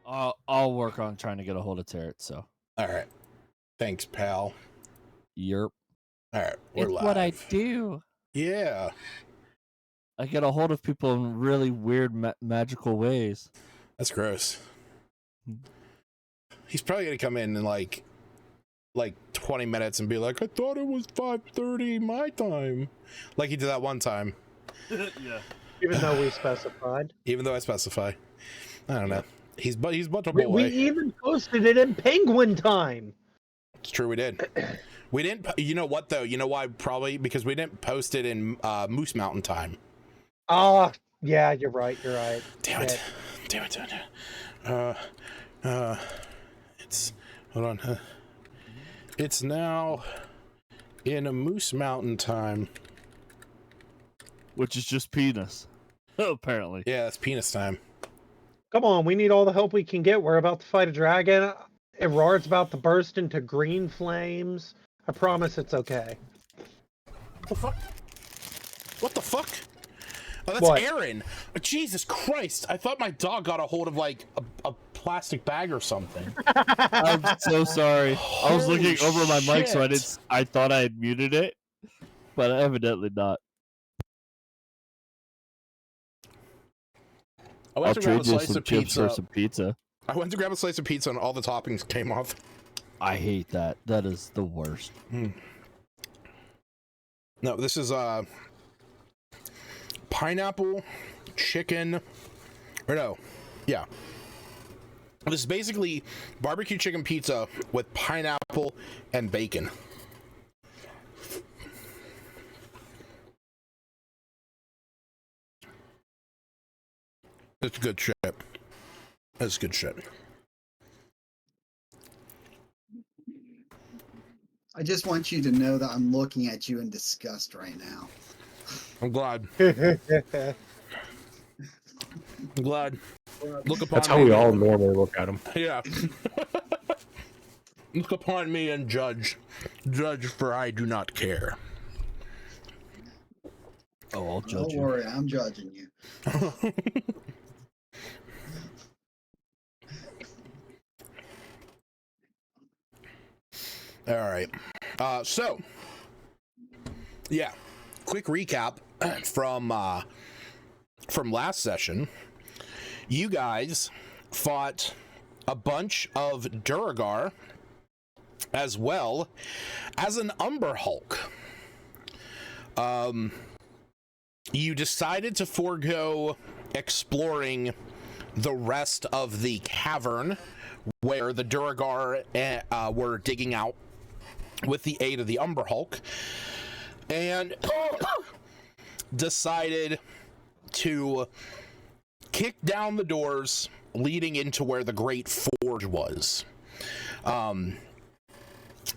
I'll work on trying to get a hold of Tarot. So. All right. Thanks, pal. Yerp. All right, we're it's live. What I do. Yeah. I get a hold of people in really weird magical ways. That's gross. He's probably gonna come in like 20 minutes and be like, I thought it was 5:30 my time. Like he did that one time. Yeah. Even though we specified. Even though I specify. I don't know. He's but a We boy. even posted it in Penguin time. It's true, we did. We didn't. You know what though? You know why? Probably because we didn't post it in Moose Mountain time. Oh, yeah, you're right. You're right. Damn it! Damn it! It's hold on. It's now in a Moose Mountain time, which is just penis. Apparently. Yeah, it's penis time. Come on, we need all the help we can get. We're about to fight a dragon. Erard's about to burst into green flames. I promise it's okay. What the fuck? What the fuck? Oh, that's what? Aaron. Oh, Jesus Christ. I thought my dog got a hold of like a plastic bag or something. I'm so sorry. I was looking over my mic, so I thought I had muted it, but evidently not. I'll trade you some chips for some pizza. I went to grab a slice of pizza and all the toppings came off. I hate that. That is the worst. No, this is pineapple, chicken, or no, yeah. This is basically barbecue chicken pizza with pineapple and bacon. It's good shit. That's good shit. I just want you to know that I'm looking at you in disgust right now. I'm glad. I'm glad. Look upon That's how we all normally look at him. Yeah. Look upon me and judge. Judge, for I do not care. Oh, I'll judge you. Don't worry, I'm judging you. All right. So, yeah, quick recap from last session. You guys fought a bunch of Duragar as well as an Umber Hulk. You decided to forego exploring the rest of the cavern where the Duragar were digging out with the aid of the Umber Hulk, and decided to kick down the doors leading into where the Great Forge was.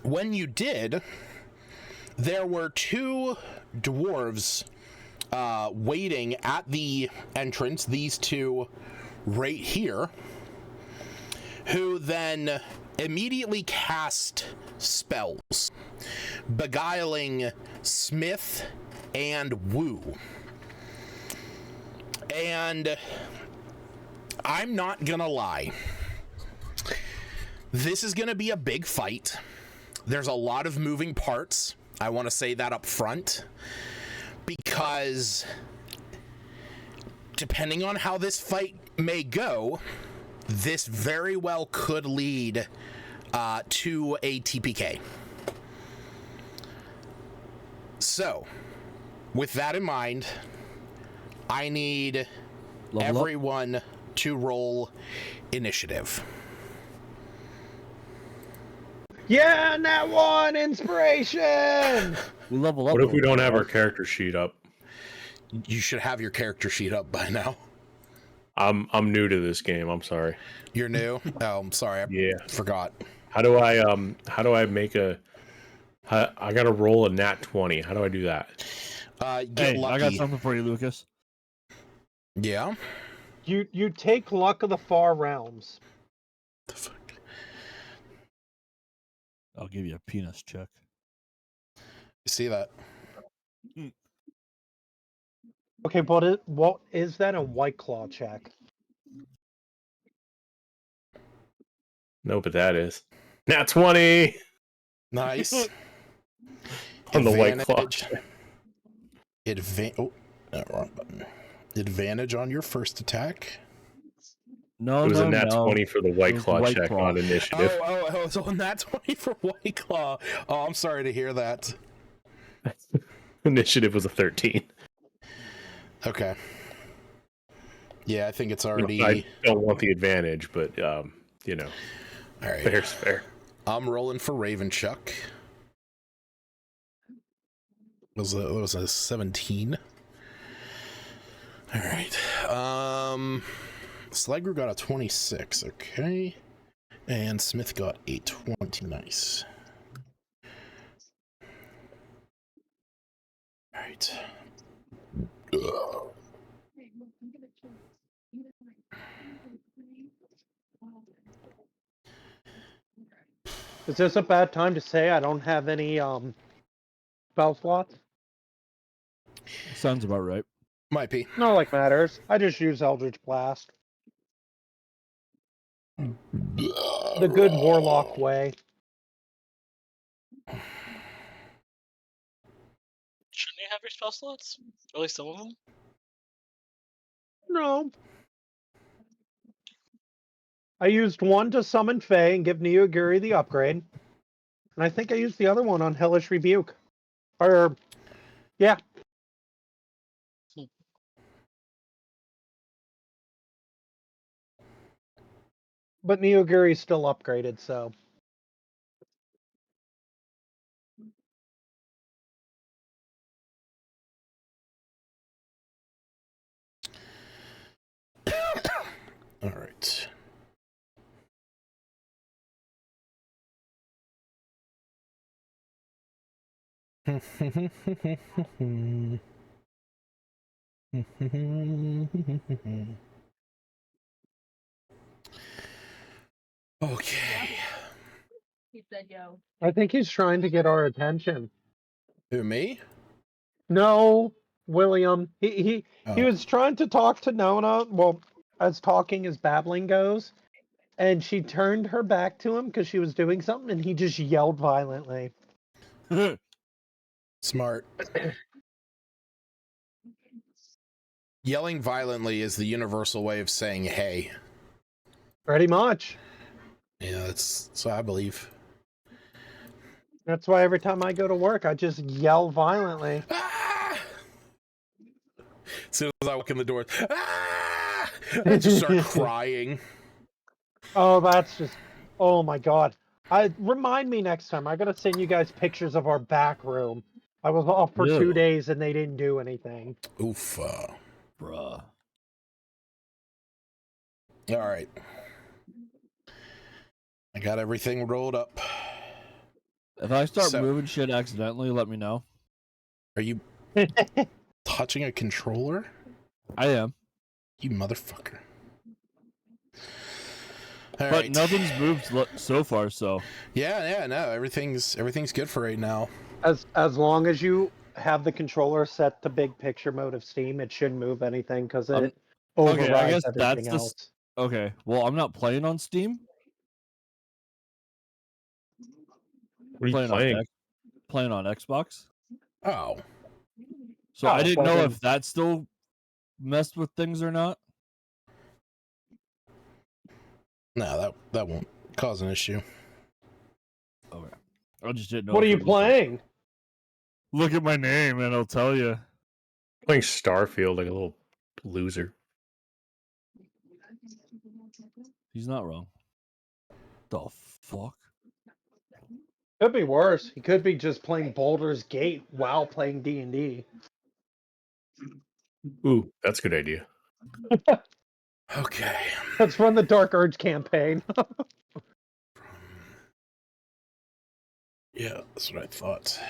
When you did, there were two dwarves waiting at the entrance, these two right here, who then immediately cast spells, beguiling Smith and Wu. And I'm not gonna lie, this is gonna be a big fight. There's a lot of moving parts. I want to say that up front, because depending on how this fight may go, this very well could lead to a TPK. So, with that in mind, I need everyone to roll initiative. Yeah, and that one inspiration. We level up. What if we don't have our character sheet up? You should have your character sheet up by now. I'm new to this game. I'm sorry. You're new? Oh, I'm sorry. I forgot. How do I make a? I gotta roll a nat 20. How do I do that? Hey, lucky. I got something for you, Lucas. Yeah. You take luck of the far realms. The fuck? I'll give you a penis check. You see that? Okay, what is that a White Claw check? No, but that is. Nat 20 Nice. on the White Claw. Oh, no, wrong button. Advantage on your first attack. No, It was no, a nat no. 20 for the White It was Claw White check Claw. on initiative. Oh, so nat 20 for White Claw. Oh, I'm sorry to hear that. Initiative was a 13. Okay. Yeah, I think it's already... I don't want the advantage, but, you know, All right. fair's fair. I'm rolling for Ravenchuck. Was a 17. All right. Slegru got a 26. Okay. And Smith got a 20. Nice. All right. Ugh. Is this a bad time to say I don't have any spell slots? Sounds about right. Might be. Not like matters. I just use Eldritch Blast. The good warlock way. Shouldn't you have your spell slots? Or at least some of them? No. I used one to summon Fae and give Neoguri the upgrade. And I think I used the other one on Hellish Rebuke. Or, yeah. But Neoguri's still upgraded, so. All right. Okay. He said, yo. I think he's trying to get our attention. Who, me? No, William. He Oh. was trying to talk to Nona, well, as talking as babbling goes, and she turned her back to him because she was doing something, and he just yelled violently. Smart. Yelling violently is the universal way of saying hey. Pretty much. Yeah, that's what I believe. That's why every time I go to work, I just yell violently. Ah! As soon as I walk in the door, ah! I just start crying. Oh, that's just, oh my god. Remind me next time. I gotta send you guys pictures of our back room. I was off for 2 Ew. days and they didn't do anything. Oof. Bruh. All right. I got everything rolled up. If I start So- moving shit accidentally, let me know. Are you touching a controller? I am. You motherfucker. All But right. nothing's moved so far, so. Yeah, no, everything's good for right now. As long as you have the controller set to big picture mode of Steam, it shouldn't move anything because it Okay, overrides I guess everything that's else. Okay, well, I'm not playing on Steam. What are you playing? Playing on Xbox. Oh. So I Oh, didn't well know then- if that still messed with things or not. No, that won't cause an issue. Okay. I just didn't know. What are if you it was like- playing? Look at my name and I'll tell you. Playing Starfield like a little loser. He's not wrong. The fuck? Could be worse. He could be just playing Baldur's Gate while playing D&D. Ooh, that's a good idea. Okay. Let's run the Dark Urge campaign. Yeah, that's what I thought.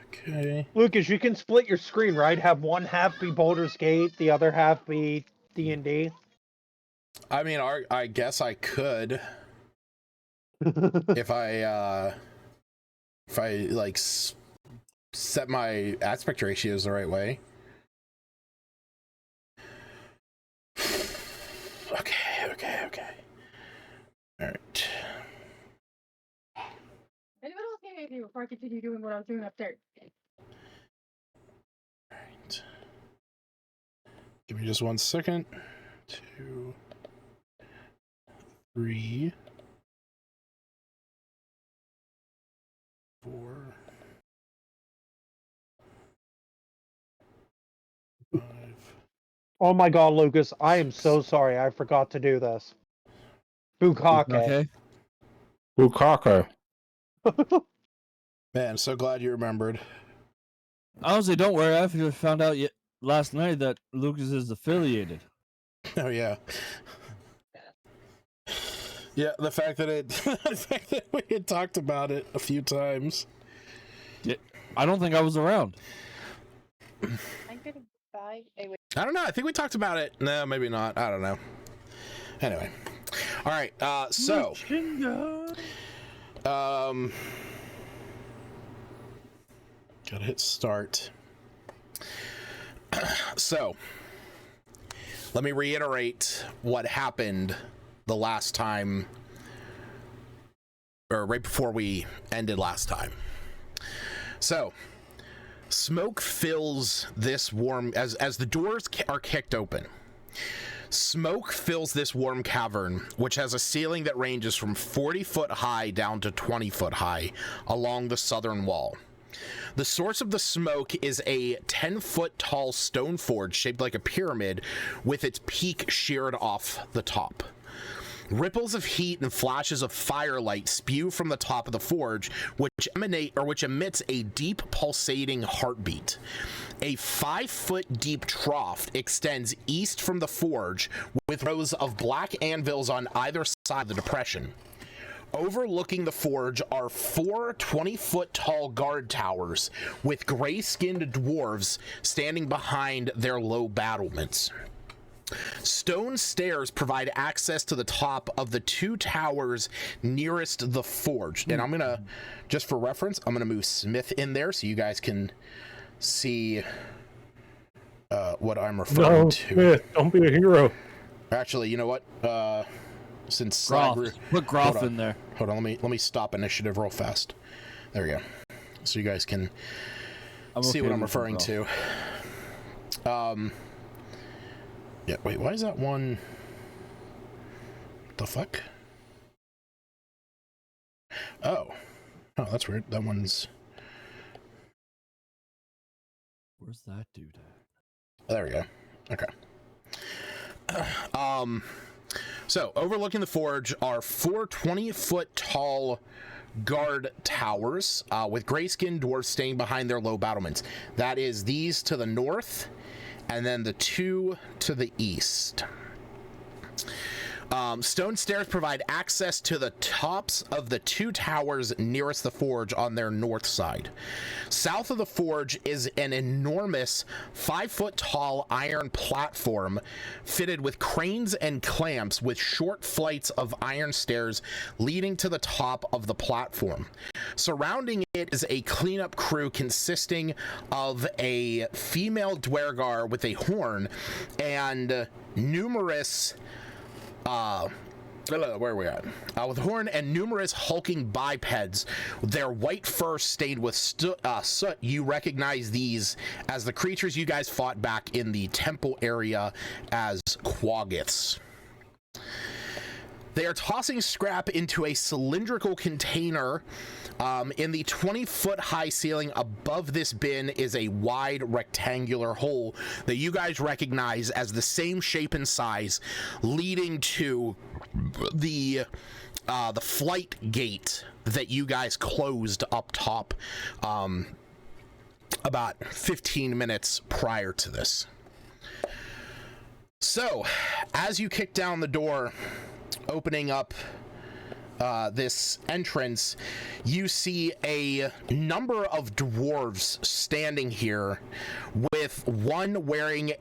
Okay. Lucas, you can split your screen, right? Have one half be Baldur's Gate, the other half be D&D. I mean, I guess I could if I like set my aspect ratios the right way. Okay. All right. with me before I continue doing what I was doing upstairs. Right. Give me just 1 second. 2, 3, 4, 5. Oh my god, Lucas, I am so sorry. I forgot to do this. Bukake. Okay. Bukake. Man, so glad you remembered. Honestly, don't worry. I found out last night that Lucas is affiliated. Oh yeah. Yeah, the fact that we had talked about it a few times. Yeah, I don't think I was around. I'm gonna buy a. I don't know. I think we talked about it. No, maybe not. I don't know. Anyway. All right. So. Gotta hit start. So. Let me reiterate what happened the last time, or right before we ended last time. So, smoke fills this warm, as the doors are kicked open. Smoke fills this warm cavern, which has a ceiling that ranges from 40 foot high down to 20 foot high along the southern wall. The source of the smoke is a 10-foot tall stone forge shaped like a pyramid with its peak sheared off the top. Ripples of heat and flashes of firelight spew from the top of the forge, which emits a deep pulsating heartbeat. A 5-foot deep trough extends east from the forge with rows of black anvils on either side of the depression. Overlooking the forge are 4 20-foot tall guard towers with gray-skinned dwarves standing behind their low battlements. Stone stairs provide access to the top of the 2 towers nearest the forge. And I'm gonna, just for reference, I'm gonna move Smith in there so you guys can see what I'm referring to. Smith, don't be a hero. Actually, you know what? Since Groff. Put Groff in there. Hold on, let me stop initiative real fast. There we go. So you guys can see what I'm referring to. Yeah, wait, why is that one? The fuck? Oh, that's weird. That one's. Where's that dude at? There we go. Okay. So overlooking the forge are 4 20-foot tall guard towers with gray-skinned dwarves staying behind their low battlements. That is these to the north, and then the 2 to the east. Stone stairs provide access to the tops of the 2 towers nearest the forge on their north side. South of the forge is an enormous 5-foot tall iron platform fitted with cranes and clamps with short flights of iron stairs leading to the top of the platform. Surrounding it is a cleanup crew consisting of a female dwergar with a horn and numerous where are we at? With horn and numerous hulking bipeds, their white fur stained with soot. You recognize these as the creatures you guys fought back in the temple area as quaggoths. They are tossing scrap into a cylindrical container. In the 20-foot high ceiling above this bin is a wide rectangular hole that you guys recognize as the same shape and size, leading to the flight gate that you guys closed up top about 15 minutes prior to this. So, as you kick down the door, opening up this entrance, you see a number of dwarves standing here, with one wearing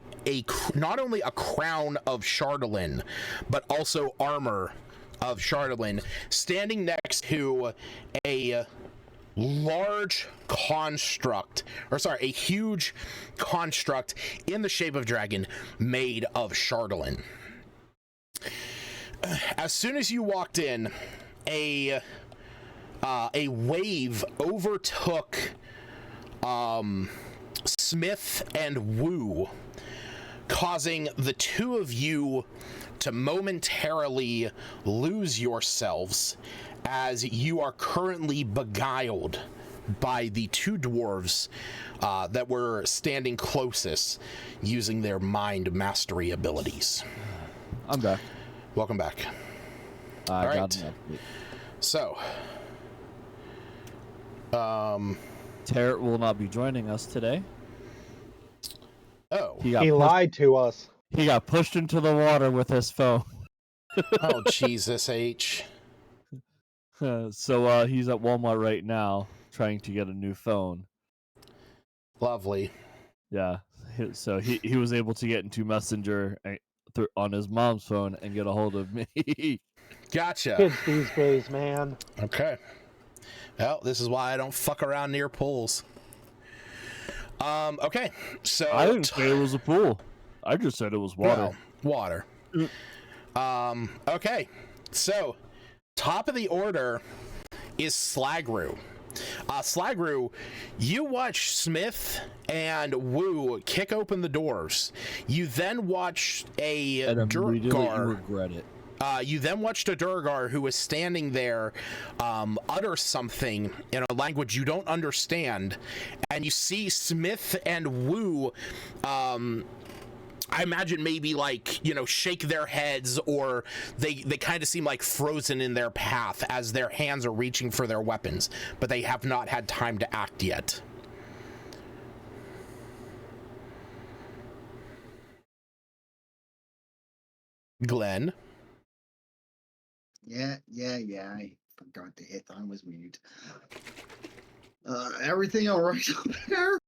not only a crown of Chardolin, but also armor of Chardolin, standing next to a large construct, a huge construct in the shape of dragon made of Chardolin. As soon as you walked in, a a wave overtook Smith and Wu, causing the two of you to momentarily lose yourselves as you are currently beguiled by the two dwarves that were standing closest using their mind mastery abilities. I'm back. Welcome back. I All got right. an update. So, Tarrant will not be joining us today. oh, He lied to us. He got pushed into the water with his phone. oh, Jesus H. So he's at Walmart right now trying to get a new phone. Lovely. Yeah. So he was able to get into Messenger on his mom's phone and get a hold of me. Gotcha. Kids these days, man. Okay. Well, this is why I don't fuck around near pools. Okay. So I didn't say it was a pool. I just said it was water. Well, water. Okay. So, top of the order is Slagru. Slagru, you watch Smith and Wu kick open the doors. You then watch and immediately you regret it. You then watched a Durgar who was standing there utter something in a language you don't understand, and you see Smith and Wu I imagine maybe like, shake their heads, or they kind of seem like frozen in their path as their hands are reaching for their weapons, but they have not had time to act yet. Glenn? Yeah. I forgot to hit on was mute. Everything all right up there?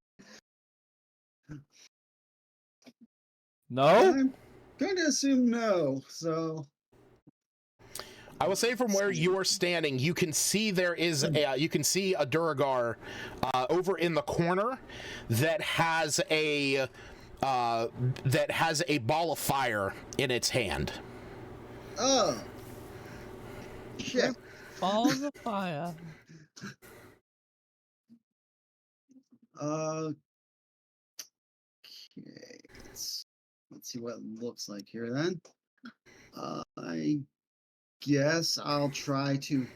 No? I'm going to assume no. So I will say from where you're standing, you can see there is a Duragar over in the corner that has a ball of fire in its hand. oh shit. Ball of fire. Okay. Let's see what it looks like here then. I guess I'll try to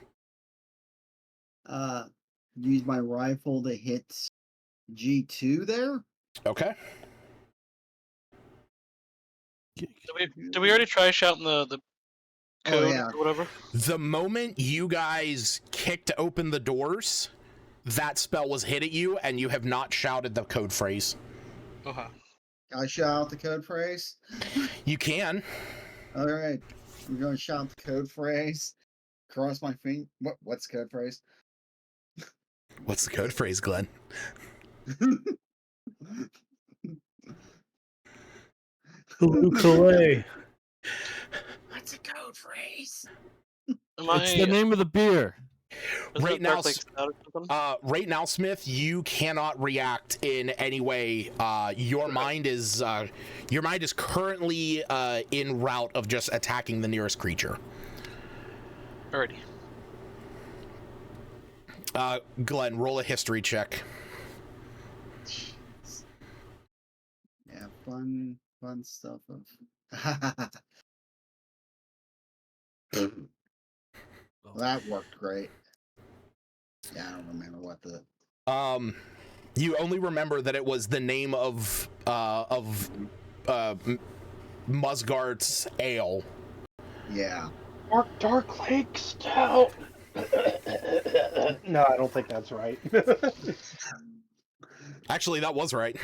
use my rifle to hit G2 there. Okay. Did we already try shouting the code or whatever? The moment you guys kicked open the doors, that spell was hit at you, and you have not shouted the code phrase. Okay. I shout out the code phrase. You can. All right, I'm going to shout the code phrase. Cross my finger. What's the code phrase? What's the code phrase, Glenn? Kaloo. What's the code phrase? It's the name of the beer. Right now, Smith, you cannot react in any way. Your mind is currently en route of just attacking the nearest creature. Alrighty. Glenn, roll a history check. Yeah, fun stuff of. Well, that worked great. Yeah, I don't remember what the. You only remember that it was the name of Musgart's ale. Yeah. Dark Lake Stout. No, I don't think that's right. Actually, that was right.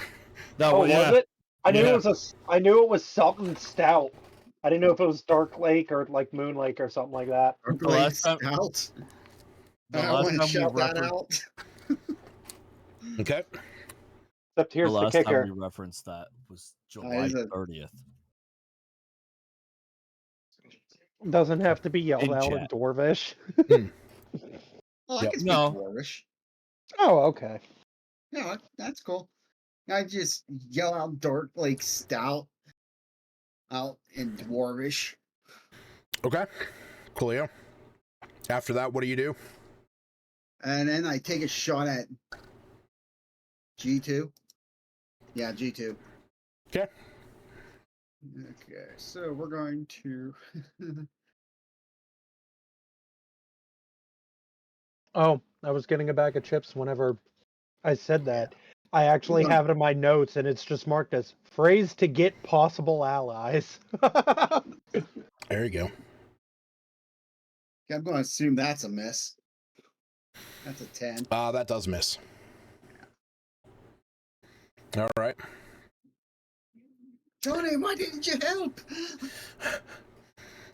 Was it? I knew it was something stout. I didn't know if it was Dark Lake or like Moon Lake or something like that. Dark Lake Stout. I want to shout that out. Okay. Except here's the kicker. Time we referenced that was July 30th. Doesn't have to be yelled out in Dwarvish. I can speak Dwarvish. Oh, okay. No, that's cool. I just yell out Dark Lake Stout out in Dwarvish. Okay. Coolio. After that, what do you do? And then I take a shot at G2. Yeah, G2. Okay. Okay, so we're going to. Oh, I was getting a bag of chips whenever I said that. I actually have it in my notes, and it's just marked as phrase to get possible allies. There you go. I'm going to assume that's a miss. That's a 10. That does miss. All right. Tony, why didn't you help?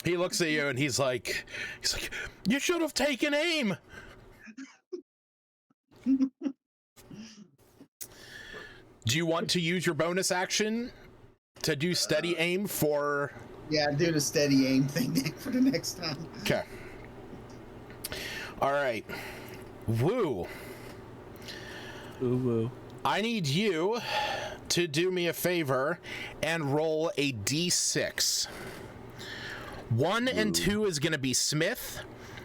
He looks at you and he's like, you should have taken aim. Do you want to use your bonus action to do steady aim for? Yeah, do the steady aim thing for the next time. Okay. All right. Woo. Ooh, woo. I need you to do me a favor and roll a d6. 1 and 2 is going to be Smith.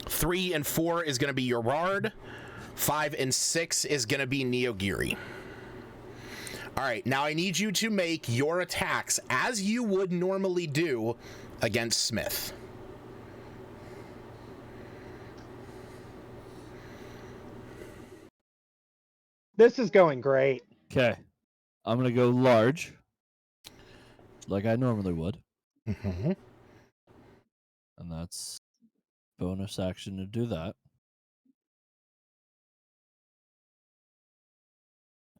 3 and 4 is going to be Gerard. 5 and 6 is going to be Neogiri. All right, now I need you to make your attacks as you would normally do against Smith. This is going great. Okay. I'm going to go large, like I normally would. Mm-hmm. And that's bonus action to do that.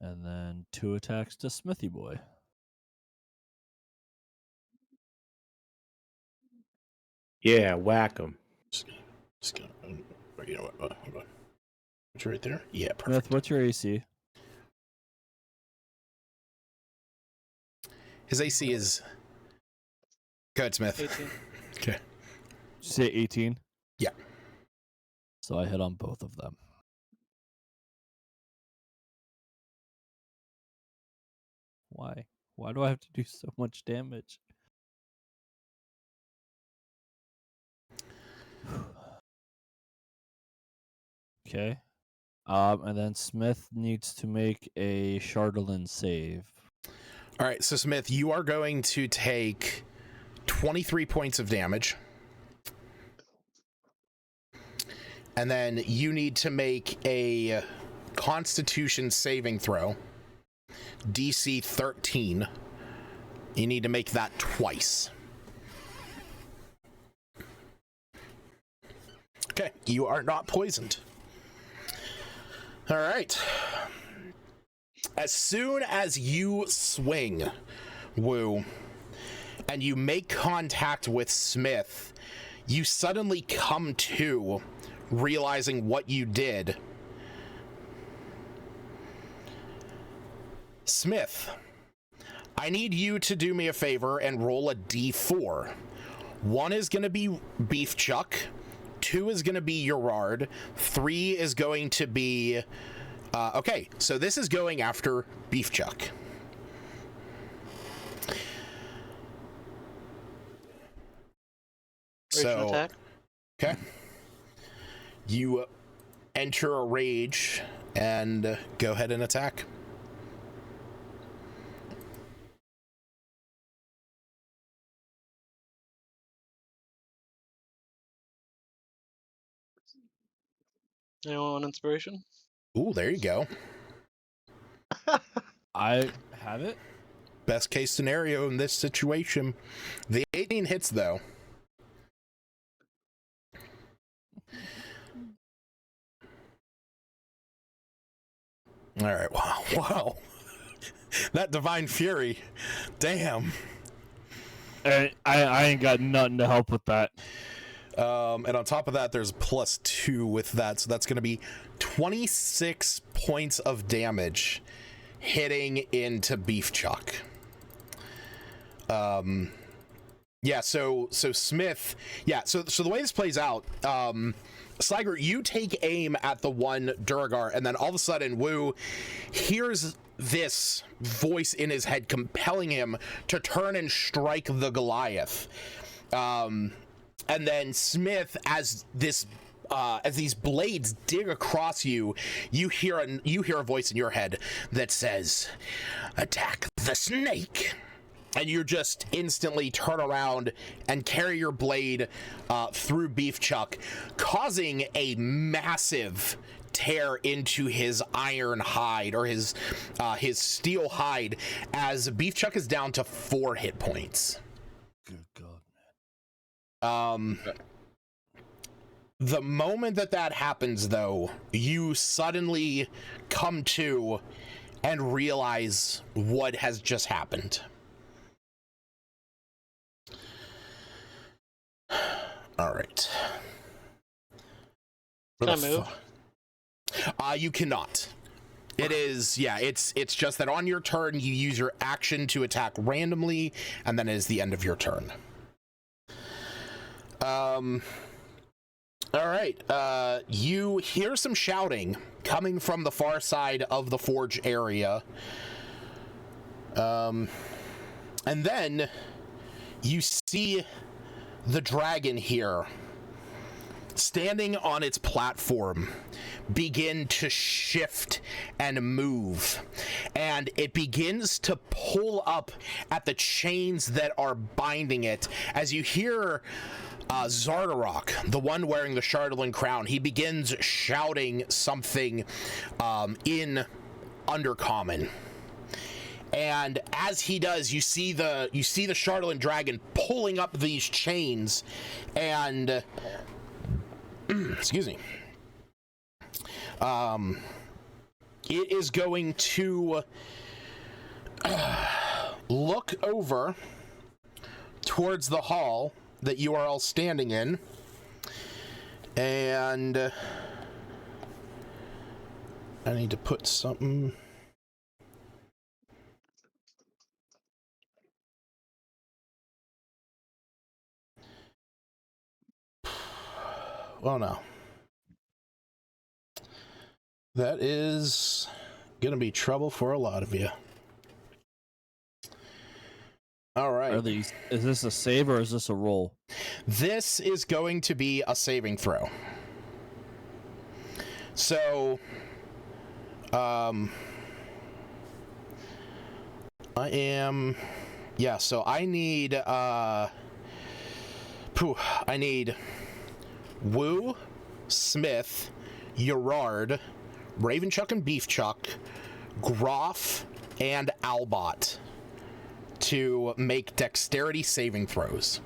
And then 2 attacks to Smithy Boy. Yeah, whack him. Just gonna, you know what? Hold on. It's right there. Yeah, perfect. Smith, what's your AC? His AC is. Go ahead, Smith. 18. Okay. Did you say 18? Yeah. So I hit on both of them. Why? Why do I have to do so much damage? Okay. And then Smith needs to make a Chardolin save. All right, so Smith, you are going to take 23 points of damage. And then you need to make a Constitution saving throw. DC 13. You need to make that twice. Okay, you are not poisoned. All right. As soon as you swing, Woo, and you make contact with Smith, you suddenly come to, realizing what you did. Smith, I need you to do me a favor and roll a d4. 1 is going to be Beef Chuck. 2 is going to be Gerard. 3 is going to be... okay, so this is going after Beef Chuck. Raging attack. Okay. You enter a rage and go ahead and attack. Anyone want inspiration? Ooh, there you go. I have it. Best case scenario in this situation. The 18 hits, though. All right, wow. That Divine Fury. Damn. I ain't got nothing to help with that. And on top of that, there's +2 with that, so that's going to be 26 points of damage hitting into Beef Chuck. Yeah, so Smith, yeah, so the way this plays out, Sliger, you take aim at the one Duragar, and then all of a sudden, Woo hears this voice in his head compelling him to turn and strike the Goliath. And then Smith, as this as these blades dig across you, you hear a voice in your head that says, "Attack the snake." And you just instantly turn around and carry your blade through Beef Chuck, causing a massive tear into his iron hide, or his steel hide, as Beef Chuck is down to 4 hit points. Good God, man. The moment that happens, though, you suddenly come to and realize what has just happened. All right. Can I move? You cannot. It is, yeah, it's just that on your turn, you use your action to attack randomly, and then it is the end of your turn. All right, you hear some shouting coming from the far side of the forge area. And then you see the dragon here, standing on its platform, begin to shift and move, and it begins to pull up at the chains that are binding it, as you hear Zardarok, the one wearing the Shardolin crown. He begins shouting something in Undercommon. And as he does, you see the Shardolin dragon pulling up these chains, and excuse me. It is going to look over towards the hall that you are all standing in, and I need to put something. Well, no. That is gonna be trouble for a lot of you. All right. Is this a save or is this a roll? This is going to be a saving throw. So, so I need, I need Woo, Smith, Gerard, Ravenchuck and Beefchuck, Groff, and Albot to make dexterity saving throws.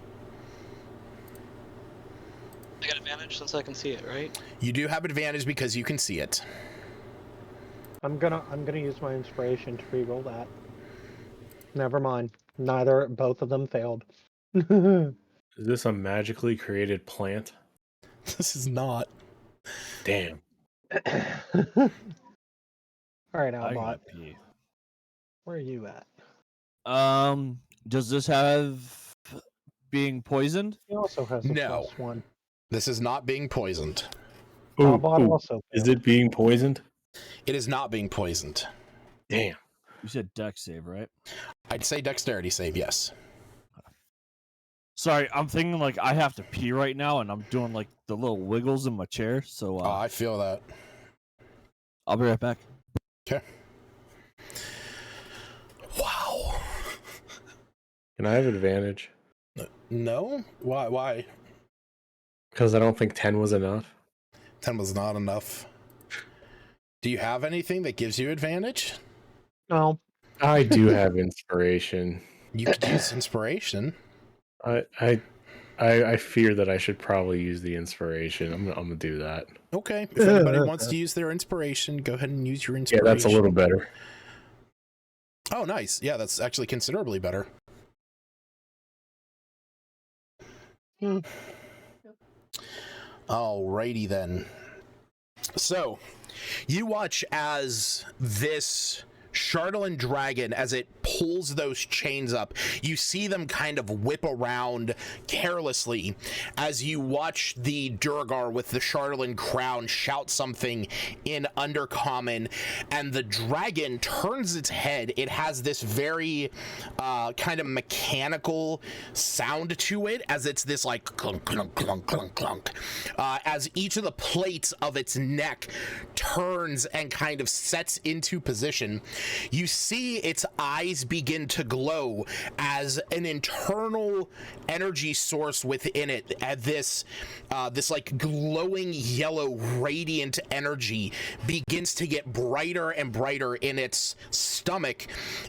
I got advantage since I can see it, right? You do have advantage because you can see it. I'm gonna use my inspiration to reroll that. Never mind. Both of them failed. Is this a magically created plant? This is not. Damn. All right, I Albot. got pee. Where are you at? Does this have being poisoned? He also has a No. +1. This is not being poisoned. Albot also Is failed. it being poisoned? It is not being poisoned. Damn. You said dex save, right? I'd say dexterity save, yes. Sorry, I'm thinking like I have to pee right now, and I'm doing like the little wiggles in my chair. So I feel that. I'll be right back. Okay. Wow. Can I have advantage? No? Why? Because I don't think 10 was enough. 10 was not enough. Do you have anything that gives you advantage? No. I do have inspiration. You could use inspiration. I fear that I should probably use the inspiration. I'm gonna do that. Okay. If anybody wants to use their inspiration, go ahead and use your Yeah, inspiration. that's a little better. Oh, nice. Yeah, that's actually considerably better. Alrighty then. So, you watch as this Shardolin dragon, as it pulls those chains up. You see them kind of whip around carelessly as you watch the Durgar with the Charlatan crown shout something in Undercommon, and the dragon turns its head. It has this very kind of mechanical sound to it, as it's this like clunk, clunk, clunk, clunk, clunk, as each of the plates of its neck turns and kind of sets into position. You see its eyes begin to glow as an internal energy source within it, at this like glowing yellow radiant energy begins to get brighter and brighter in its stomach,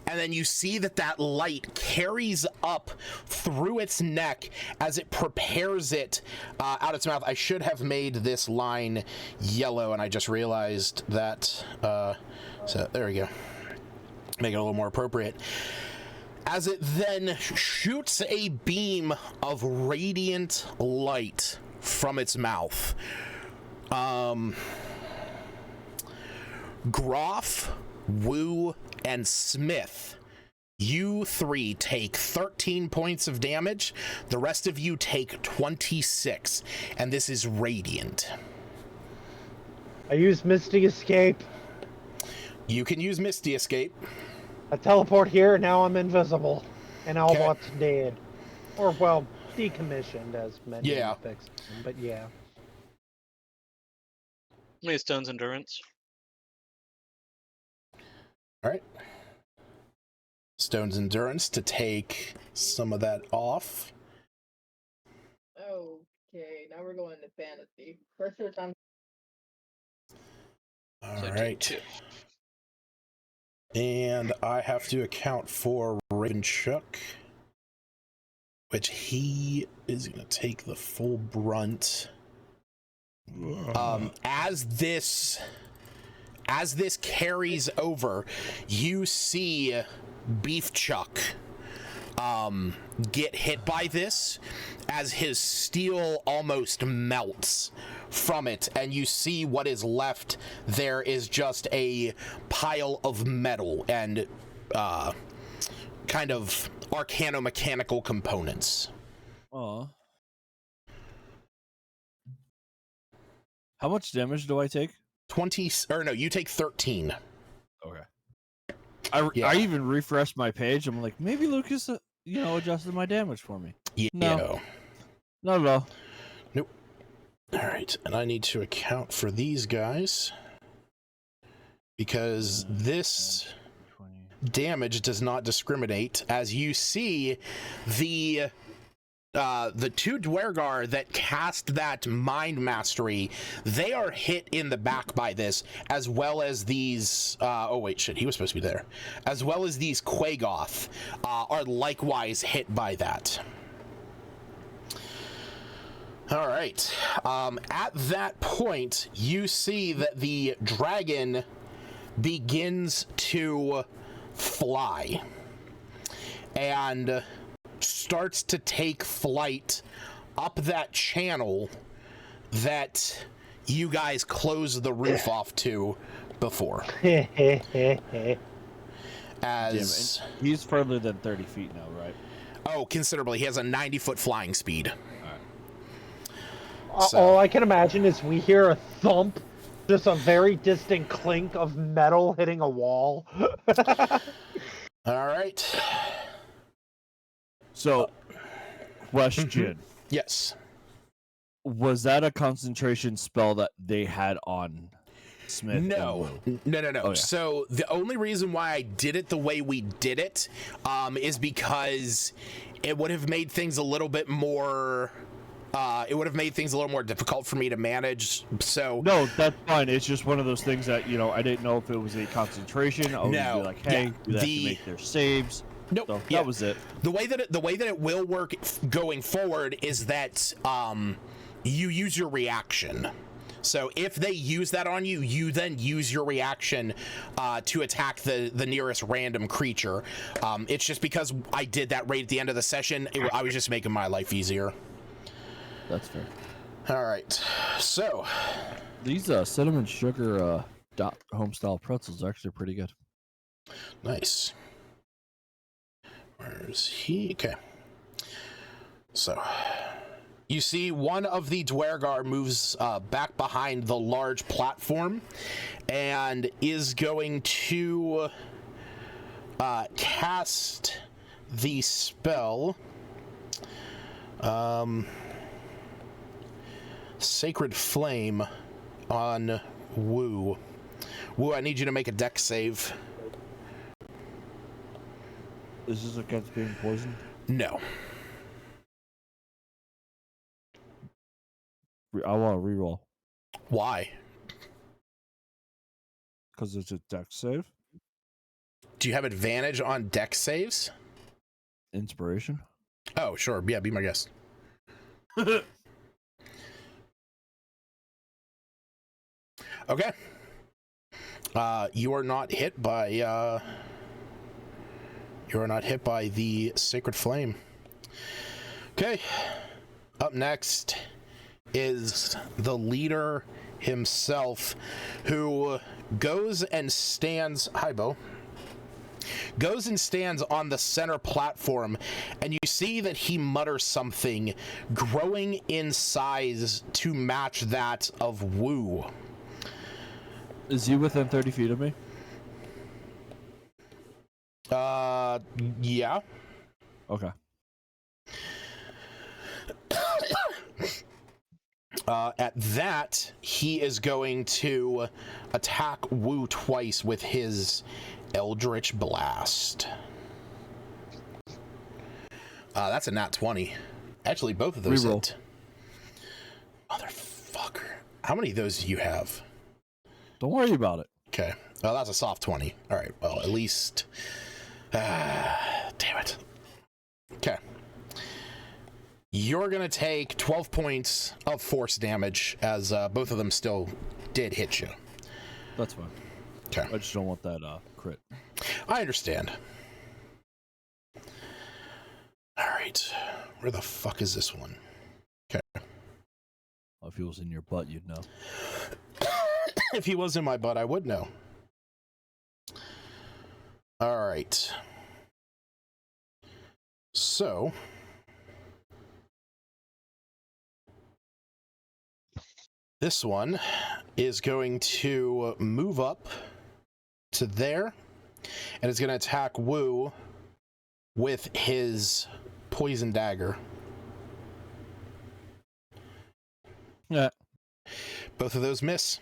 and then you see that light carries up through its neck as it prepares it out its mouth. I should have made this line yellow, and I just realized that. So there we go. Make it a little more appropriate. As it then shoots a beam of radiant light from its mouth. Groff, Wu, and Smith, you three take 13 points of damage. The rest of you take 26, and this is radiant. I use Misty Escape. You can use Misty Escape. I teleport here, now I'm invisible. And Albot's dead. Or, well, decommissioned, as many fixed him, but yeah. How many stones endurance? All right. Stone's endurance to take some of that off. Okay, now we're going to fantasy. First search on. All So right. 2. And I have to account for Ravenchuck, which he is going to take the full brunt. As this carries over, you see Beef Chuck get hit by this as his steel almost melts from it, and you see what is left there is just a pile of metal and kind of arcano-mechanical components. Aw. How much damage do I take? 20, or no, you take 13. Okay. I even refreshed my page. I'm like, maybe Lucas, adjusted my damage for me. Yeah. No. Not at all. Nope. All right, and I need to account for these guys because this damage does not discriminate. As you see, the two Dwergar that cast that mind mastery, they are hit in the back by this, as well as these oh wait, shit, he was supposed to be there, as well as these Quagoth are likewise hit by that. All right, at that point you see that the dragon begins to fly and starts to take flight up that channel that you guys closed the roof off to before. As he's further than 30 feet now, right? Oh, considerably. He has a 90-foot flying speed. So. All I can imagine is we hear a thump, just a very distant clink of metal hitting a wall. All right. So, question. Yes. Was that a concentration spell that they had on Smith? No. Oh, yeah. So the only reason why I did it the way we did it is because it would have made things a little bit more... it would have made things a little more difficult for me to manage, so... No, that's fine. It's just one of those things that, I didn't know if it was a concentration. I would be like, hey, they have to make their saves. Nope. So that was it. The way that it will work going forward is that you use your reaction. So if they use that on you, you then use your reaction to attack the nearest random creature. It's just because I did that right at the end of the session, I was just making my life easier. That's fair. All right, so these cinnamon sugar home style pretzels are actually pretty good. Nice. Where's he? Okay. So, you see one of the Dwergar moves back behind the large platform and is going to cast the spell Sacred Flame on Wu. Wu, I need you to make a dex save. Is this against being poisoned? No. I want to reroll. Why? Because it's a dex save. Do you have advantage on dex saves? Inspiration. Oh, sure. Yeah, be my guest. Okay. You are not hit by the Sacred Flame. Okay. Up next is the leader himself, who goes and stands. Hi, Bo. Goes and stands on the center platform, and you see that he mutters something, growing in size to match that of Wu. Is he within 30 feet of me? Yeah. Okay. At that, he is going to attack Wu twice with his Eldritch Blast. That's a nat 20. Actually, both of those Reroll. hit. Motherfucker. How many of those do you have? Don't worry about it. Okay. Well, that's a soft 20. All right. Well, at least... damn it. Okay. You're going to take 12 points of force damage, as both of them still did hit you. That's fine. Okay. I just don't want that crit. I understand. All right. Where the fuck is this one? Okay. Well, if he was in your butt, you'd know. If he was in my butt, I would know. All right. So... this one is going to move up to there, and it's going to attack Wu with his poison dagger. Yeah. Both of those miss.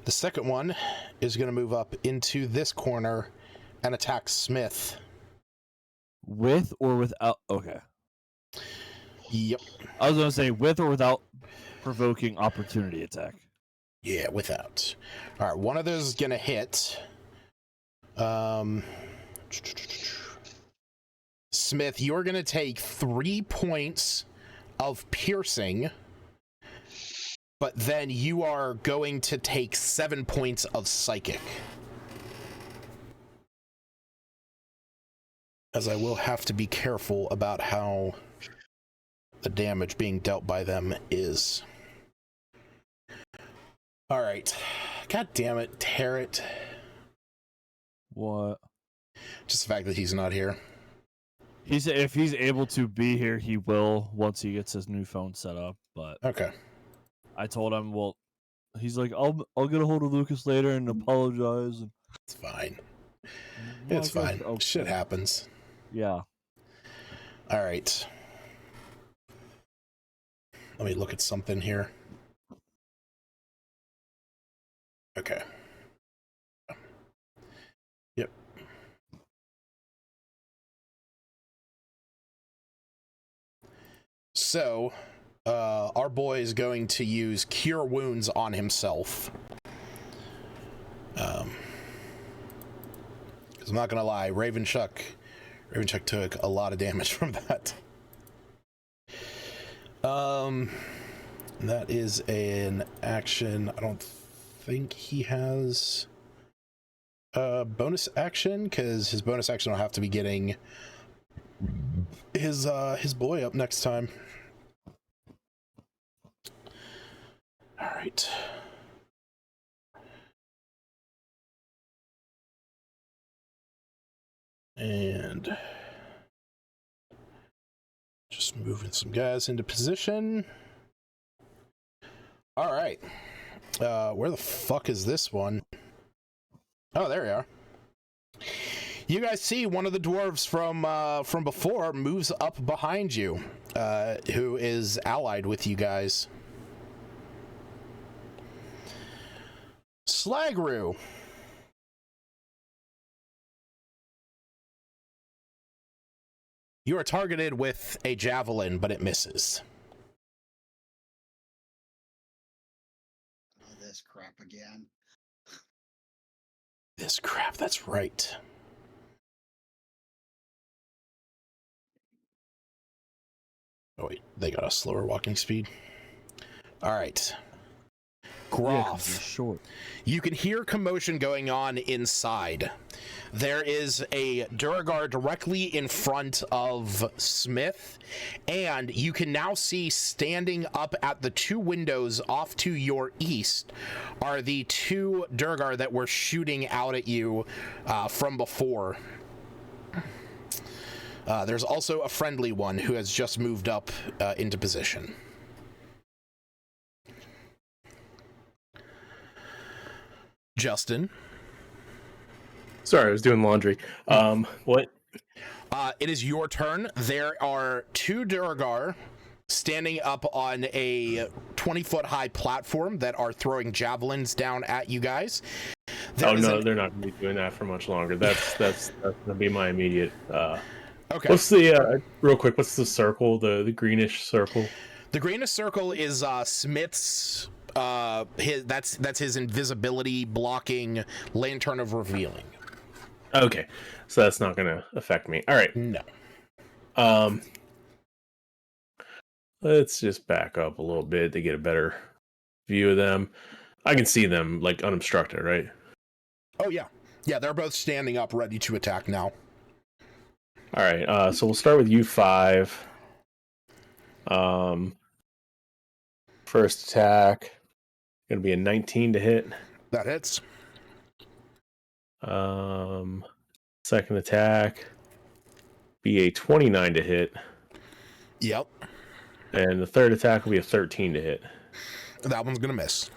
The second one is going to move up into this corner and attack Smith. With or without? Okay. Yep. I was going to say with or without provoking opportunity attack. Yeah, without. All right, one of those is going to hit. Smith, you're going to take 3 points of piercing, but then you are going to take 7 points of psychic. As I will have to be careful about how the damage being dealt by them is. All right. God damn it, Tarrant. What? Just the fact that he's not here. If he's able to be here, he will once he gets his new phone set up. But Okay. I told him, well, he's like, I'll get a hold of Lucas later and apologize. And It's fine. well, It's I guess- fine. okay. Shit happens. Yeah. All right. Let me look at something here. Okay. Yep. So, our boy is going to use Cure Wounds on himself. Because I'm not going to lie, Ravenchuck took a lot of damage from that. That is an action. I don't think he has a bonus action, because his bonus action will have to be getting his boy up next time. All right. And just moving some guys into position. All right. Where the fuck is this one? Oh, there you are. You guys see one of the dwarves from before moves up behind you, who is allied with you guys. Slagru. You are targeted with a javelin, but it misses. Oh, this crap again. This crap, that's right. Oh wait, they got a slower walking speed. All right. Groff. Yeah, short. You can hear commotion going on inside. There is a Duragar directly in front of Smith, and you can now see standing up at the two windows off to your east are the two Duragar that were shooting out at you from before. There's also a friendly one who has just moved up into position. Justin. Sorry, I was doing laundry. What? It is your turn. There are two Duragar standing up on a 20-foot high platform that are throwing javelins down at you guys. They're not going to be doing that for much longer. That's going to be my immediate. Okay. What's the real quick? What's the circle? The greenish circle. The greenish circle is Smith's. That's his invisibility blocking lantern of revealing. Okay, so that's not going to affect me. All right. No. Let's just back up a little bit to get a better view of them. I can see them like unobstructed, right? Oh yeah, yeah. They're both standing up, ready to attack now. All right. So we'll start with U5. First attack gonna be a 19 to hit. That hits. Second attack be a 29 to hit. Yep. And the third attack will be a 13 to hit. That one's gonna miss.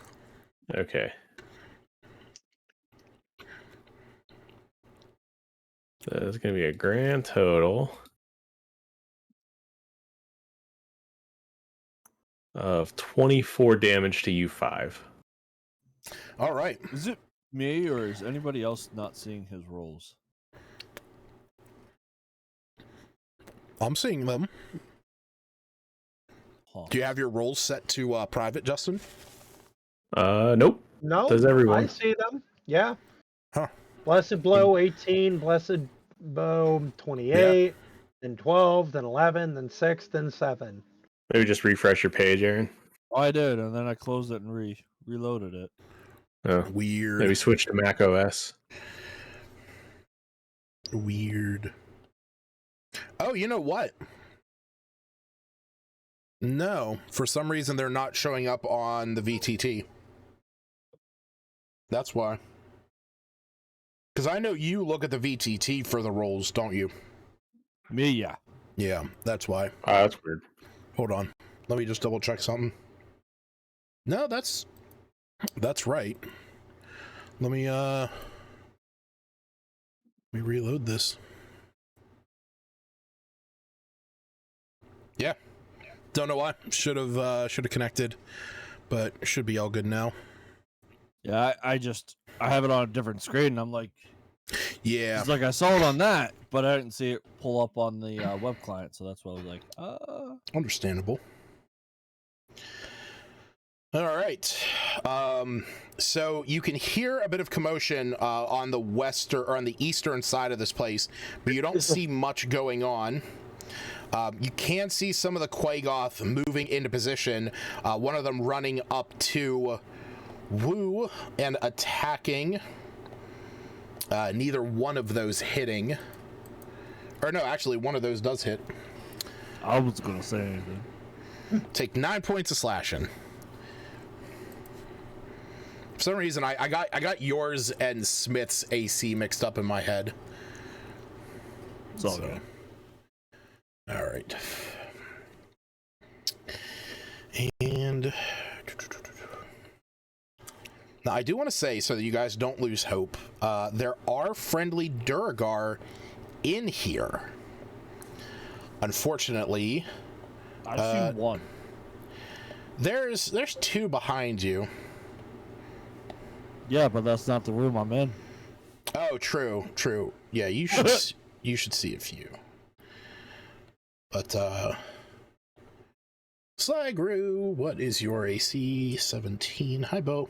Okay. So it's gonna be a grand total of 24 damage to U5. All right. Is it me or is anybody else not seeing his rolls? I'm seeing them. Huh. Do you have your rolls set to private, Justin? Nope. No, Does everyone? I see them. Yeah. Huh. Blessed Blow 18, Blessed Bow 28, then 12, then 11, then 6, then 7. Maybe just refresh your page, Aaron. Oh, I did, and then I closed it and reloaded it. Oh, Weird. maybe switch to Mac OS. Weird. Oh, you know what? No, for some reason they're not showing up on the VTT. That's why. Because I know you look at the VTT for the rolls, don't you? Me, yeah. Yeah, that's why. Oh, that's weird. Hold on. Let me just double check something. No, that's right. Let me reload this. Yeah. Don't know why. Should have connected, but should be all good now. Yeah, I have it on a different screen, and I'm like, Yeah. it's like I saw it on that, but I didn't see it pull up on the web client, so that's why I was like, Understandable. All right. So you can hear a bit of commotion on the on the eastern side of this place, but you don't see much going on. You can see some of the Quagoth moving into position. One of them running up to Wu and attacking. Neither one of those hitting. Or no, actually, one of those does hit. I was gonna say anything. Take 9 points of slashing. For some reason, I got yours and Smith's AC mixed up in my head. It's all good. All right. And now I do want to say, so that you guys don't lose hope, there are friendly Duragar in here. Unfortunately, I see one. there's two behind you. Yeah, but that's not the room I'm in. Oh, true. Yeah, you should see a few. But Slagru, what is your AC? 17. Hi, Bo.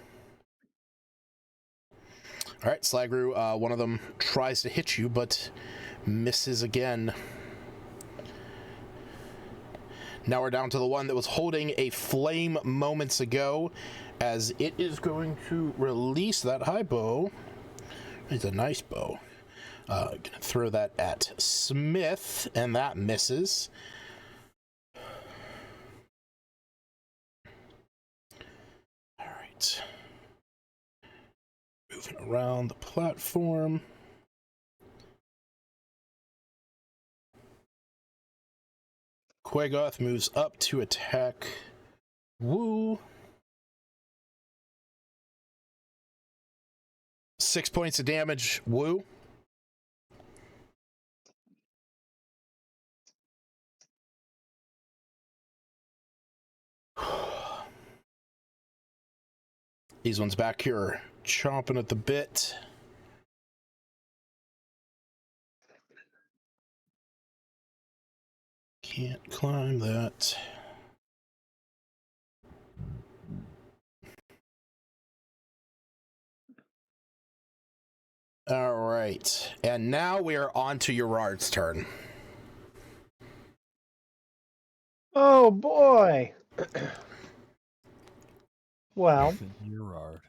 All right, Slagru, one of them tries to hit you, but misses again. Now we're down to the one that was holding a flame moments ago, as it is going to release that high bow. It's a nice bow. Gonna throw that at Smith, and that misses. All right. Moving around the platform. Quagoth moves up to attack Woo. 6 points of damage, Woo. These ones back here chomping at the bit. Can't climb that. All right. And now we are on to Urard's turn. Oh boy. Well, Urard.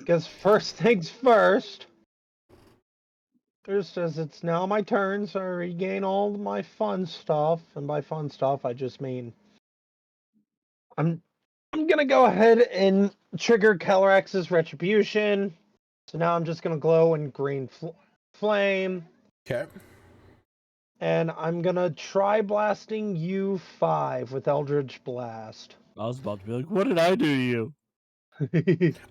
guess first things first. Just as it's now my turn, so I regain all my fun stuff, and by fun stuff I just mean I'm gonna go ahead and trigger Calyrax's Retribution. So now I'm just gonna glow in green flame. Okay. And I'm gonna try blasting U5 with Eldritch Blast. I was about to be like, what did I do to you?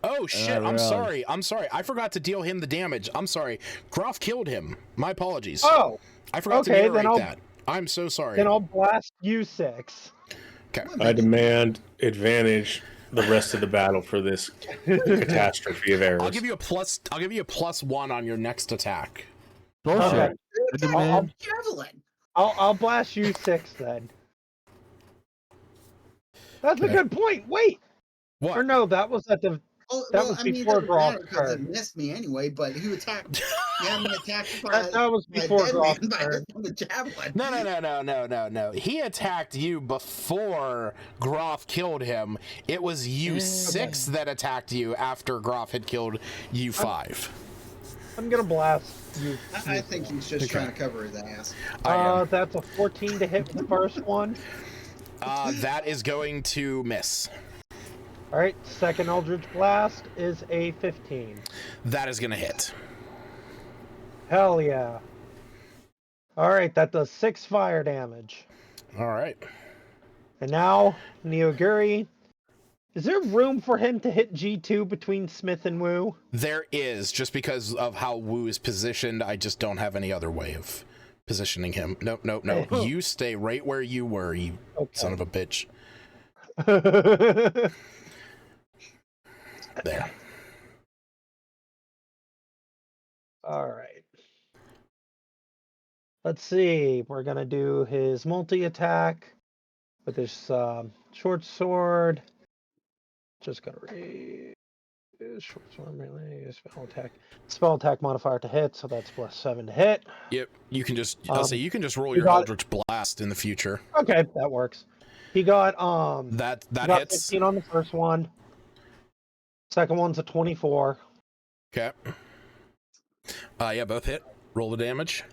Oh shit, I'm realized. sorry. I forgot to deal him the damage. I'm sorry. Groff killed him. My apologies. Oh, I forgot to okay, narrate that. I'm so sorry. then I'll blast U6. Okay. I demand advantage the rest of the battle for this catastrophe of errors. I'll give you a +1 on your next attack. Bullshit. Okay. I demand. Javelin. I'll blast U6 then. That's a good point. Wait. What? Or no, that was at the. Oh, That well, was I mean, before it doesn't matter Groff's because it turn. missed me anyway. But who attacked? You haven't attacked by, That was by a before dead Groff's man by turn. the javelin. No. He attacked you before Groff killed him. It was U6 that attacked you after Groff had killed U5. I'm gonna blast you. I think he's just trying to cover his ass. That's a 14 to hit with the first one. That is going to miss. All right, second Eldritch Blast is a 15. That is going to hit. Hell yeah. All right, that does 6 fire damage. All right. And now, Neoguri. Is there room for him to hit G2 between Smith and Wu? There is, just because of how Wu is positioned. I just don't have any other way of positioning him. No. You stay right where you were, you son of a bitch. There. All right. Let's see. We're going to do his multi-attack with his short sword. Just going to read short sword melee, spell attack modifier to hit, so that's +7 to hit. Yep, you can just you can just roll you your got Eldritch Blast in the future. Okay, that works. He got That he got hits. 15 on the first one. Second one's a 24. Okay. Yeah, both hit. Roll the damage.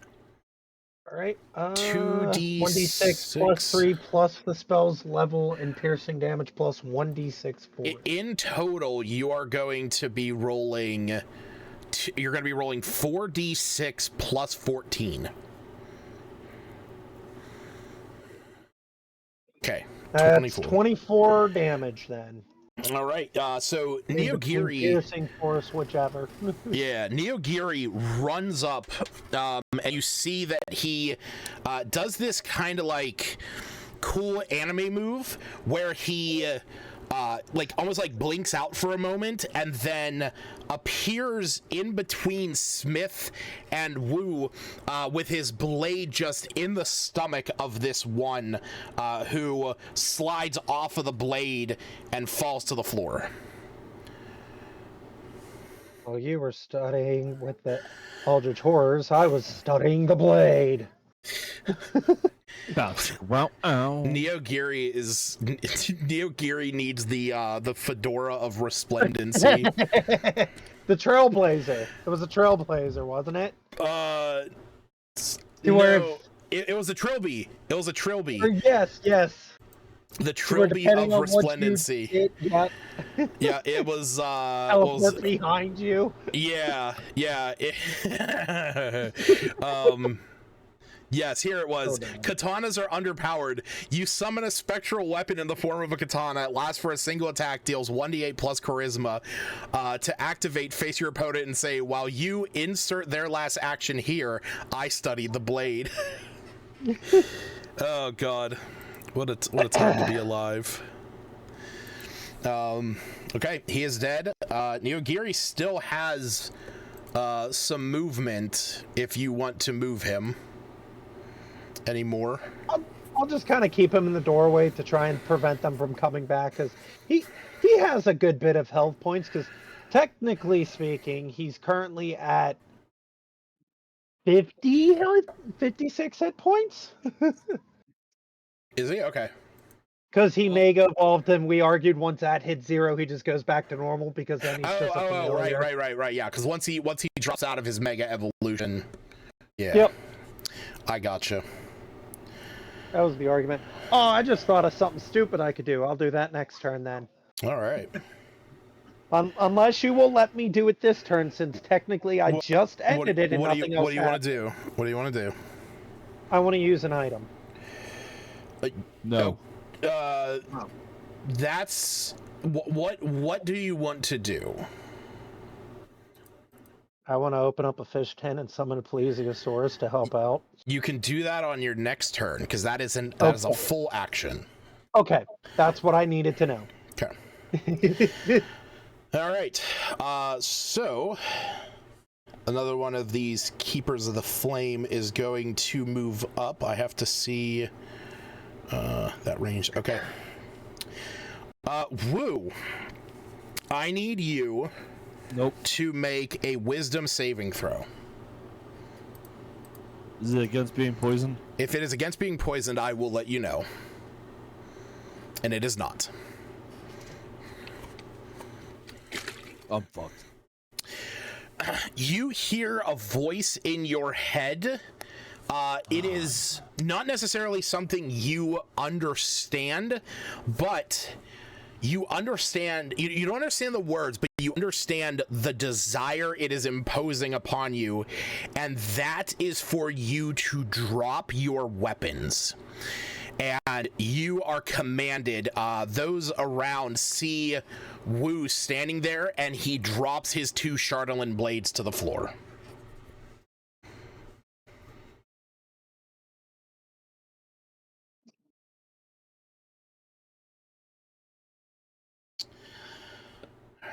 All right. 2d6 1d6 plus 3 plus the spell's level and piercing damage plus 1d6 force. In total, you are going to be rolling you're going to be rolling 4d6 plus 14. Okay. That's 24. 24 damage then. All right. So In between Neogiri, piercing force, whichever. yeah, Neogiri runs up, and you see that he does this kind of like cool anime move where he like almost like blinks out for a moment and then appears in between Smith and Wu with his blade just in the stomach of this one who slides off of the blade and falls to the floor. While you were studying with the Eldritch Horrors, I was studying the blade. Wow. Neogiri needs the fedora of resplendency. The Trailblazer. It was a Trailblazer, wasn't it? No, it was a trilby. It was a trilby. Yes. The trilby of resplendency. Yep. Yeah, it was. Teleport behind you. Yeah. Yes, here it was. Katanas are underpowered. You summon a spectral weapon in the form of a katana. It lasts for a single attack, deals 1d8 plus charisma. To activate, face your opponent and say, while you insert their last action here, I studied the blade. Oh, God. What a time to be alive. Okay, he is dead. Neogiri still has some movement if you want to move him anymore. I'll just kind of keep him in the doorway to try and prevent them from coming back, because he has a good bit of health points, because technically speaking, he's currently at 56 hit points. Is he? Okay. Because he mega evolved, and we argued once that hits 0, he just goes back to normal, because then he's just a familiar. Right. Yeah, because once he drops out of his mega evolution. Yeah. Yep. I gotcha. That was the argument. Oh, I just thought of something stupid I could do. I'll do that next turn then. All right. Unless you will let me do it this turn, since technically I just ended it and nothing else. What do you want to do? What do you want to do? I want to use an item. No. That's what do you want to do? I want to open up a fish tin and summon a plesiosaurus to help out. You can do that on your next turn, because that is a full action. Okay, that's what I needed to know. Okay. All right. So another one of these keepers of the flame is going to move up. I have to see that range. Okay. Woo. I need you to make a wisdom saving throw. Is it against being poisoned? If it is against being poisoned, I will let you know. And it is not. I'm fucked. You hear a voice in your head. It is not necessarily something you understand, but you understand, you don't understand the words, but you understand the desire it is imposing upon you, and that is for you to drop your weapons. And you are commanded, those around see Wu standing there, and he drops his 2 Chardolin blades to the floor.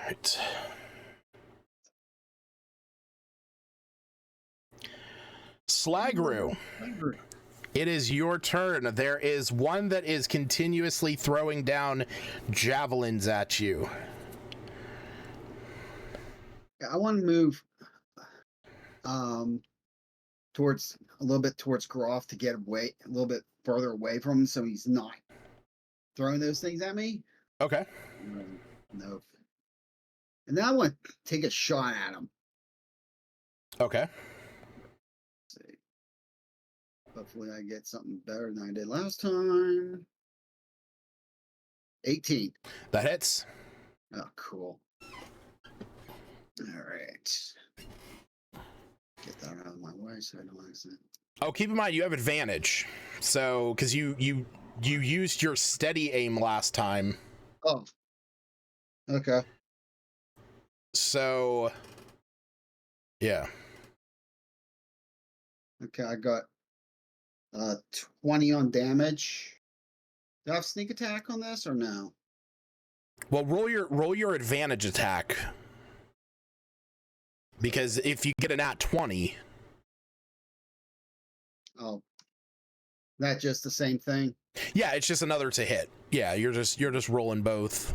Right. Slagru, it is your turn. There is one that is continuously throwing down javelins at you. I want to move towards a little bit towards Groff to get away a little bit further away from him, so he's not throwing those things at me. Okay. No. And then I want to take a shot at him. Okay. Let's see. Hopefully I get something better than I did last time. 18. That hits. Oh, cool. All right. twice. I don't accident. Oh, keep in mind you have advantage. So, because you used your steady aim last time. Oh. Okay. So, yeah. Okay, I got 20 on damage. Do I have sneak attack on this or no? Well, roll your advantage attack. Because if you get an at 20. Oh. That just the same thing? Yeah, it's just another to hit. Yeah, you're just rolling both.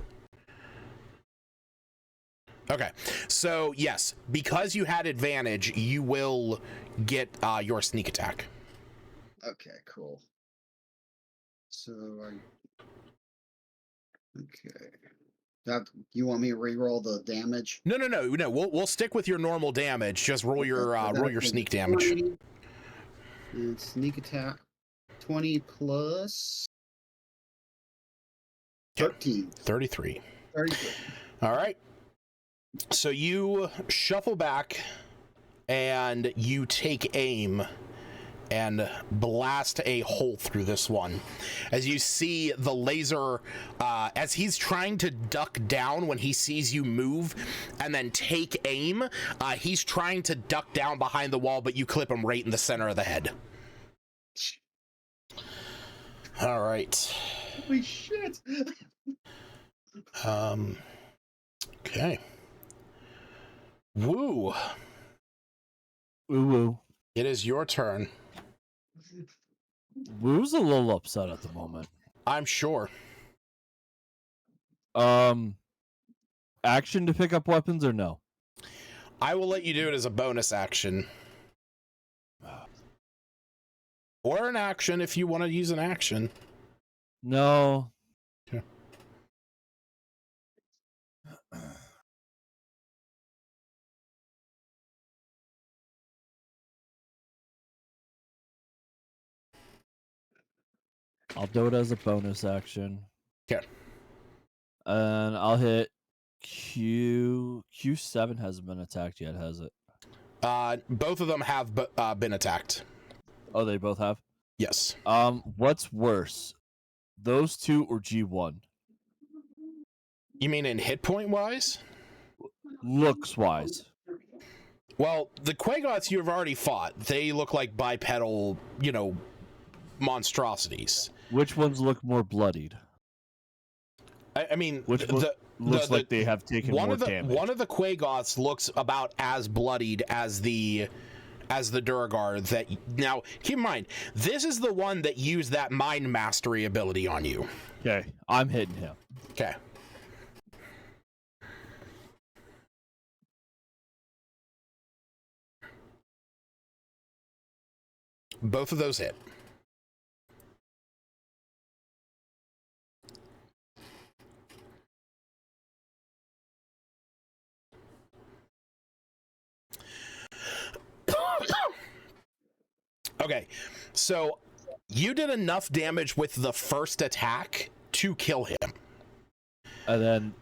Okay. So, yes, because you had advantage, you will get your sneak attack. Okay, cool. So okay. You want me to re-roll the damage? No. We'll stick with your normal damage. Just roll your sneak damage. 20, and sneak attack 20 plus 13. 33. 33. All right. So you shuffle back and you take aim and blast a hole through this one. As you see the laser, as he's trying to duck down when he sees you move and then take aim, he's trying to duck down behind the wall, but you clip him right in the center of the head. All right. Holy shit. Okay. Woo. Woo. It is your turn. Woo's a little upset at the moment. I'm sure. Action to pick up weapons or no? I will let you do it as a bonus action. Or an action if you want to use an action. No. Okay. I'll do it as a bonus action. Okay. And I'll hit Q7 hasn't been attacked yet, has it? Both of them have been attacked. Oh, they both have? Yes. What's worse? Those two or G1? You mean in hit point wise? Looks wise. Well, the Quagoths you have already fought. They look like bipedal, monstrosities. Which ones look more bloodied? I mean, Which looks like they have taken more damage. One of the Quagoths looks about as bloodied as the Duragar. That now, keep in mind, this is the one that used that mind mastery ability on you. Okay, I'm hitting him. Okay. Both of those hit. Okay, so you did enough damage with the first attack to kill him. And then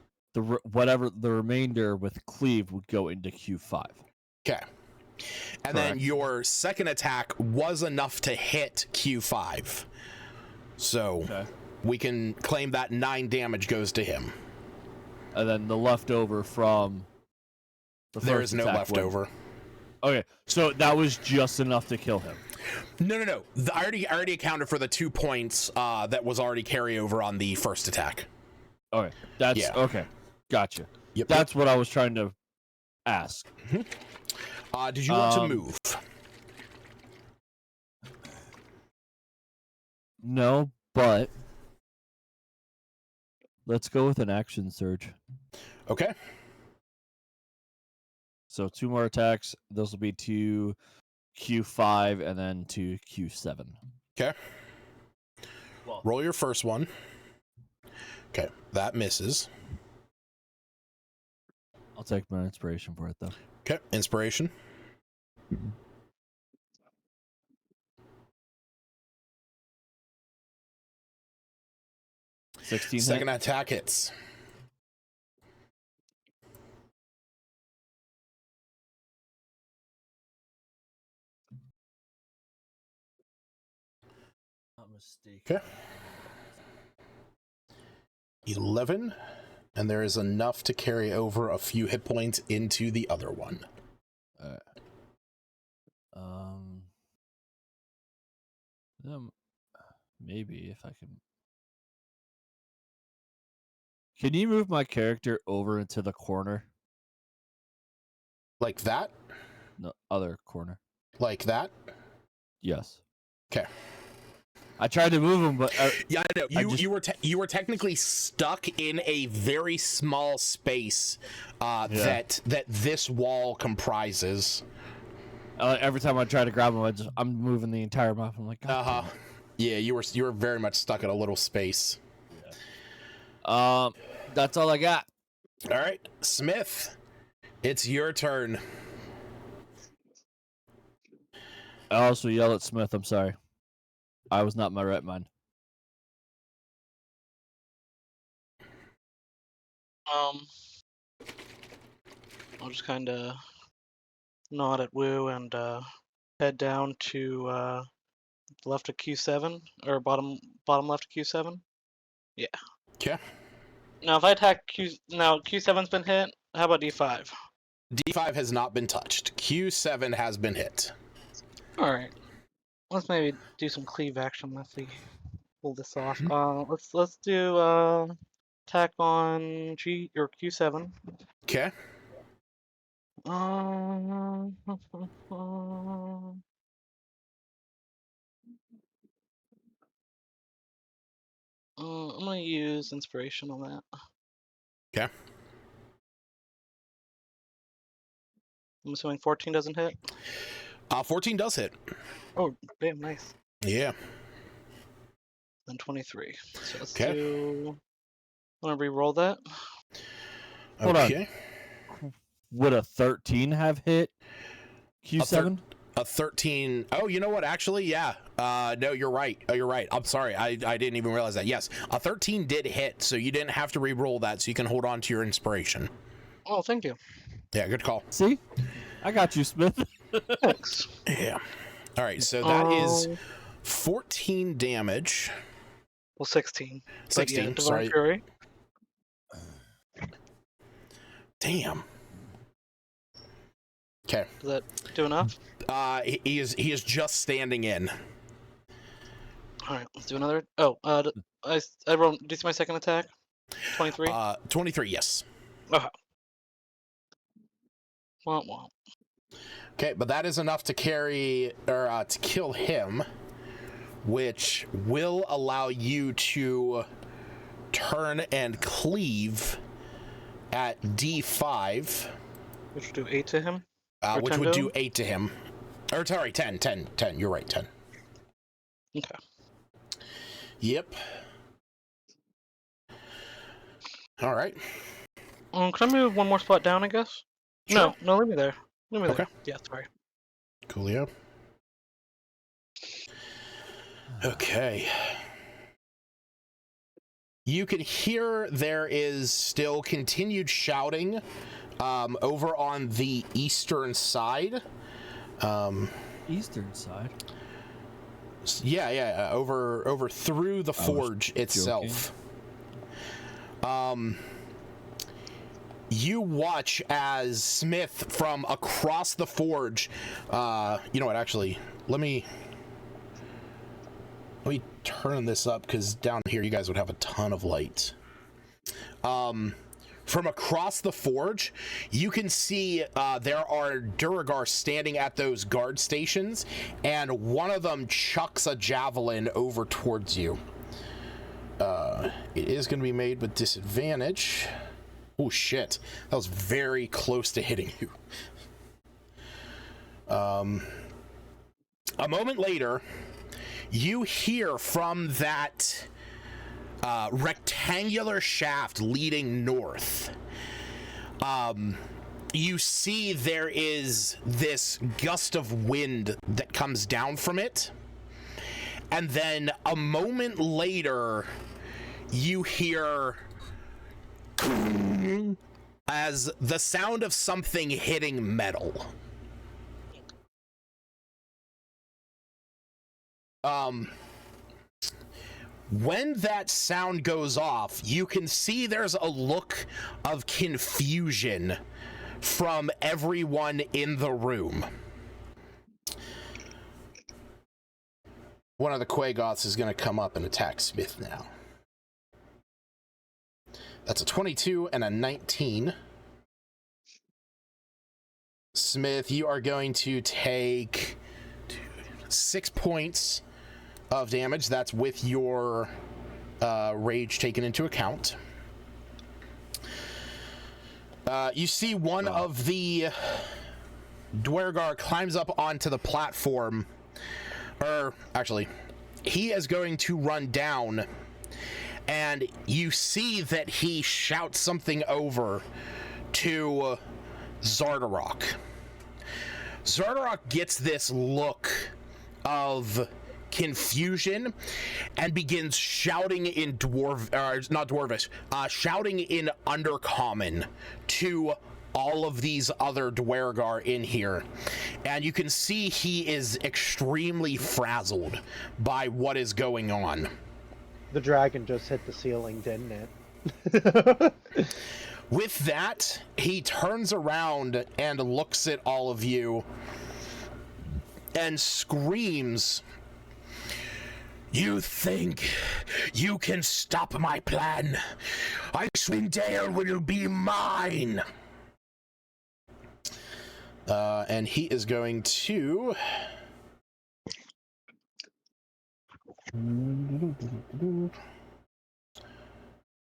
whatever the remainder with cleave would go into Q5. Okay. And then your second attack was enough to hit Q5. So we can claim that 9 damage goes to him. And then the leftover from the There is no leftover. Okay, so that was just enough to kill him. No. I already accounted for the 2 points that was already carryover on the first attack. Okay, okay. Gotcha. Yep. That's what I was trying to ask. Mm-hmm. Did you want to move? No, but let's go with an action surge. Okay. So 2 more attacks. Those will be to Q5 and then to Q7. Okay. Roll your first one. Okay, that misses. I'll take my inspiration for it, though. Okay, inspiration. Second attack hits. mistake. Okay. 11, and there is enough to carry over a few hit points into the other one. Alright. Maybe if I can. Can you move my character over into the corner? Like that? No, other corner. Like that? Yes. Okay. I tried to move him, but Yeah, I know. I just- You were technically stuck in a very small space that this wall comprises. Every time I try to grab him, I'm moving the entire map. I'm like, God damn it. Yeah, you were very much stuck in a little space. That's all I got. All right, Smith, it's your turn. I also yell at Smith. I'm sorry. I was not in my right mind. I'll just kind of nod at Woo and head down to left of Q7 or bottom left of Q7. Yeah. Okay. Now if I attack Q7's been hit. How about D5? D5 has not been touched. Q7 has been hit. All right. Let's maybe do some cleave action. Let's see. Pull this off. Let's do attack on G or Q7. Okay. I'm gonna use inspiration on that. Okay. I'm assuming 14 doesn't hit. 14 does hit. Oh, damn, nice. Yeah. Then 23. So let's Okay. do. I'm gonna re-roll that. Hold on. Okay. Would a 13 have hit Q7? A 13. Oh, you know what? Actually, yeah. No, you're right. Oh, you're right. I'm sorry. I didn't even realize that. Yes, a 13 did hit, so you didn't have to re-roll that, so you can hold on to your inspiration. Oh, thank you. Yeah, good call. See? I got you, Smith. Thanks. Yeah. All right, so that is 14 damage. Well, 16. 16, Yeah, Divine sorry. Fury. Damn. Okay. Does that do enough? He is just standing in. All right, let's do another. Oh, I rolled. Do you see my second attack? 23. 23, yes. Oh. Well. Okay, but that is enough to carry or to kill him, which will allow you to turn and cleave at D5. Which would do 8 to him. Which 10 would to do him? 8 to him. Or sorry, 10. You're right, 10. Okay. Yep. All right. Can I move one more spot down, I guess? Sure. No, leave me there. Leave me Okay. there. Yeah, sorry. Coolio. Okay. You can hear there is still continued shouting over on the eastern side. Eastern side? Yeah, over through the forge itself. You watch as Smith from across the forge, you know what, actually, let me turn this up, because down here you guys would have a ton of light. From across the forge, you can see there are Duragar standing at those guard stations, and one of them chucks a javelin over towards you. It is going to be made with disadvantage. Oh shit, that was very close to hitting you. A moment later, you hear from that rectangular shaft leading north. You see there is this gust of wind that comes down from it. And then a moment later, you hear as the sound of something hitting metal. When that sound goes off, you can see there's a look of confusion from everyone in the room. One of the Quagoths is going to come up and attack Smith now. That's a 22 and a 19. Smith, you are going to take 6 points of damage. That's with your rage taken into account. You see one of the Dwergar climbs up onto the platform. Or, actually, he is going to run down, and you see that he shouts something over to Zardarok. Zardarok gets this look of confusion and begins shouting in shouting in Undercommon to all of these other Dwergar in here, and you can see he is extremely frazzled by what is going on. The dragon just hit the ceiling, didn't it? With that, he turns around and looks at all of you and screams, "You think you can stop my plan? Icewind Dale will be mine!" And he is going to...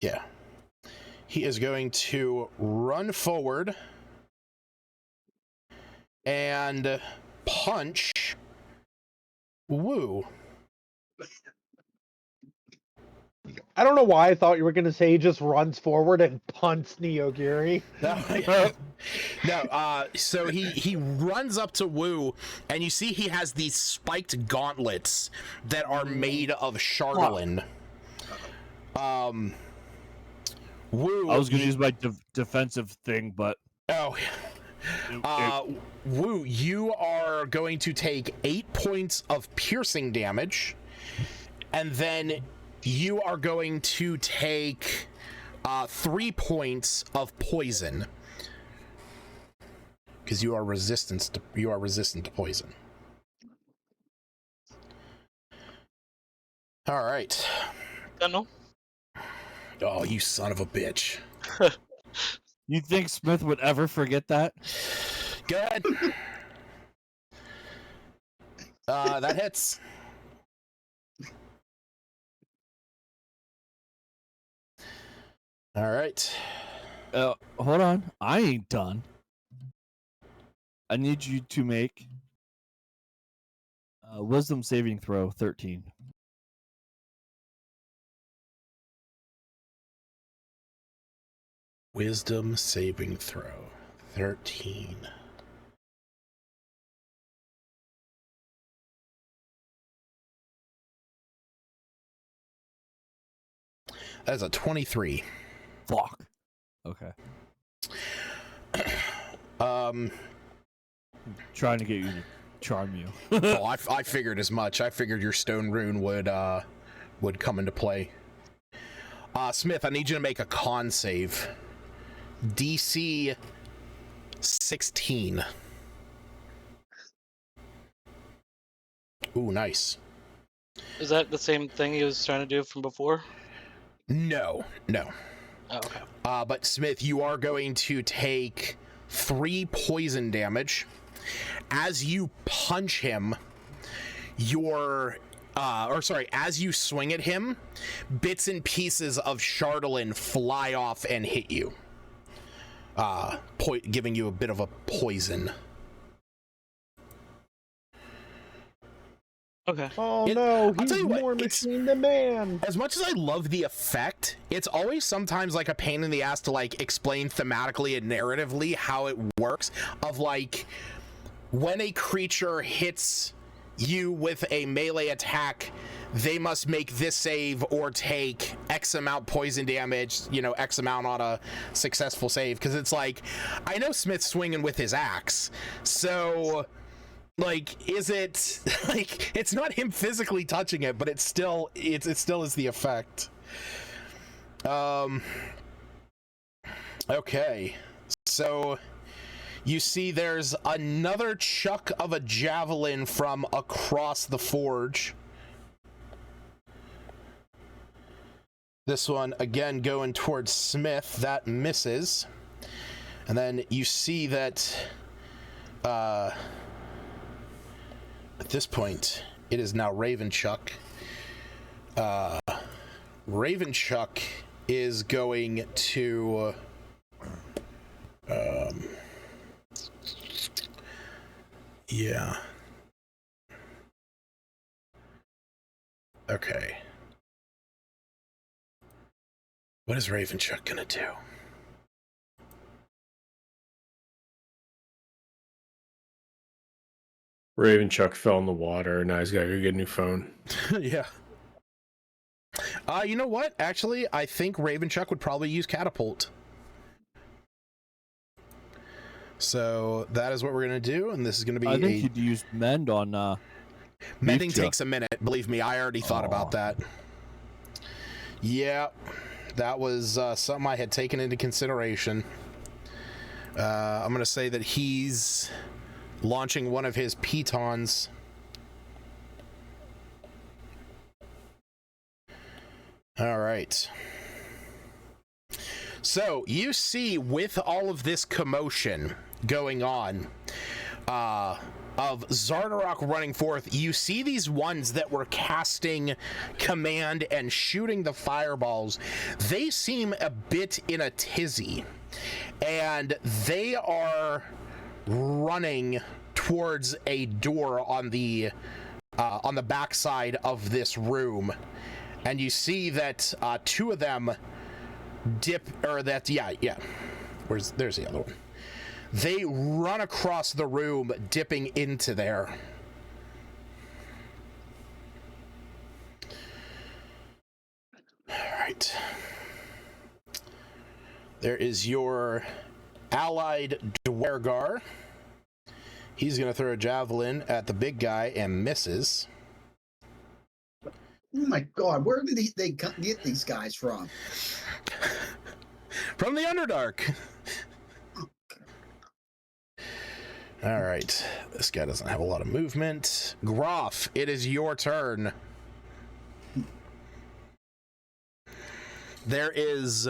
Yeah. He is going to run forward and punch Woo. I don't know why I thought you were going to say he just runs forward and punts Neogiri. No, so he runs up to Woo, and you see he has these spiked gauntlets that are made of Chardolin. Woo. I was going to use my defensive thing, but... Oh. Woo, you are going to take 8 points of piercing damage, and then you are going to take 3 points of poison, because you are resistant to poison. All right. No. Oh, you son of a bitch. You think Smith would ever forget that? Good. That hits. All right. Hold on. I ain't done. I need you to make a wisdom saving throw 13. Wisdom saving throw 13. That is a 23. Fuck. Okay. Trying to get you to charm you. Oh, I figured as much. I figured your stone rune would come into play. Smith, I need you to make a con save. DC 16. Ooh, nice. Is that the same thing he was trying to do from before? No. Oh, okay. But Smith, you are going to take 3 poison damage. As you punch him, as you swing at him, bits and pieces of Chardolin fly off and hit you. Giving you a bit of a poison. Okay. Oh no, I'll tell he's you what, more machine than man. As much as I love the effect, it's always sometimes like a pain in the ass to like explain thematically and narratively how it works. Of like, when a creature hits you with a melee attack, they must make this save or take X amount poison damage, X amount on a successful save. Because it's like, I know Smith's swinging with his axe, so Like, is it like it's not him physically touching it, but it still is the effect. Okay, so you see there's another chuck of a javelin from across the forge. This one again going towards Smith, that misses. And then you see that at this point it is now Ravenchuck. Ravenchuck is going to yeah. Okay. What is Ravenchuck gonna do? Ravenchuck fell in the water. Now he's got to go get a new phone. Yeah. You know what? Actually, I think Ravenchuck would probably use Catapult. So that is what we're gonna do, and this is gonna be. I think you'd use Mend on. Mending Beefcha. takes a minute. Believe me, I already thought about that. Yeah, that was something I had taken into consideration. I'm gonna say that he's launching one of his pitons. All right. So you see, with all of this commotion going on, of Zardarok running forth, you see these ones that were casting command and shooting the fireballs. They seem a bit in a tizzy, and they are running towards a door on the backside of this room, and you see that two of them dip, or that yeah. There's the other one. They run across the room, dipping into there. All right. There is your allied Dwergar. He's going to throw a javelin at the big guy and misses. Oh my god, where did they get these guys from? From the Underdark. All right. This guy doesn't have a lot of movement. Groff, it is your turn. There is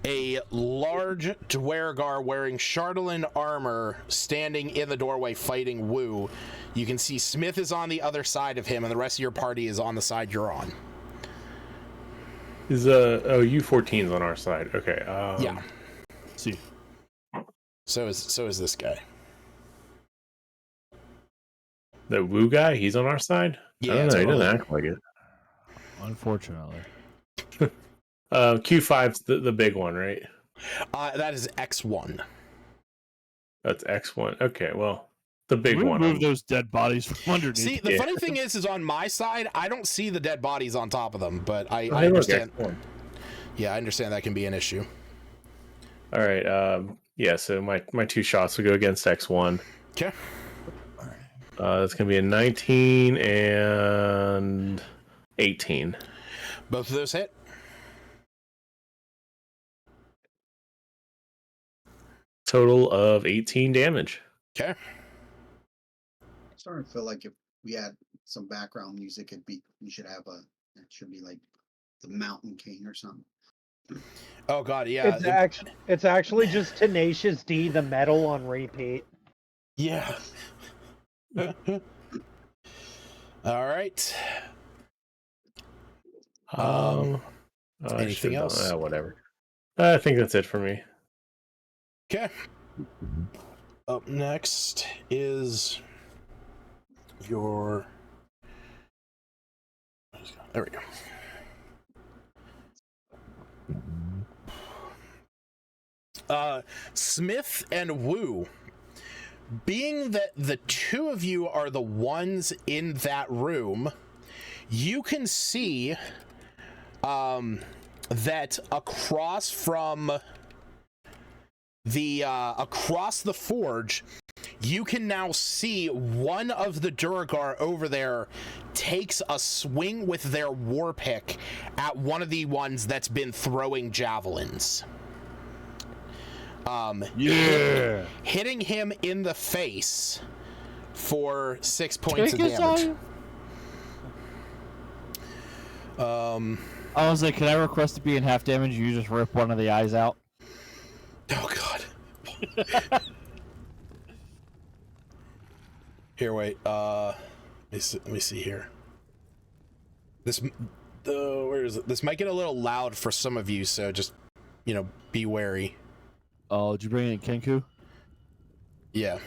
a large Dwergar wearing Chardalyn armor standing in the doorway fighting Wu. You can see Smith is on the other side of him, and the rest of your party is on the side you're on. Is U14's on our side. Okay. Yeah. See. So is this guy. The Wu guy, he's on our side? Yeah, I don't know, he totally. doesn't act like it. Unfortunately. Q5's the big one, right? That is X1. That's X1. Okay, well, the big one. Move those dead bodies from underneath. See, the funny thing is on my side, I don't see the dead bodies on top of them, but I They look understand. X1. Yeah, I understand that can be an issue. All right. Yeah. So my two shots will go against X1. Okay. That's gonna be a 19 and 18. Both of those hit. Total of 18 damage. Okay. I'm starting to feel like if we had some background music, we should have it should be like the Mountain King or something. Oh god, yeah. It's actually just Tenacious D, the metal on repeat. Yeah. All right. Anything else? Whatever. I think that's it for me. Okay. Up next is your. There we go. Smith and Wu. Being that the two of you are the ones in that room, you can see that across the forge, you can now see one of the Duragar over there takes a swing with their war pick at one of the ones that's been throwing javelins. Hitting him in the face for 6 points of damage. I was like, can I request to be in half damage? You just rip one of the eyes out. Oh god. Here, wait. Let me see here. Where is it? This might get a little loud for some of you, so just, you know, be wary. Oh, did you bring in Kenku? Yeah.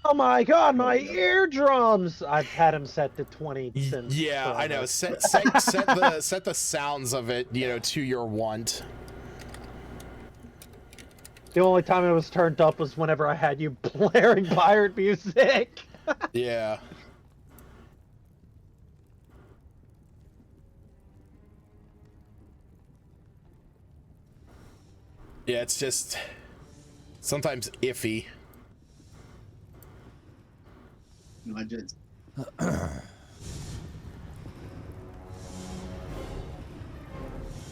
Oh my god, my eardrums! I've had him set to 20 since. Yeah, I know. Set the sounds of it, you know, to your want. The only time it was turned up was whenever I had you blaring pirate music. Yeah. Yeah, it's just sometimes iffy. No, I just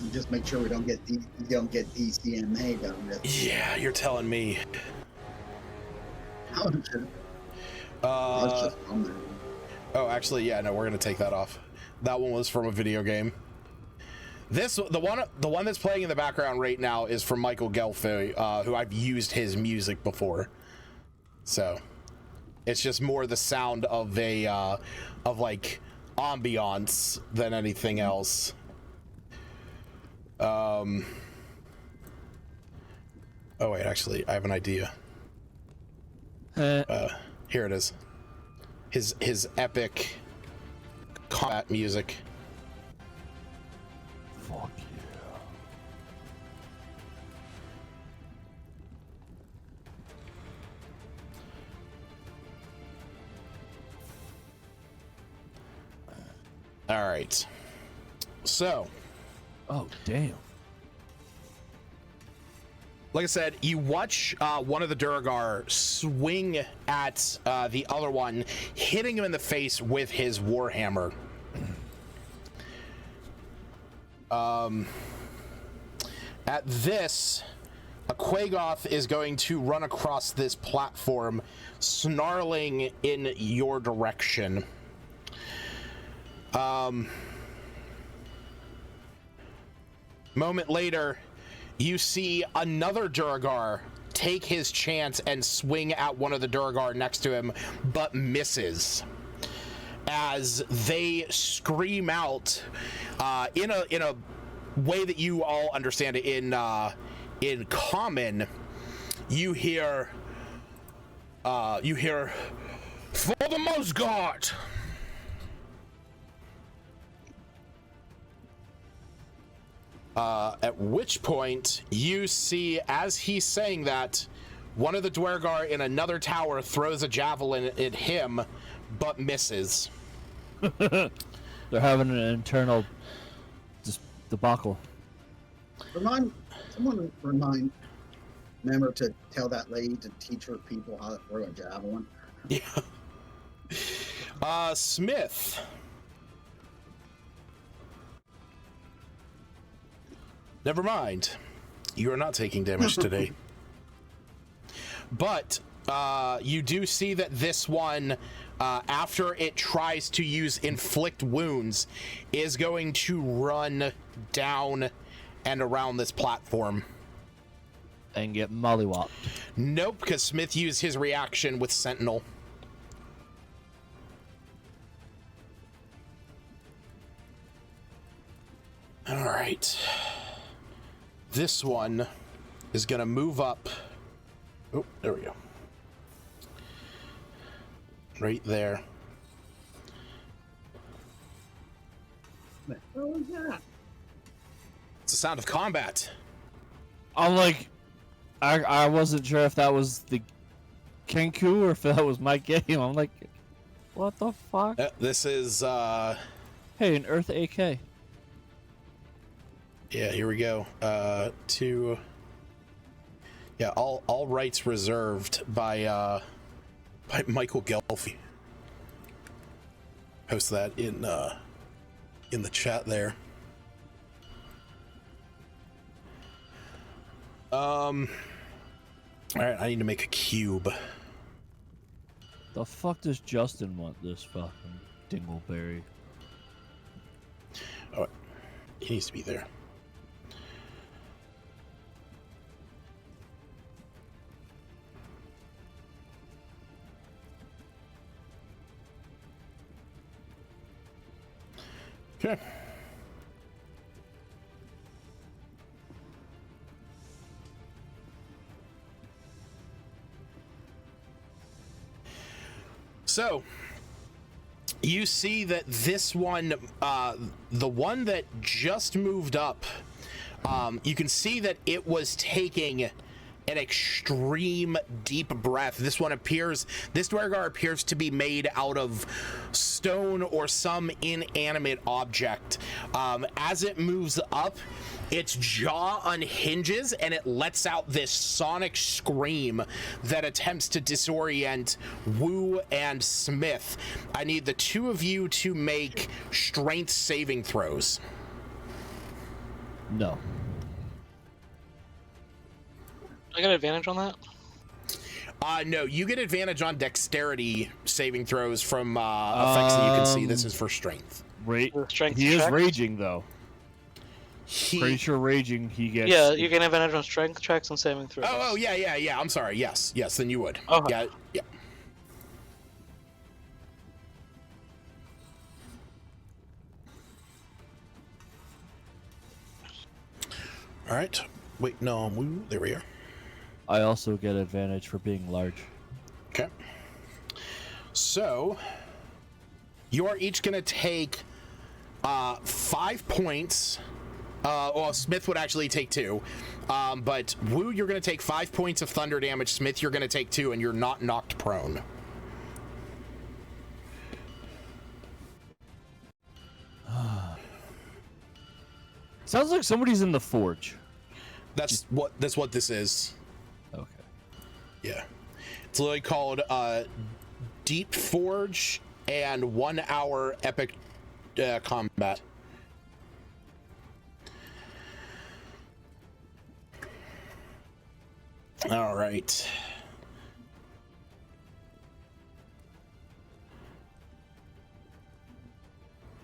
you just make sure we don't get DCMA done with. Yeah, you're telling me. That's just on there. Oh, actually, yeah, no, we're gonna take that off. That one was from a video game. The one that's playing in the background right now is from Michael Gelfi, who I've used his music before. So it's just more the sound of like ambiance than anything else. Oh wait, actually, I have an idea. Here it is. His epic combat music. Fuck yeah. All right. So. Oh, damn. Like I said, you watch one of the Duragar swing at the other one, hitting him in the face with his warhammer. At this, a Quagoth is going to run across this platform, snarling in your direction. Moment later, you see another Duragar take his chance and swing at one of the Duragar next to him, but misses. As they scream out in a way that you all understand it in common, you hear for the Mosgard. At which point you see, as he's saying that, one of the Dwergar in another tower throws a javelin at him, but misses. They're having an internal debacle. Remember to tell that lady to teach her people how to throw a javelin. Yeah. Smith. Never mind. You are not taking damage today. But you do see that this one, after it tries to use inflict wounds, is going to run down and around this platform. And get mollywopped. Nope, because Smith used his reaction with Sentinel. All right. This one is going to move up. Oh, there we go. Right there. What the hell is that? It's the sound of combat. I'm like, I wasn't sure if that was the Kenku or if that was my game. I'm like, what the fuck? This is, Hey, an Earth AK. yeah, here we go. Yeah, all rights reserved by Michael Gelfie. Post that in the chat there. All right, I need to make a cube. The fuck does Justin want this fucking dingleberry? Oh, he needs to be there. Okay. So, you see that this one, the one that just moved up, you can see that it was taking an extreme deep breath. This Dwergar appears to be made out of stone or some inanimate object. As it moves up, its jaw unhinges and it lets out this sonic scream that attempts to disorient Wu and Smith. I need the two of you to make strength saving throws. No. I got advantage on that? No, you get advantage on dexterity saving throws from effects that you can see. This is for strength. Strength he is check? raging, though. Pretty sure raging, he gets... Yeah, you get advantage on strength checks and saving throws. Oh, yeah. I'm sorry. Yes, then you would. Okay. Yeah. All right. Wait, no. There we are. I also get advantage for being large. Okay. So, you are each going to take 5 points. Well, Smith would actually take 2. But Wu, you're going to take 5 points of thunder damage. Smith, you're going to take 2, and you're not knocked prone. Sounds like somebody's in the forge. That's what this is. Okay. Yeah. It's literally called Deep Forge and 1 hour epic combat. All right.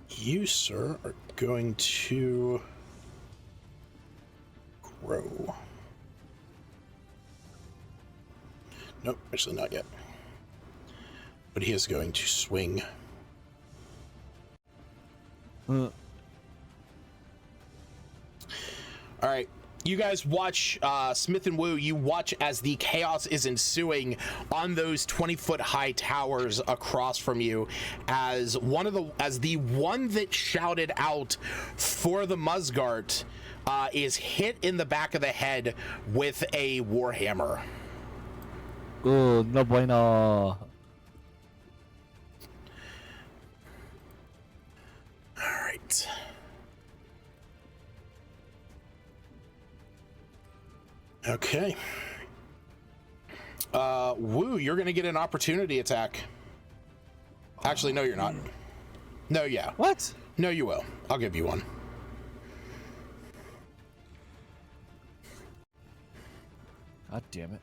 You, sir, are going to grow. Nope, actually not yet. But he is going to swing. All right. You guys watch, Smith and Wu, you watch as the chaos is ensuing on those 20-foot high towers across from you, as the one that shouted out for the Musgart is hit in the back of the head with a warhammer. Oh, no bueno. All right. Okay. Wu, you're gonna get an opportunity attack. Actually, no, you're not. No, yeah. What? No, you will. I'll give you one. God damn it.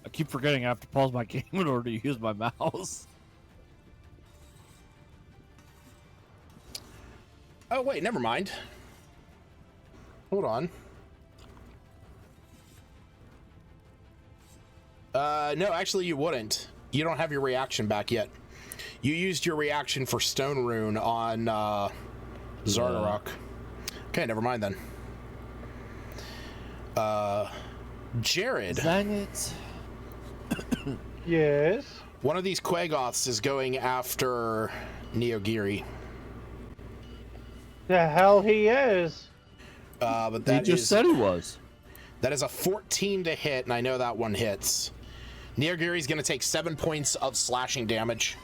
I keep forgetting I have to pause my game in order to use my mouse. Oh, wait, never mind. Hold on. No, actually you wouldn't. You don't have your reaction back yet. You used your reaction for Stone Rune on Zardarok. Okay, never mind then. Jared. Dang it. Yes. One of these Quagoths is going after Neogiri. The hell he is. But that He just said he was. That is a 14 to hit, and I know that one hits. Neogiri's going to take 7 points of slashing damage.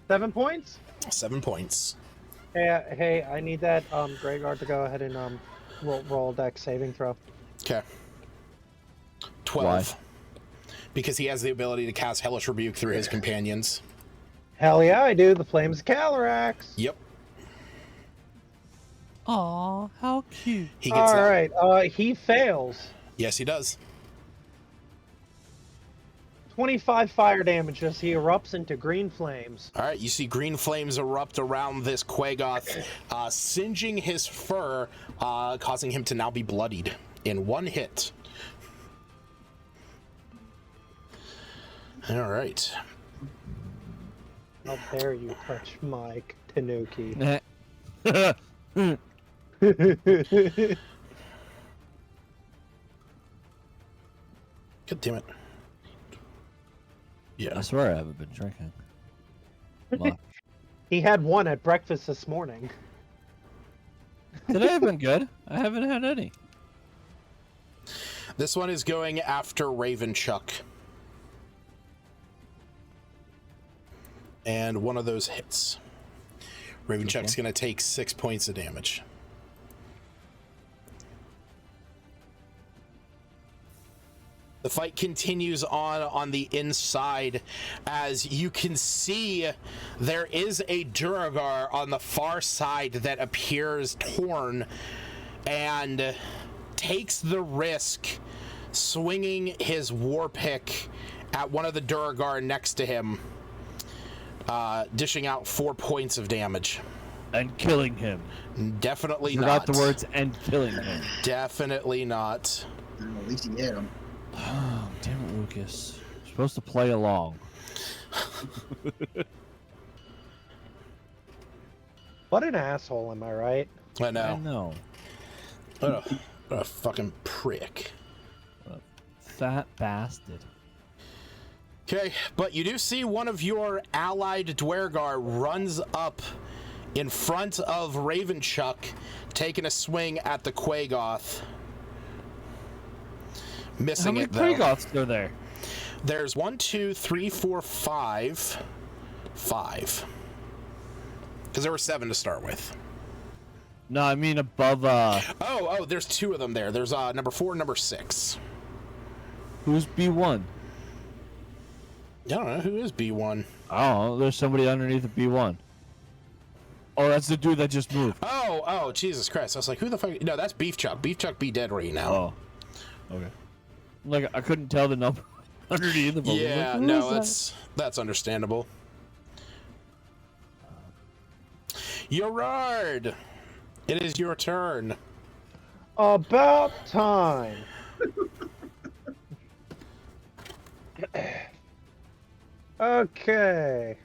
7 points? 7 points. Hey, I need that Greyguard to go ahead and roll dex saving throw. Okay. 12. Because he has the ability to cast Hellish Rebuke through his companions. Hell yeah, I do. The Flames of Calyrax. Yep. Aw, how cute. He gets All that. right. He fails. Yes, he does. 25 fire damage as he erupts into green flames. All right, you see green flames erupt around this Quagoth, singeing his fur, causing him to now be bloodied in one hit. All right. How dare you touch my Tanuki? God damn it. Yeah. I swear I haven't been drinking. Much. He had one at breakfast this morning. Today have been good. I haven't had any. This one is going after Ravenchuck. And one of those hits. Ravenchuck's going to take 6 points of damage. The fight continues on the inside. As you can see, there is a Duragar on the far side that appears torn and takes the risk swinging his war pick at one of the Duragar next to him, dishing out 4 points of damage. And killing him. Definitely Forgot not. the words "and killing him." Definitely not. At least he hit him. Oh, damn it, Lucas. You're supposed to play along. What an asshole, am I right? I I know. know. What a fucking prick. Fat bastard. Okay, but you do see one of your allied Dwergar runs up in front of Ravenchuck, taking a swing at the Quagoth. Missing How many it, though. Quagoths are there? There's 1, 2, 3, 4, 5. 5. Because there were 7 to start with. No, I mean above, Oh, there's 2 of them there. There's number 4 and number 6. who's B1? I don't know. Who is B1? I don't know. There's somebody underneath the B1. Oh, that's the dude that just moved. Oh, Jesus Christ. I was like, who the fuck? No, that's Beefchuck. Beefchuck be dead right now. Oh. Okay. Like, I couldn't tell the number underneath the boat. Yeah, Like, no, who is that's understandable. Gerard, it is your turn. About time. Okay.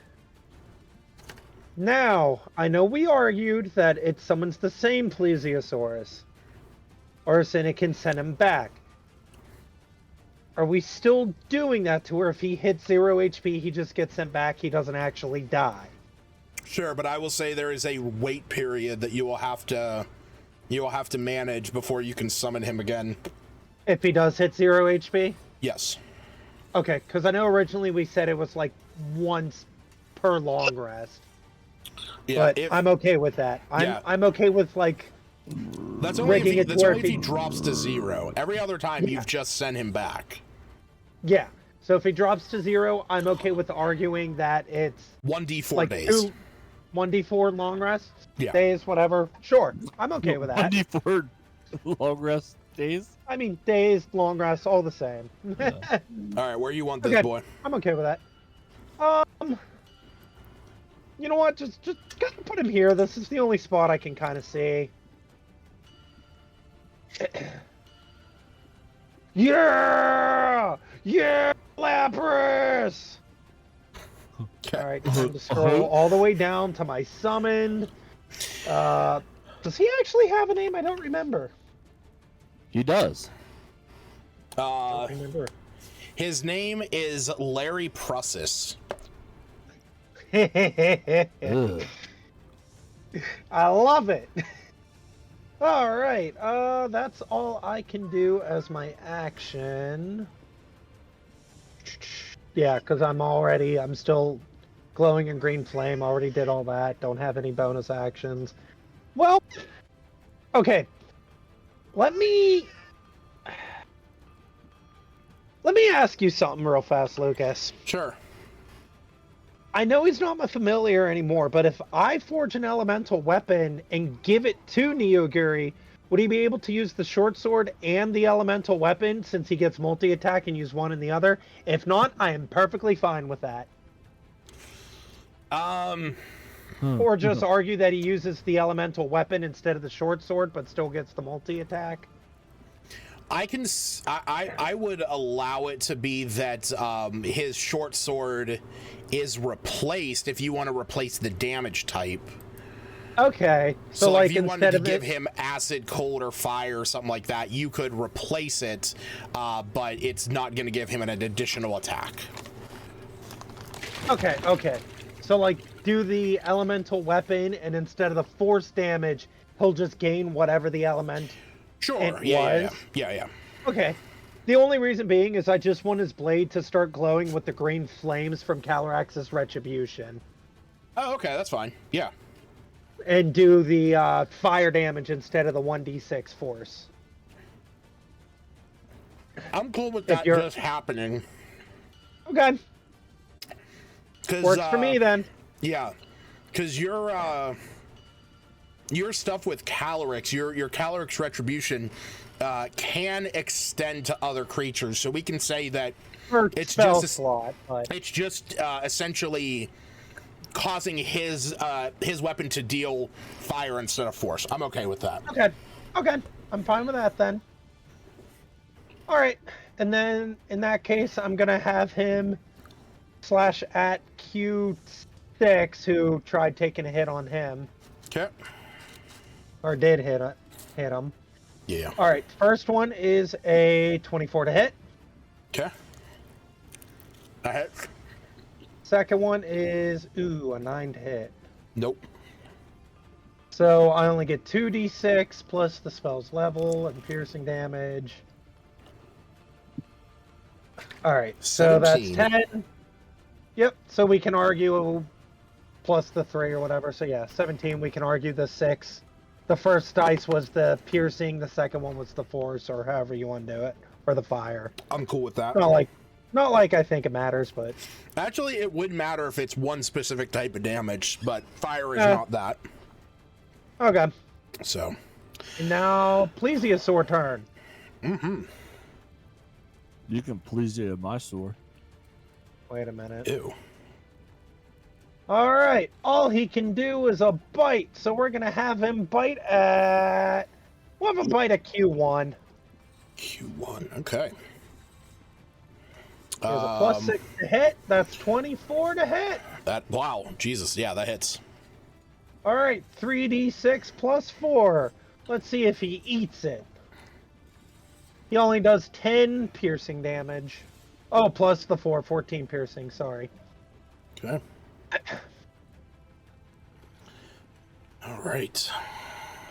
Now, I know we argued that it summons the same Plesiosaurus. Or it can send him back. Are we still doing that to where if he hits 0 HP, he just gets sent back, he doesn't actually die? Sure, but I will say there is a wait period that you will have to manage before you can summon him again. If he does hit 0 HP? Yes. Okay, because I know originally we said it was like once per long rest. Yeah, But I'm okay with that. Yeah. I'm okay with like that's only rigging it to that's where only if if he he- drops to 0. Every other time Yeah. you've just sent him back. yeah. So if he drops to 0, I'm okay with arguing that it's 1d4 like days. 1d4 long rests, Yeah. days, whatever. Sure, I'm okay with that. 1d4 long rest days? I mean, days, long rests, all the same. All right, where you want this, Okay. boy? I'm okay with that. You know what? Just gotta put him here. This is the only spot I can kind of see. Yeah! Yeah, Lapras! Okay. All right, time to scroll all the way down to my summoned. Does he actually have a name? I don't remember. He does. I don't remember. His name is Larry Prussis. Ugh. I love it. All right, that's all I can do as my action. Yeah, because I'm still glowing in green flame. Already did all that. Don't have any bonus actions. Well, okay. Let me Let me ask you something real fast, Lucas. Sure. I know he's not my familiar anymore, but if I forge an elemental weapon and give it to Neoguri, would he be able to use the short sword and the elemental weapon since he gets multi-attack and use one and the other? If not, I am perfectly fine with that. Or just argue that he uses the elemental weapon instead of the short sword, but still gets the multi-attack. I would allow it to be that his short sword is replaced if you want to replace the damage type. Okay, So like if you wanted instead to of give him acid, cold, or fire or something like that, you could replace it, but it's not going to give him an additional attack. Okay. So like do the elemental weapon, and instead of the force damage, he'll just gain whatever the element Sure. it Yeah. was. Yeah. Okay. The only reason being is I just want his blade to start glowing with the green flames from Calyrax's Retribution. Oh, okay, that's fine. Yeah. And do the fire damage instead of the 1d6 force. I'm cool with that just happening. Okay. Works for me then. Yeah. Because your stuff with Calyrex, your Calyrex Retribution can extend to other creatures. So we can say that it's just essentially causing his weapon to deal fire instead of force. I'm okay with that. Okay. I'm fine with that then. All right. And then in that case, I'm going to have him slash at Q6 who tried taking a hit on him. Okay. Or did hit him. Yeah. All right. First one is a 24 to hit. Okay. A hit. Second one is, a 9 to hit. Nope. So I only get 2d6 plus the spell's level and piercing damage. All right. So 17. that's 10. Yep. So we can argue plus the 3 or whatever. So yeah, 17. We can argue the 6. The first dice was the piercing. The second one was the force, or however you want to do it, or the fire. I'm cool with that. Not like I think it matters, but actually, it would matter if it's one specific type of damage, but fire is not that. Okay. So. And now, Plesiosaur turn. Mm-hmm. You can plesio my sword. Wait a minute. Ew. All right. All he can do is a bite, so we're gonna have him bite at. We'll have him bite at Q1. Q1. Okay. There's a plus 6 to hit. That's 24 to hit. Wow. Jesus. Yeah, that hits. All right. 3d6 plus 4. Let's see if he eats it. He only does 10 piercing damage. Oh, plus the 4. 14 piercing. Sorry. Okay. All right.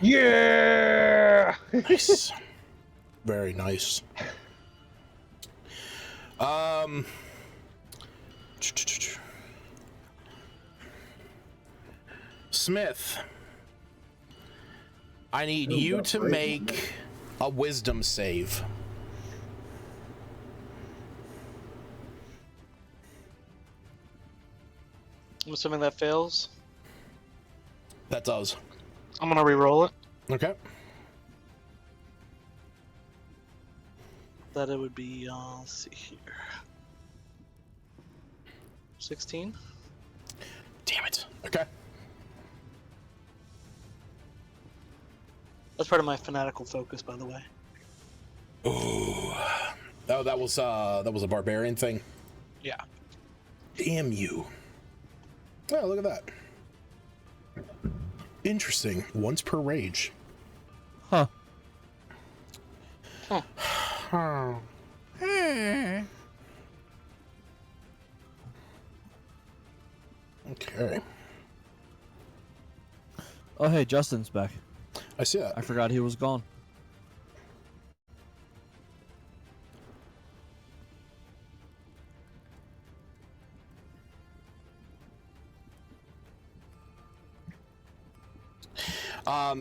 Yeah! Nice. Very nice. Smith, I need you to make a wisdom save. I'm assuming that fails. That does. I'm gonna re-roll it. Okay. That it would be, let's see here. 16? Damn it. Okay. That's part of my fanatical focus, by the way. Oh, that was a barbarian thing. Yeah. Damn you. Oh, look at that. Interesting. Once per rage. Huh. Huh. Okay. Oh, hey, Justin's back. I see that. I forgot he was gone.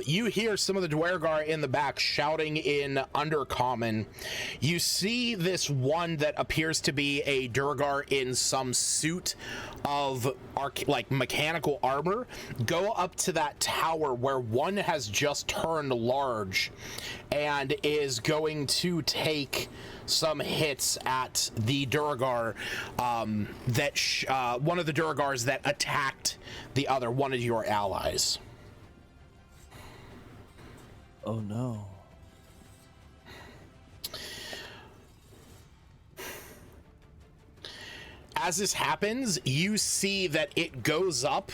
You hear some of the Dwergar in the back shouting in Undercommon. You see this one that appears to be a Durgar in some suit of like mechanical armor go up to that tower where one has just turned large and is going to take some hits at the Durgar one of the Durgars that attacked the other one of your allies. Oh no. As this happens, you see that it goes up,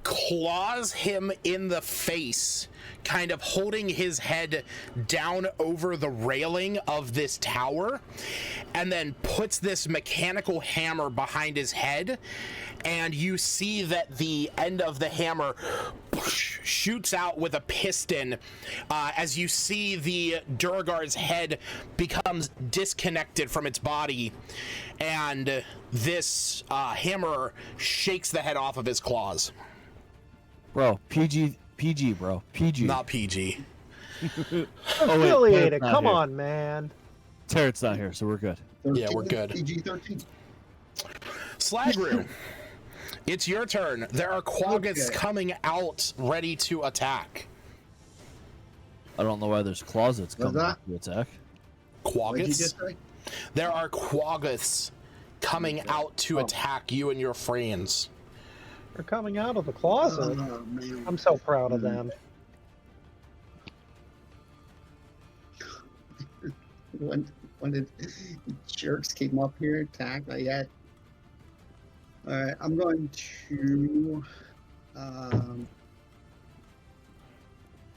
claws him in the face, kind of holding his head down over the railing of this tower, and then puts this mechanical hammer behind his head, and you see that the end of the hammer shoots out with a piston as you see the Durgar's head becomes disconnected from its body, and this hammer shakes the head off of his claws. Bro, PG, bro. PG. Not PG. Affiliated, come here. on, man. Tarot's not here, so we're good. 13, Yeah, we're good. PG-13. Slagru, it's your turn. There are quaggots Okay. coming out ready to attack. I don't know why there's closets What's coming that? to attack. What did you Quaggots? just say? There are quaggots coming out to attack you and your friends. They're coming out of the closet. Oh, man. I'm so proud of them. When did jerks came up here and attacked? Not yet. Alright, I'm going to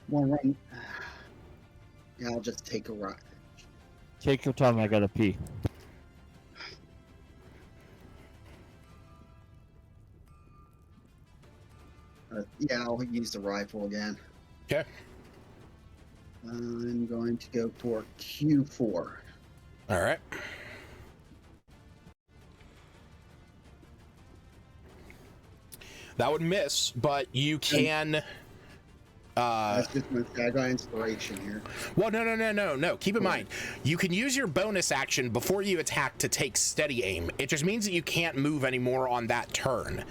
one run. Yeah, I'll just take a run. Take your time, I gotta pee. Yeah, I'll use the rifle again. Okay. I'm going to go for Q4. All right. That would miss, but you can. That's just my I got inspiration here. Well, no. Keep in mind, you can use your bonus action before you attack to take steady aim. It just means that you can't move anymore on that turn.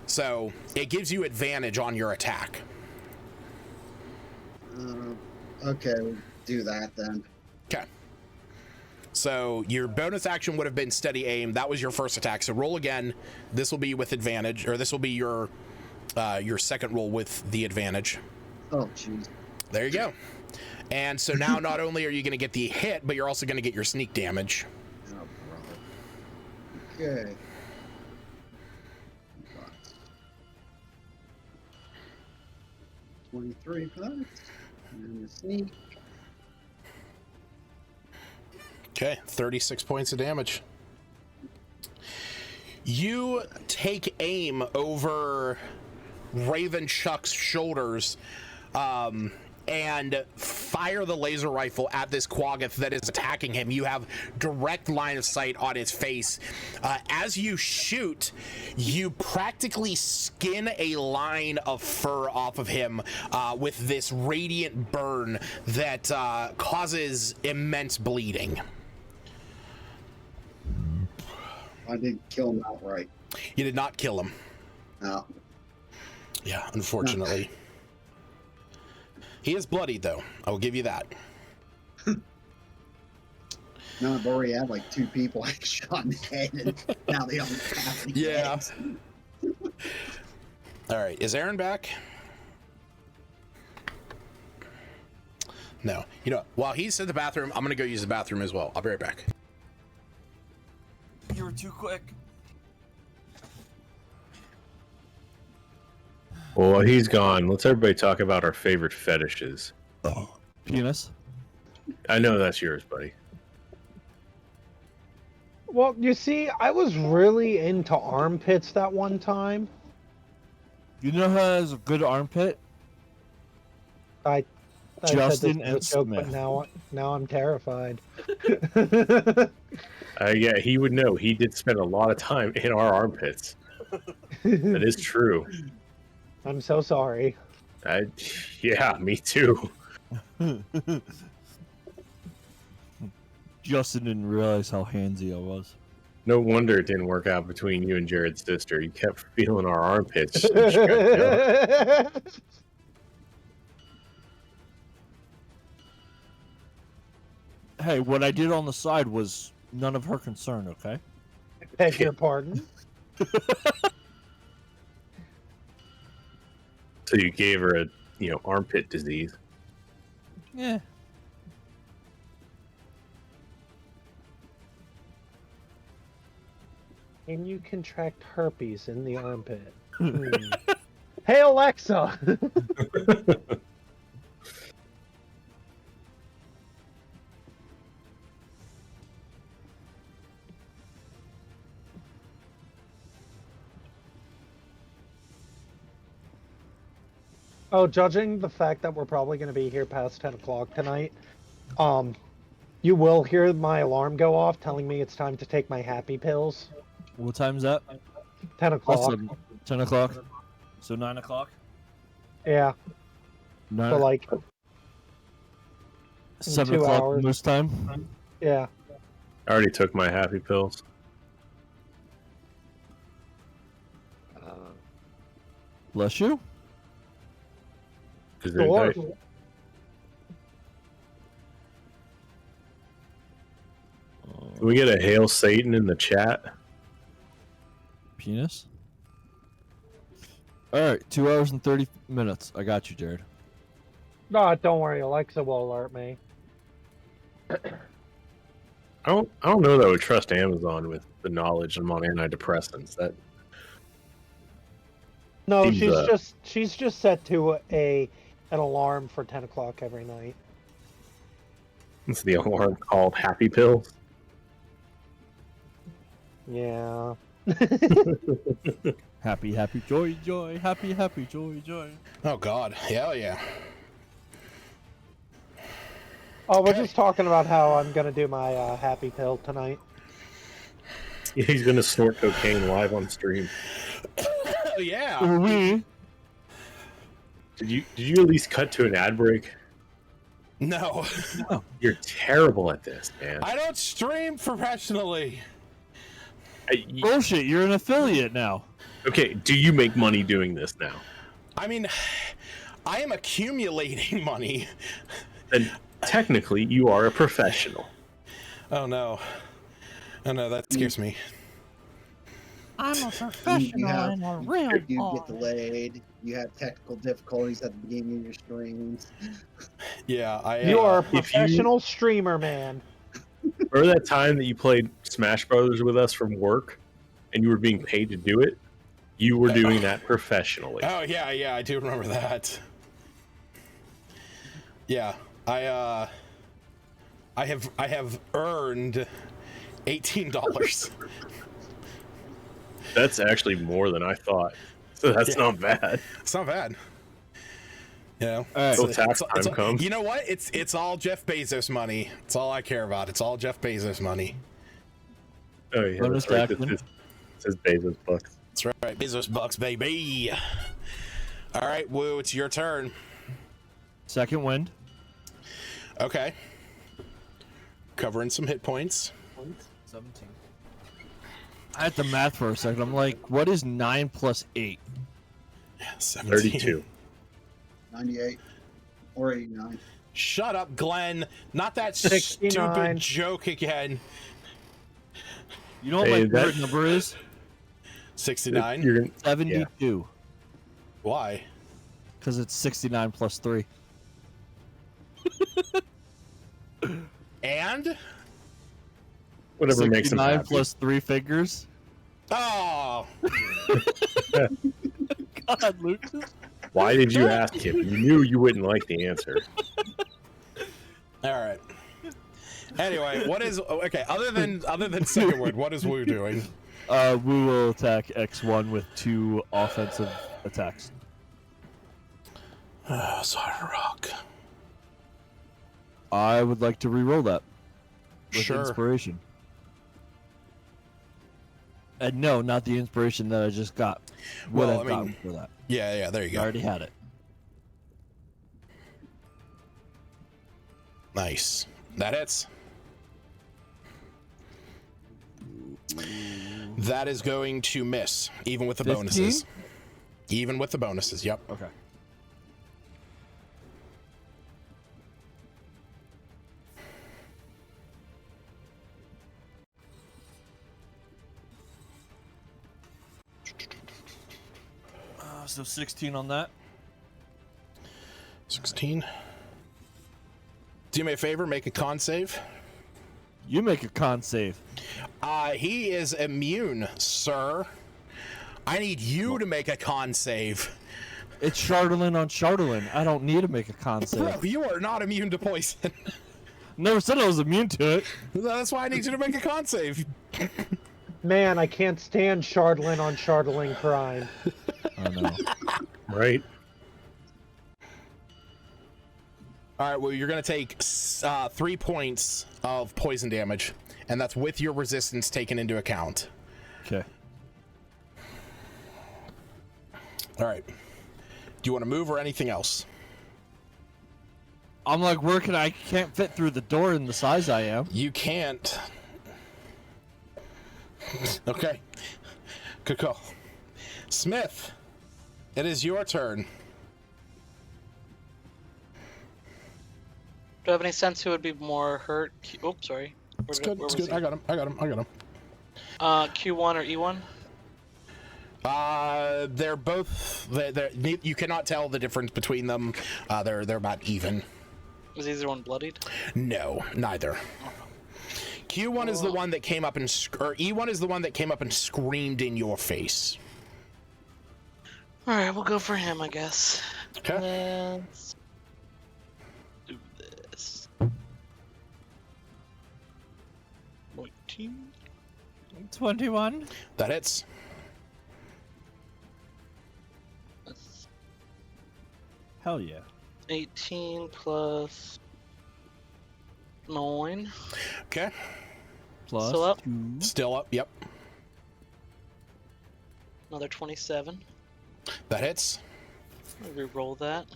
So it gives you advantage on your attack. Okay, we'll do that then. Okay. So your bonus action would have been steady aim. That was your first attack. So roll again. This will be with advantage, or this will be your second roll with the advantage. Oh, jeez. There you go. And so now not only are you going to get the hit, but you're also going to get your sneak damage. Oh, brother. Okay. 23 plus. And the sneak. Okay, 36 points of damage. You take aim over Raven Chuck's shoulders and fire the laser rifle at this quaggoth that is attacking him. You have direct line of sight on his face. As you shoot, you practically skin a line of fur off of him with this radiant burn that causes immense bleeding. I didn't kill him outright. You did not kill him. No. Yeah, unfortunately. He is bloodied, though. I will give you that. No, I've already had like 2 people I shot in the head, and now they don't have any Yeah. heads. All right, is Aaron back? No. You know, while he's in the bathroom, I'm going to go use the bathroom as well. I'll be right back. You were too quick. Well, while he's gone, let's everybody talk about our favorite fetishes. Penis. I know that's yours, buddy. Well, you see, I was really into armpits that one time. You know who has a good armpit? I Justin said and this as a joke, Smith. but now I'm terrified. Yeah, he would know. He did spend a lot of time in our armpits. That is true. I'm so sorry. Yeah, me too. Justin didn't realize how handsy I was. No wonder it didn't work out between you and Jared's sister. You kept feeling our armpits. Straight up. Hey, what I did on the side was none of her concern, okay? Beg your pardon? So you gave her a, armpit disease. Yeah. Can you contract herpes in the armpit? Hey, Alexa! Oh, judging the fact that we're probably going to be here past 10 o'clock tonight, you will hear my alarm go off telling me it's time to take my happy pills. What time's that? 10 o'clock. 10 o'clock. So 9 o'clock? Yeah. 9, So, like, 7 2 o'clock hours. most time? Yeah. I already took my happy pills. Bless you. Sure. Can we get a Hail Satan in the chat? Penis? Alright, 2 hours and 30 minutes. I got you, Jared. No, don't worry. Alexa will alert me. I don't know that I would trust Amazon with the knowledge I'm on antidepressants. That No, seems, she's just set to an alarm for 10 o'clock every night. it's the alarm called Happy Pills. Yeah. Happy, happy, joy, joy. Happy, happy, joy, joy. Oh God, hell yeah. Oh, we're just talking about how I'm gonna do my happy pill tonight. He's gonna snort cocaine live on stream. Oh yeah. We. Did you at least cut to an ad break? No. You're terrible at this, man. I don't stream professionally. Bullshit, you're an affiliate now. Okay, do you make money doing this now? I mean, I am accumulating money. Then technically you are a professional. Oh no. Oh no, that scares me. I'm a professional and a real You boy. get delayed. You have technical difficulties at the beginning of your streams. Yeah, You are a you- professional streamer, man. Remember that time that you played Smash Brothers with us from work and you were being paid to do it? You were doing that professionally. Oh yeah, I do remember that. Yeah, I have earned $18. That's actually more than I thought. So that's not bad. It's not bad. You know, All right. Till tax time comes. You know what? It's all Jeff Bezos money. It's all I care about. It's all Jeff Bezos money. Oh yeah, Bonus that's right. action. It says Bezos bucks. That's right, Bezos bucks, baby. All right, Woo, it's your turn. Second wind. Okay. Covering some hit points. 17. I had to math for a second. I'm like, what is 9 plus 8? 17. 32. 98 or 89. Shut up, Glenn. Not that 69. stupid joke again. You know what Hey, my favorite number is? 69? You're gonna, 72. Why? Because it's 69 plus 3. And? whatever makes them 69 happy. plus 3 figures. Oh! God, Lucas. Why did you ask him? You knew you wouldn't like the answer. All right. Anyway, what is okay? Other than second word, what is Woo doing? We will attack X1 with 2 offensive attacks. Solid Rock. I would like to re-roll that with Sure. inspiration. And no, not the inspiration that I just got. What Well, I've I mean, gotten for that. Yeah, there you I go. already had it. Nice. That hits. That is going to miss, even with the 15? bonuses. Even with the bonuses, yep. Okay. So 16 on that. 16. Do me a favor, make a con save. You make a con save. He is immune, sir. I need you to make a con save. It's Chardolin on Chardolin. I don't need to make a con save. Bro, you are not immune to poison. Never said I was immune to it. That's why I need you to make a con save. Man, I can't stand Chardolin on Chardolin crime. I know. Right. All right, well, you're going to take 3 points of poison damage, and that's with your resistance taken into account. Okay. All right. Do you want to move or anything else? I'm like, where can I can't fit through the door in the size I am. You can't. Okay. Good call. Smith, it is your turn. Do I have any sense who would be more hurt? Oops, sorry. It's good. It's good. I got him. Q1 or E1? They're both. You cannot tell the difference between them. They're about even. Is either one bloodied? No, neither. Q1 is the one that came up and or E1 is the one that came up and screamed in your face. All right, we'll go for him, I guess. Okay. Let's do this. 19. 21. That hits. That's Hell yeah. 18 plus 9. Okay. Plus Still up? 2. Still up. Yep. Another 27. That hits. I'll re-roll that.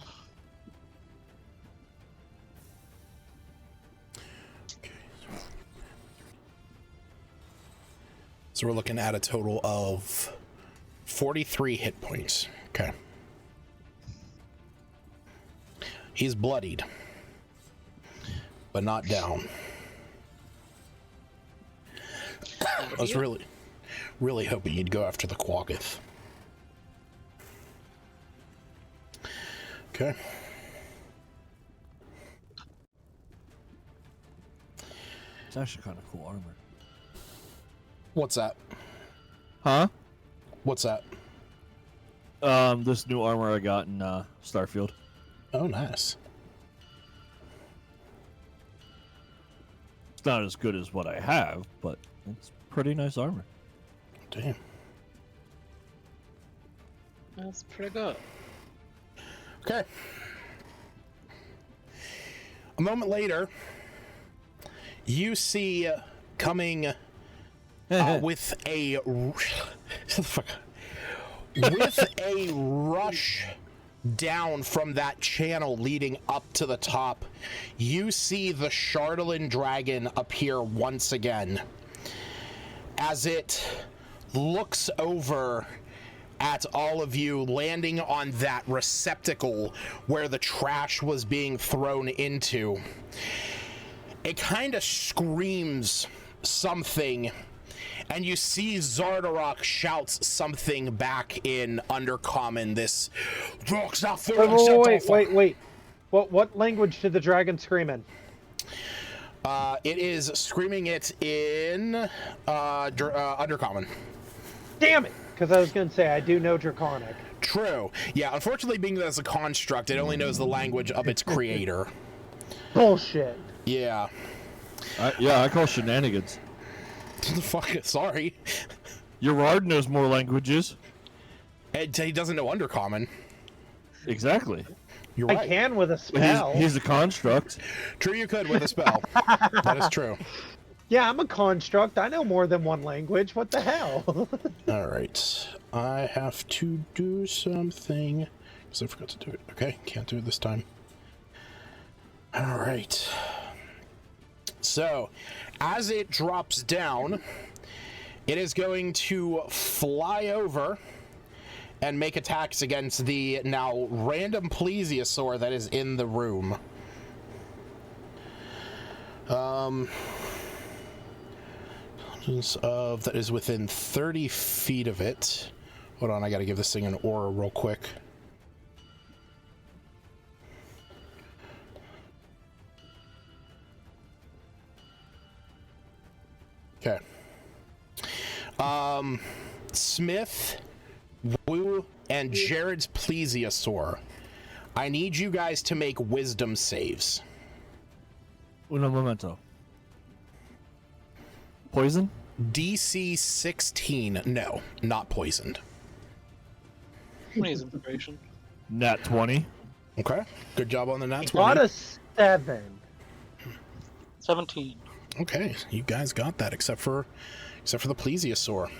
So we're looking at a total of 43 hit points. Okay. He's bloodied, but not down. I was really hoping you'd go after the Quacketh. Okay. It's actually kind of cool armor. What's that? Huh? What's that? This new armor I got in Starfield. Oh, nice. It's not as good as what I have, but it's pretty nice armor. Damn. That's pretty good. Okay. A moment later, you see coming with a rush down from that channel leading up to the top. You see the Chardolin dragon appear once again as it looks over at all of you, landing on that receptacle where the trash was being thrown into. It kind of screams something, and you see Zardarok shouts something back in Undercommon. This Wait. What language did the dragon scream in? It is screaming it in Undercommon. Damn it! Because I was going to say, I do know Draconic. True. Yeah, unfortunately, being that it's a construct, it only knows the language of its creator. Bullshit. Yeah. I call shenanigans. Fuck it, sorry. Gerard knows more languages. And he doesn't know Undercommon. Exactly. You're right. I can with a spell. He's a construct. True, you could with a spell. That is true. Yeah, I'm a construct. I know more than one language. What the hell? All right. I have to do something because I forgot to do it. Okay, can't do it this time. All right. So, as it drops down, it is going to fly over and make attacks against the now random plesiosaur that is in the room. That is within 30 feet of it. Hold on, I gotta give this thing an aura real quick. Okay. Smith, Wu, and Jared's plesiosaur. I need you guys to make wisdom saves. Uno momento. Poison? DC 16. No, not poisoned. Please, inspiration. Nat 20. Okay. Good job on the nat Got 20. a 7. 17. Okay, you guys got that, except for the plesiosaur.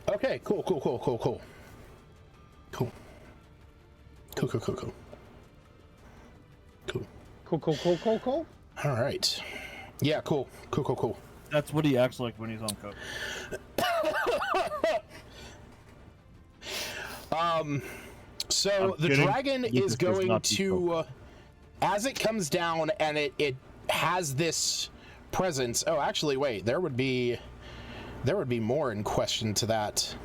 Okay, cool. Cool. All right. Yeah, cool. That's what he acts like when he's on coke. So I'm the kidding. dragon Lucas is does going not do to, coke. as it comes down and it has this presence. Oh, actually, wait. There would be more in question to that.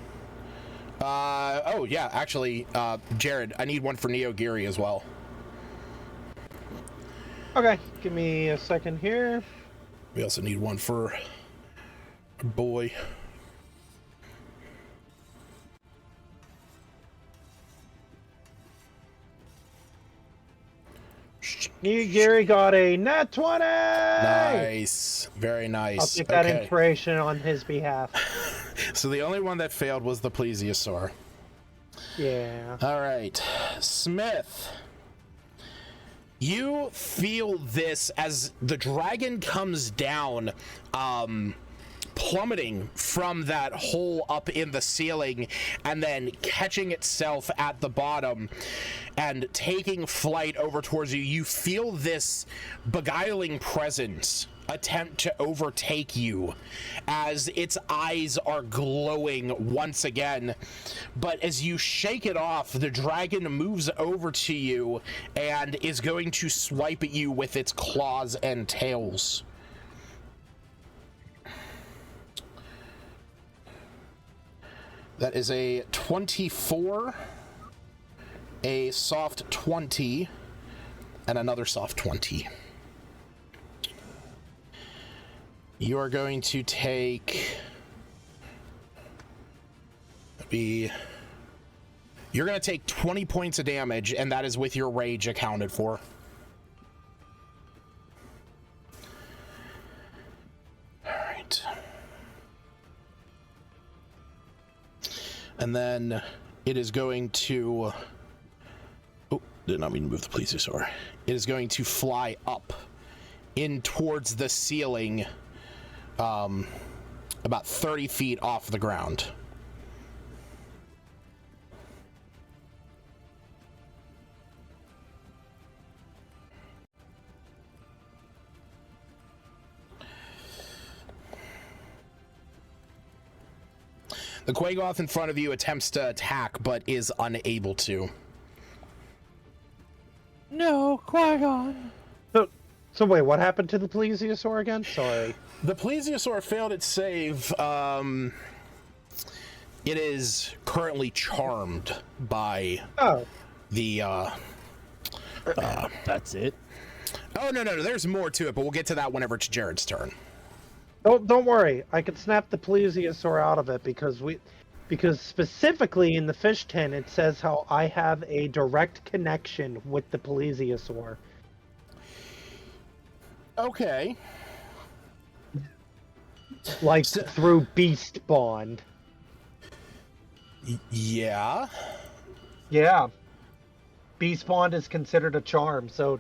Oh yeah, actually, Jared, I need one for Neogiri as well. Okay, give me a second here. We also need one for our boy. Gary got a nat 20! Nice. Very nice. I'll take that Okay. inspiration on his behalf. So the only one that failed was the plesiosaur. Yeah. All right. Smith. You feel this as the dragon comes down, plummeting from that hole up in the ceiling and then catching itself at the bottom and taking flight over towards you. You feel this beguiling presence attempt to overtake you as its eyes are glowing once again. But as you shake it off, the dragon moves over to you and is going to swipe at you with its claws and tails. That is a 24, a soft 20, and another soft 20. You are going to take... You're going to take 20 points of damage, and that is with your rage accounted for. Alright. And then it is going to... Oh, did not mean to move the plesiosaur. It is going to fly up in towards the ceiling, about 30 feet off the ground. The Quagoth in front of you attempts to attack, but is unable to. No, Qui-Gon. So wait, what happened to the plesiosaur again? Sorry. The plesiosaur failed its save. It is currently charmed by the That's it. Oh no, there's more to it, but we'll get to that whenever it's Jared's turn. Don't worry. I could snap the plesiosaur out of it because specifically in the fish tin it says how I have a direct connection with the plesiosaur. Okay. Like through beast bond. Yeah. Yeah. Beast bond is considered a charm, so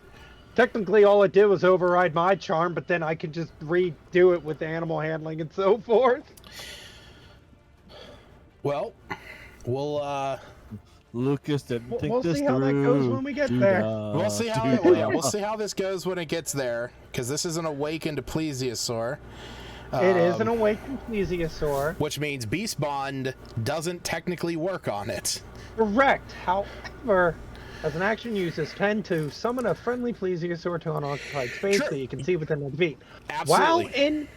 technically all it did was override my charm, but then I could just redo it with animal handling and so forth. Well, we'll Lucas didn't think We'll this see how that goes when we get there. we'll see how we'll see how this goes when it gets there, because this is an awakened plesiosaur. It is an awakened plesiosaur. Which means Beast Bond doesn't technically work on it. Correct. However, as an action, uses 10 to summon a friendly plesiosaur to an occupied space Sure. that you can see within 1 feet. Absolutely.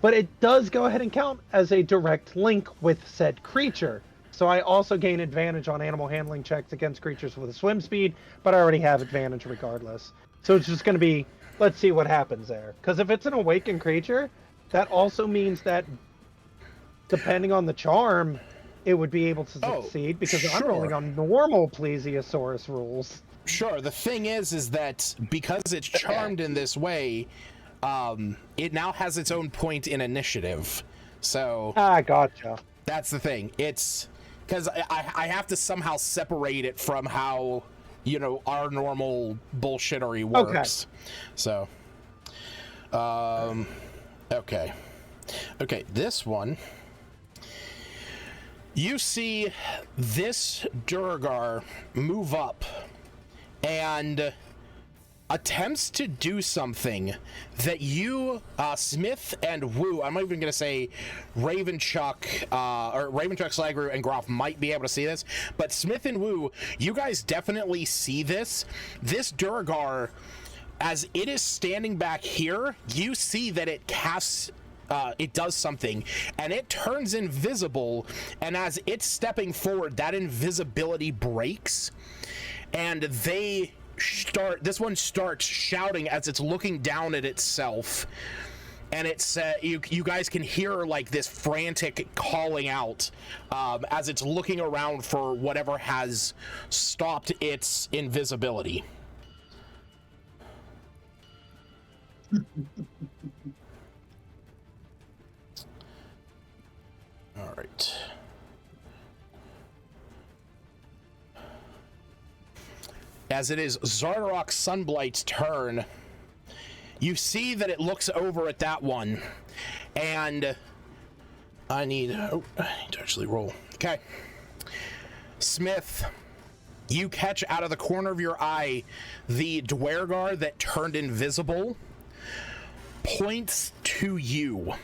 But it does go ahead and count as a direct link with said creature. So I also gain advantage on animal handling checks against creatures with a swim speed, but I already have advantage regardless. So it's just going to be, let's see what happens there. Because if it's an awakened creature, that also means that depending on the charm, it would be able to succeed because I'm rolling on normal plesiosaurus rules. Sure. The thing is that because it's charmed in this way, it now has its own point in initiative. So Gotcha. that's the thing. It's because I have to somehow separate it from how, you know, our normal bullshittery works. So, okay. Okay, this one. You see this Durgar move up and attempts to do something that you, Smith and Wu, I'm not even going to say Ravenchuck, or Ravenchuck, Slagru, and Groff might be able to see this, but Smith and Wu, you guys definitely see this. This Durgar, as it is standing back here, you see that it casts... it does something, and it turns invisible, and as it's stepping forward, that invisibility breaks, and this one starts shouting as it's looking down at itself, and it's you guys can hear like this frantic calling out as it's looking around for whatever has stopped its invisibility. All right. As it is Zardarok Sunblight's turn, you see that it looks over at that one, and I need to actually roll. Okay. Smith, you catch out of the corner of your eye the Dwergar that turned invisible points to you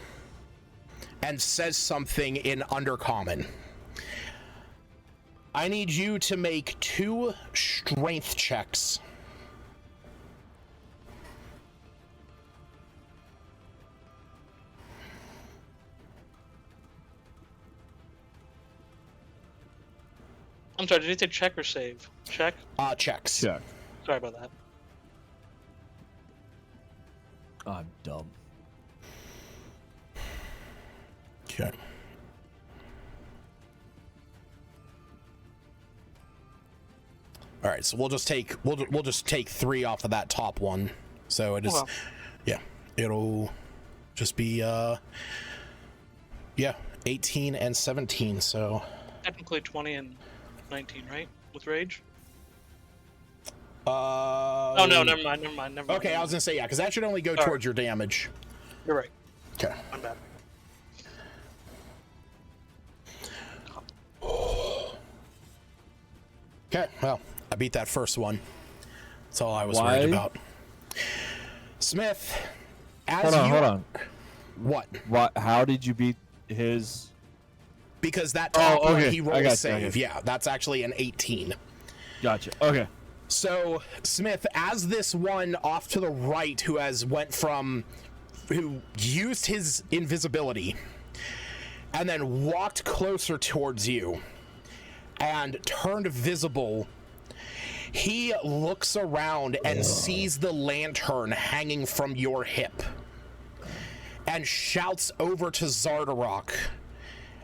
and says something in Undercommon. I need you to make 2 strength checks. I'm sorry, did you say check or save? Check? Checks. Check. Sorry about that. I'm dumb. Okay. All right, so we'll just take 3 off of that top one. So it is, yeah, it'll just be 18 and 17. So Technically 20 and 19, right? With rage? oh no, never mind. Okay, I was gonna say yeah, because that should only go towards your damage. You're right. Okay. I'm bad. Okay, well, I beat that first one. That's all I was worried about. Smith, as Hold on. What? How did you beat his? Because that top one, okay. he I rolled got a you, save. Yeah, that's actually an 18. Gotcha. Okay. So, Smith, as this one off to the right who used his invisibility and then walked closer towards you and turned visible, he looks around and sees the lantern hanging from your hip and shouts over to Zardarok.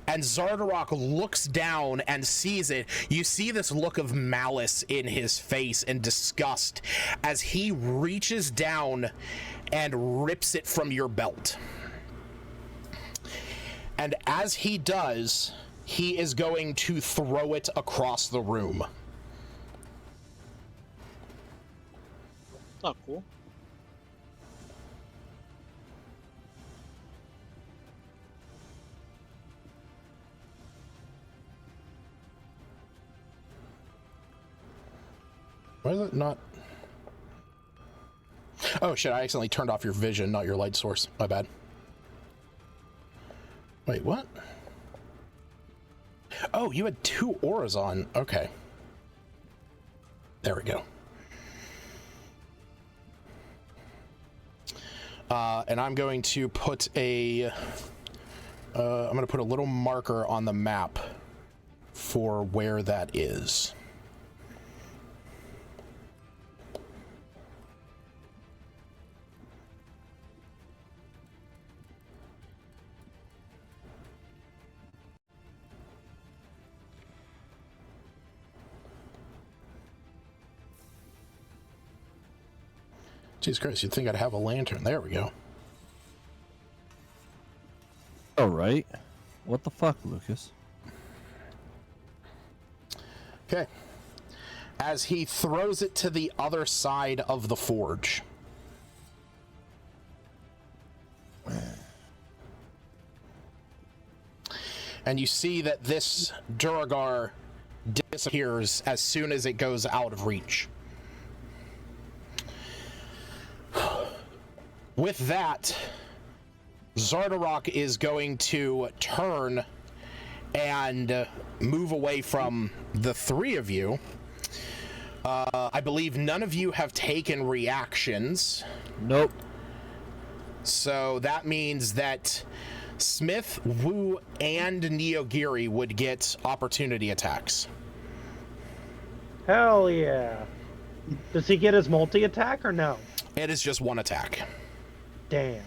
And Zardarok looks down and sees it. You see this look of malice in his face and disgust as he reaches down and rips it from your belt. And as he does, he is going to throw it across the room. Oh, cool. Why is it not? Oh shit, I accidentally turned off your vision, not your light source. My bad. Wait, what? Oh, you had 2 auras on. Okay. There we go. And I'm going to put a... I'm going to put a little marker on the map for where that is. Jesus Christ, you'd think I'd have a lantern. There we go. All right. What the fuck, Lucas? Okay. As he throws it to the other side of the forge. And you see that this Duragar disappears as soon as it goes out of reach. With that, Zardarok is going to turn and move away from the 3 of you. I believe none of you have taken reactions. Nope. So that means that Smith, Wu, and Neogiri would get opportunity attacks. Hell yeah. Does he get his multi-attack or no? It is just 1 attack. Damn.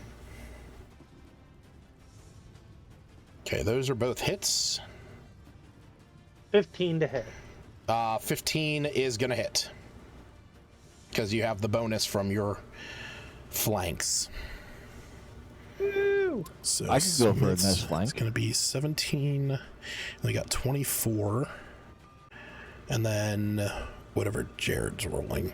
Okay, those are both hits. 15 to hit. 15 is gonna hit. Because you have the bonus from your flanks. Woo! So I could go for a nice flank. It's gonna be 17. They got 24. And then whatever Jared's rolling.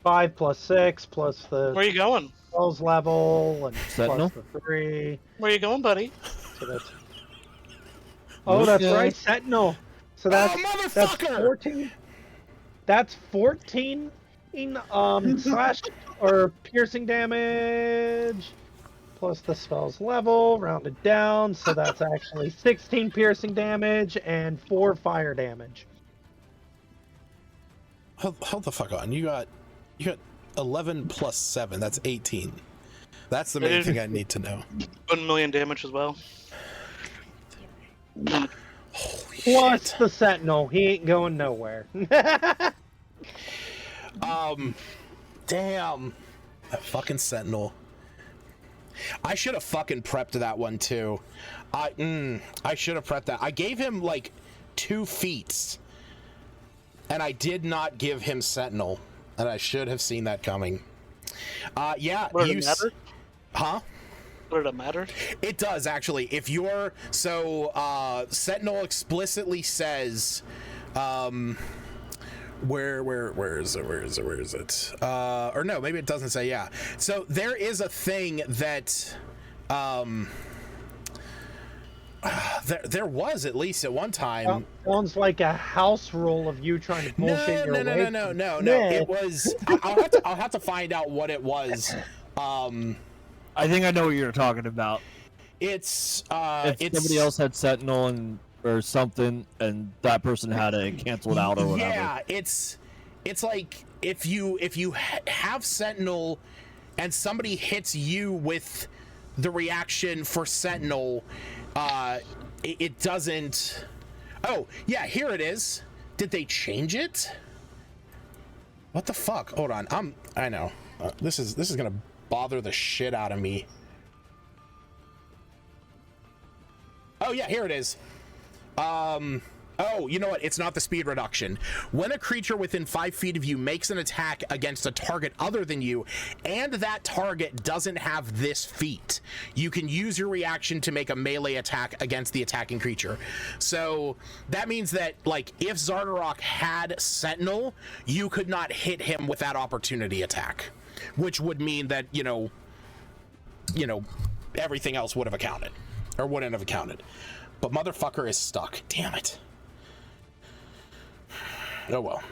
Five plus 6 plus the Where you going? spells level and Sentinel? plus the 3. Where you going, buddy? So that's. Oh, that's Okay. right, Sentinel. So that's that's motherfucker! 14. That's 14 slash or piercing damage plus the spell's level rounded down. So that's actually 16 piercing damage and 4 fire damage. Hold the fuck on. You got 11 plus 7. That's 18. That's the main thing I need to know. 1 million damage as well. Plus the Sentinel. He ain't going nowhere. Damn. That fucking Sentinel. I should have fucking prepped that one too. I should have prepped that. I gave him like 2 feats. And I did not give him Sentinel. And I should have seen that coming. Yeah. What did it matter? Huh? What did it matter? It does, actually. If you're... So, Sentinel explicitly says... Where is it? Or no, maybe it doesn't say, yeah. So, there is a thing that... There was, at least at one time. Sounds like a house rule of you trying to bullshit your way. No. It was... I'll have to find out what it was. I think I know what you're talking about. It's If somebody else had Sentinel or something, and that person had to cancel it out or whatever. Yeah, it's like if you have Sentinel and somebody hits you with the reaction for Sentinel, it doesn't. Oh yeah, here it is. Did they change it? What the fuck? Hold on. I know. This is gonna bother the shit out of me. Oh yeah, here it is. Oh, you know what? It's not the speed reduction. When a creature within 5 feet of you makes an attack against a target other than you, and that target doesn't have this feat, you can use your reaction to make a melee attack against the attacking creature. So that means that, like, if Zardarok had Sentinel, you could not hit him with that opportunity attack, which would mean that, you know, everything else would have accounted, or wouldn't have accounted. But motherfucker is stuck. Damn it. Oh well.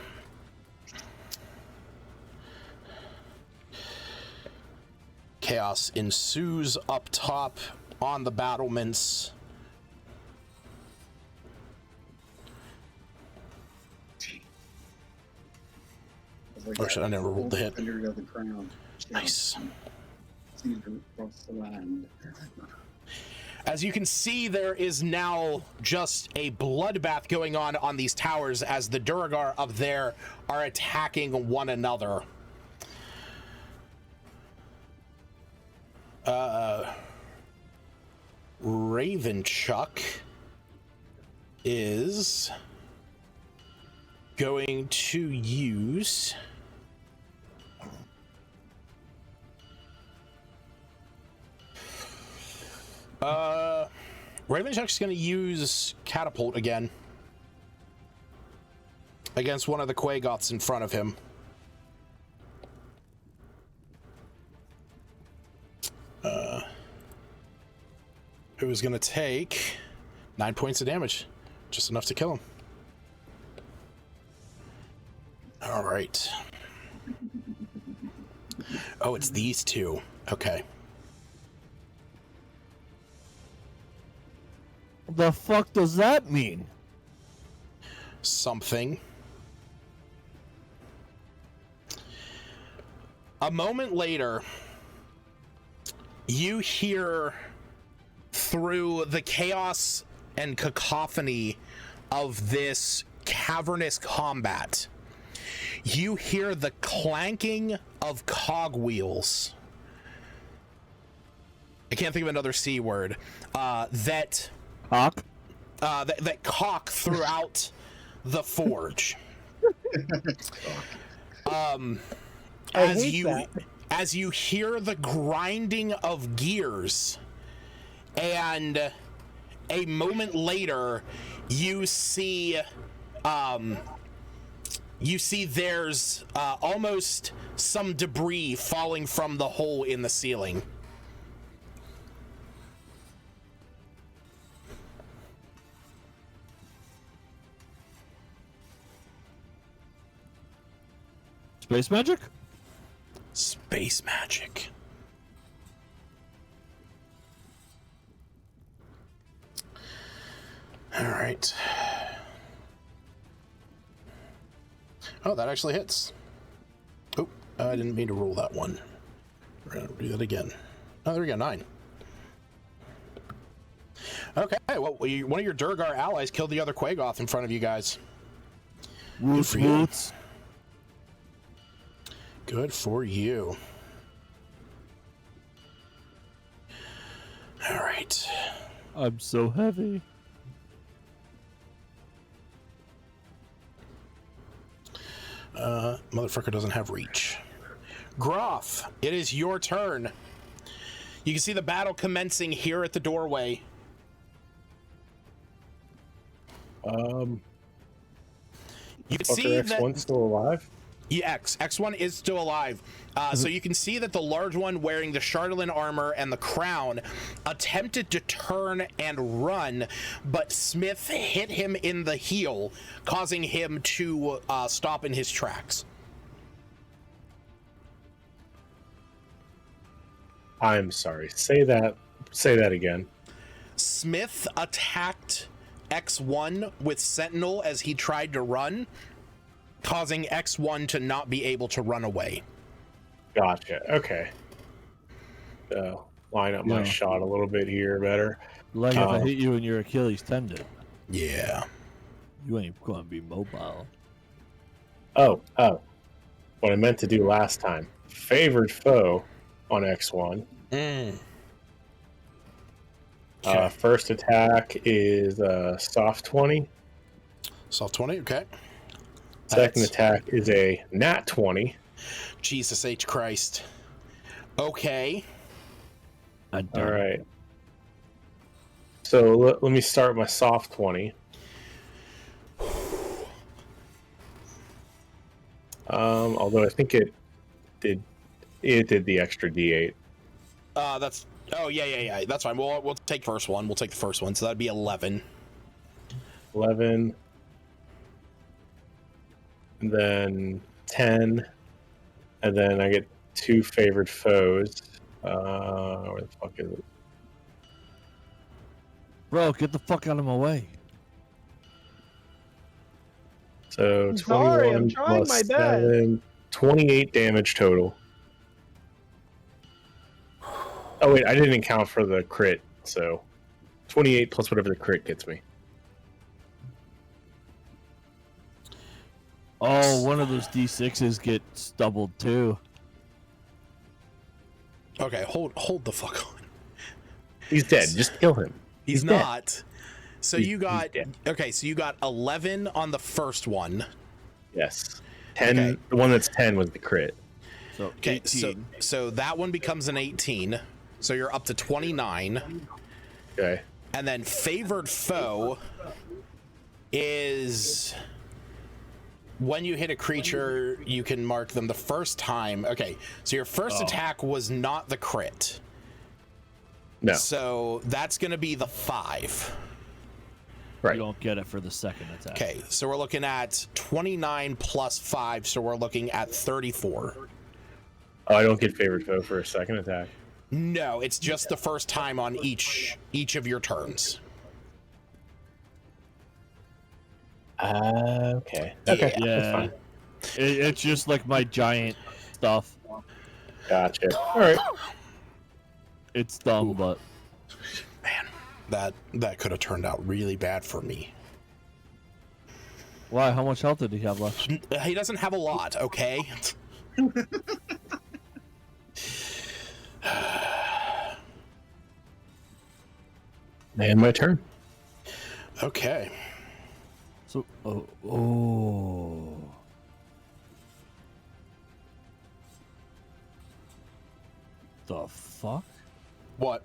Chaos ensues up top on the battlements. Or should I never rolled the hit? Under the crown. Nice. Across the land. As you can see, there is now just a bloodbath going on these towers as the Duragar up there are attacking one another. Ravenchuck is going to use Ravenchuck's going to use Catapult again against one of the Quagoths in front of him. It was going to take 9 points of damage, just enough to kill him. All right. Oh, it's these two. Okay. The fuck does that mean? Something. A moment later, you hear through the chaos and cacophony of this cavernous combat, you hear the clanking of cogwheels. I can't think of another C word. That cock throughout the forge. As you hear the grinding of gears, and a moment later, you see there's almost some debris falling from the hole in the ceiling. Space magic? Space magic. All right. Oh, that actually hits. Oh, I didn't mean to roll that one. We're gonna do that again. Oh, there we go, 9. Okay, well, one of your Durgar allies killed the other Quagoth in front of you guys. Good for you. Good for you. All right. I'm so heavy. Motherfucker doesn't have reach. Groff, it is your turn. You can see the battle commencing here at the doorway. You can see that X1's still alive? Yeah, X1 is still alive. So you can see that the large one wearing the Chardolin armor and the crown attempted to turn and run, but Smith hit him in the heel, causing him to stop in his tracks. I'm sorry. Say that again. Smith attacked X1 with Sentinel as he tried to run, causing X1 to not be able to run away. Gotcha. Okay. Line up my shot a little bit here better. Like if I hit you in your Achilles tendon. Yeah. You ain't gonna be mobile. Oh. What I meant to do last time. Favored foe on X1. Okay. First attack is soft 20. Soft 20, okay. Second attack is a nat 20. Jesus H. Christ. Okay. All right. So let me start my soft 20. Although I think it did the extra D8. That's Oh, yeah. That's fine. We'll take first one. We'll take the first one. So that'd be 11. 11. And then 10. And then I get 2 favored foes. Where the fuck is it? Bro, get the fuck out of my way. So I'm sorry, 21 I'm trying plus my best. 7, 28 damage total. Oh wait, I didn't count for the crit, so 28 plus whatever the crit gets me. Oh, one of those D6s gets doubled too. Okay, hold the fuck on. He's dead. Just kill him. He's dead. not. So He's you got dead. okay. So you got 11 on the first one. Yes. 10. Okay. The one that's 10 was the crit. So Okay, 18. so that one becomes an 18. So you're up to 29. Okay. And then favored foe is when you hit a creature, you can mark them the first time. Okay, so your first attack was not the crit. No. So that's going to be the 5. Right. You don't get it for the second attack. Okay, so we're looking at 29 plus 5, so we're looking at 34. Oh, I don't get favored foe for a second attack. No, it's just the first time on each of your turns. Okay. Okay. Yeah. That's fine. It's just like my giant stuff. Gotcha. All right. It's dumb, but Man, that could have turned out really bad for me. why? How much health did he have left? He doesn't have a lot, okay? And my turn. Okay. So, oh. The fuck? What?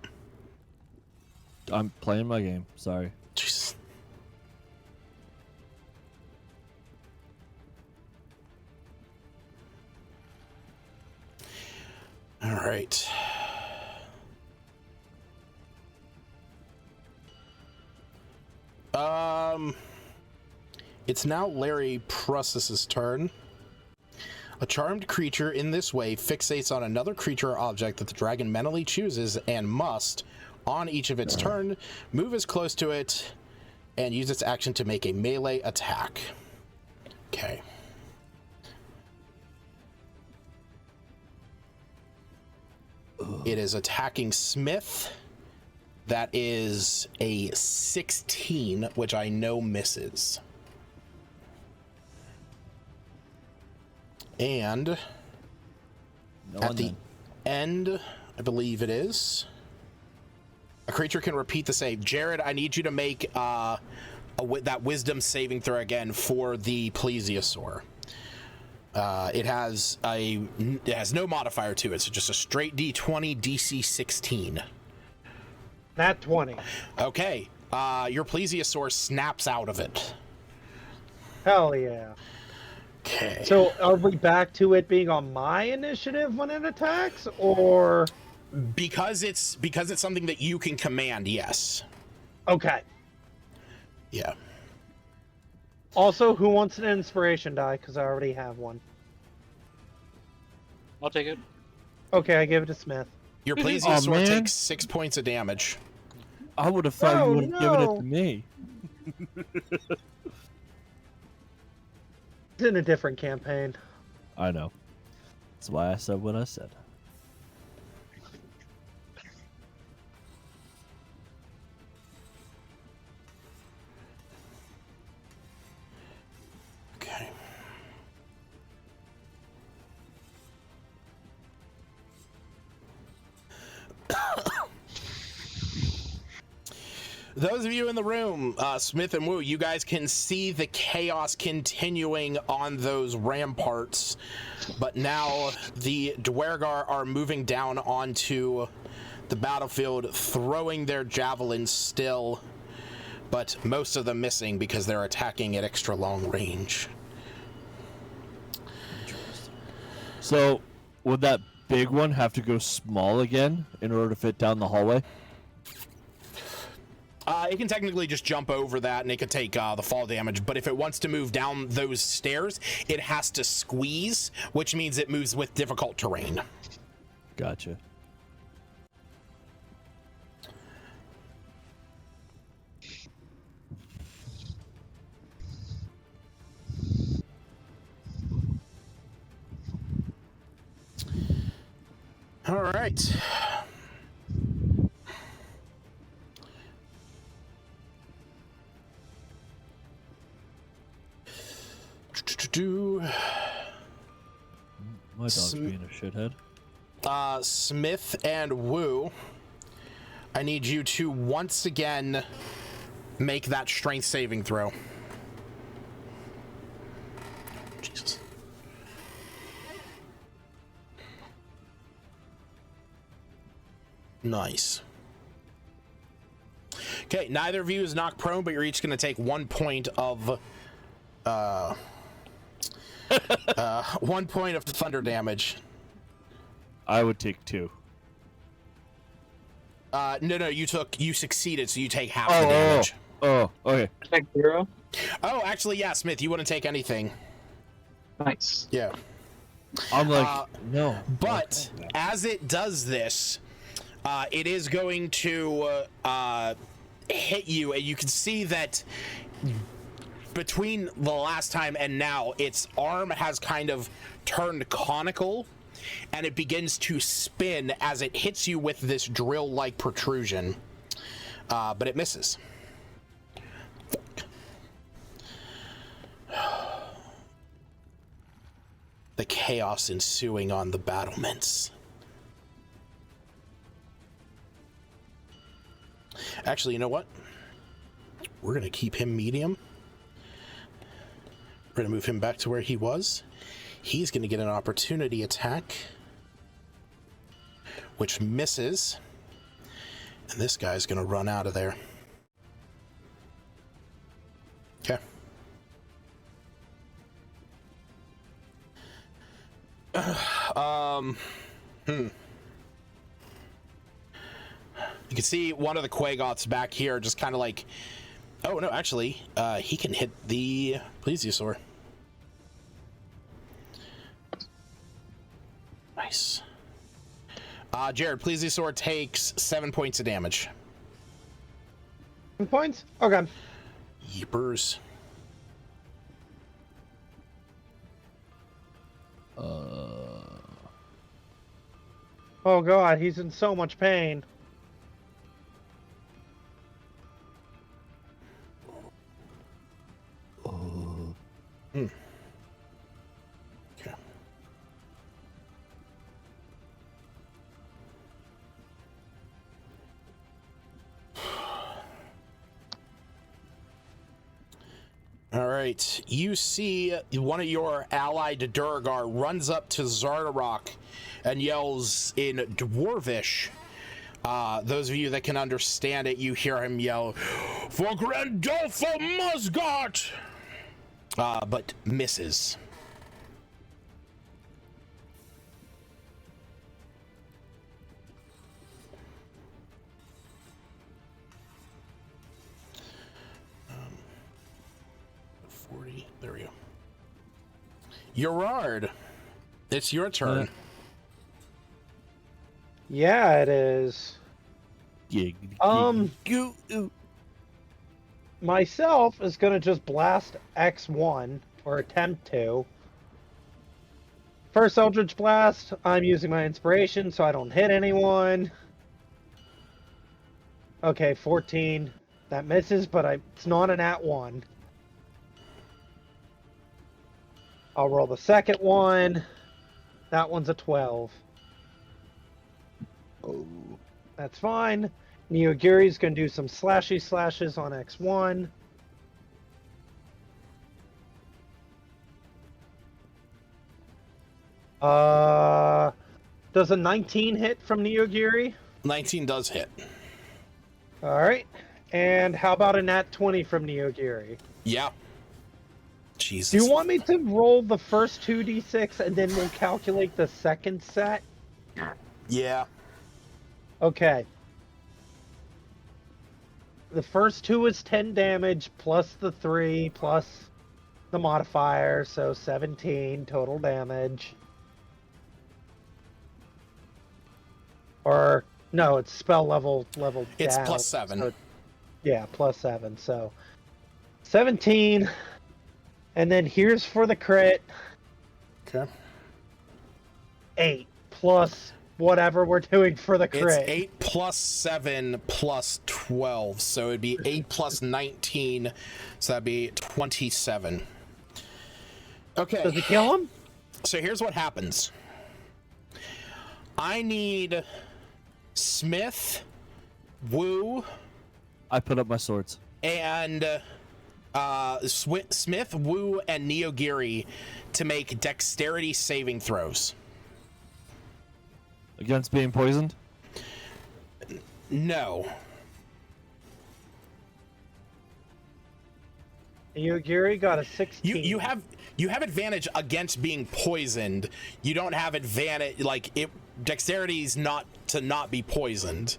I'm playing my game. Sorry. Jeez. All right. It's now Larry Pruss's turn. A charmed creature in this way fixates on another creature or object that the dragon mentally chooses and must, on each of its turn, move as close to it and use its action to make a melee attack. Okay. It is attacking Smith. That is a 16, which I know misses. And at the end, I believe it is, a creature can repeat the save. Jared, I need you to make that wisdom saving throw again for the plesiosaur. It has no modifier to it, so just a straight D20 DC 16. Nat 20. Okay, your plesiosaur snaps out of it. Hell yeah. Okay. So are we back to it being on my initiative when it attacks, or because it's something that you can command, yes. okay? Yeah. Also, who wants an inspiration die? Because I already have one. I'll take it. Okay, I give it to Smith. Your plesiosaur man. takes 6 points of damage. I would have thought Oh, you would have given it no. to me. It's in a different campaign. I know. That's why I said what I said. Okay. Those of you in the room, Smith and Wu, you guys can see the chaos continuing on those ramparts, but now the Dwergar are moving down onto the battlefield, throwing their javelins still, but most of them missing because they're attacking at extra long range. So, would that big one have to go small again in order to fit down the hallway? It can technically just jump over that, and it could take the fall damage. But if it wants to move down those stairs, it has to squeeze, which means it moves with difficult terrain. Gotcha. All right. My dog's being a shithead. Smith and Wu, I need you to once again make that strength saving throw. Jesus. Nice. Okay, neither of you is knocked prone, but you're each going to take 1 point of 1 point of thunder damage. I would take 2. No, you succeeded, so you take half the damage. Oh, okay. Check 0. Oh, actually, yeah, Smith, you wouldn't take anything. Nice. Yeah. I'm like, no. But as it does this, it is going to hit you, and you can see that between the last time and now, its arm has kind of turned conical, and it begins to spin as it hits you with this drill-like protrusion. But it misses. The chaos ensuing on the battlements. Actually, you know what? We're going to keep him medium. We're going to move him back to where he was. He's going to get an opportunity attack, which misses. And this guy's going to run out of there. Okay. You can see one of the Quagoths back here just kind of like... Oh, no, actually, he can hit the Plesiosaur. Nice. Jared, Plesiosaur takes 7 points of damage. 7 points? Okay. Yeepers. Oh god, he's in so much pain. Okay. All right, you see one of your allied Duragar runs up to Zardarok and yells in Dwarvish. Those of you that can understand it, you hear him yell, "For Grandolpho Musgart!" But misses. There we go. Gerard, it's your turn. Yeah, it is. Myself is gonna just blast X1, or attempt to. First Eldritch Blast, I'm using my inspiration so I don't hit anyone. Okay, 14. That misses, but it's not an @1. I'll roll the second one. That one's a 12. Oh. That's fine. Neogiri's going to do some slashes on X1. Does a 19 hit from Neogiri? 19 does hit. Alright. And how about a nat 20 from Neogiri? Yeah. Jesus. Do you want me to roll the first 2d6 and then we'll calculate the second set? Yeah. Okay. The first 2 is 10 damage, plus the 3, plus the modifier, so 17 total damage. Or, no, it's spell level It's down. plus 7. So yeah, plus 7, so 17. And then here's for the crit. Okay. 8 plus whatever we're doing for the crit. It's 8 plus 7 plus 12, so it'd be 8 plus 19, so that'd be 27. Okay. Does it kill him? So here's what happens. I need Smith, Wu, I put up my swords. and Smith, Wu, and Neogiri to make dexterity saving throws. Against being poisoned? No. Yogiri got a 16. You have advantage against being poisoned. You don't have advantage, like, dexterity is not to not be poisoned.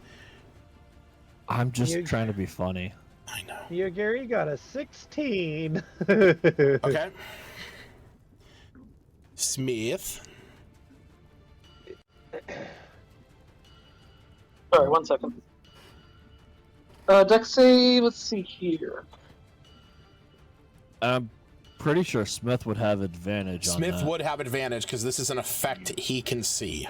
I'm just trying to be funny. I know. Yogiri got a 16. Okay. Smith. Sorry, 1 second. Dex save, let's see here. I'm pretty sure Smith would have advantage on that. Smith would have advantage because this is an effect he can see.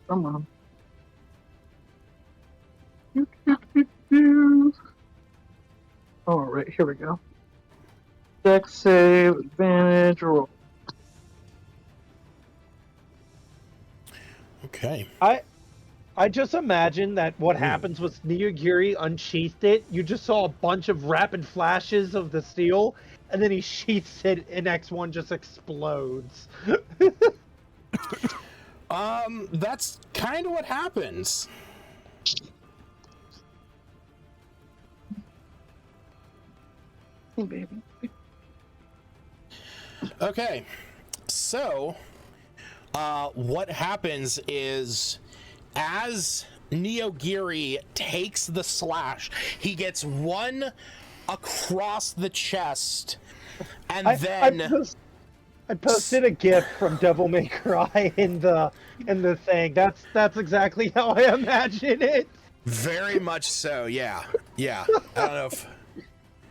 Come on. Alright, here we go. Dex save, advantage, roll. Okay. I just imagine that what happens was Neogiri unsheathed it. You just saw a bunch of rapid flashes of the steel, and then he sheaths it, and X1 just explodes. That's kind of what happens. Hey, baby. Okay, so what happens is as Neogiri takes the slash, he gets one across the chest, and then I posted a GIF from Devil May Cry in the thing. That's exactly how I imagine it. very much so. Yeah. I don't know if.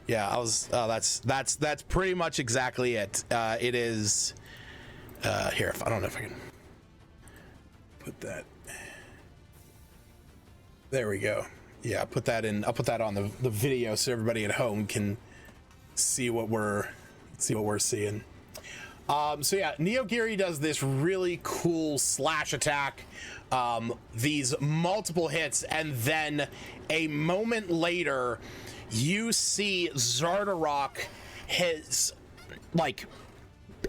Yeah, I was. That's pretty much exactly it. It is. Here, I don't know if I can put that. There we go. Yeah, put that in. I'll put that on the video so everybody at home can see what we're seeing. So yeah, Neogiri does this really cool slash attack, these multiple hits, and then a moment later, you see Zardarok, his like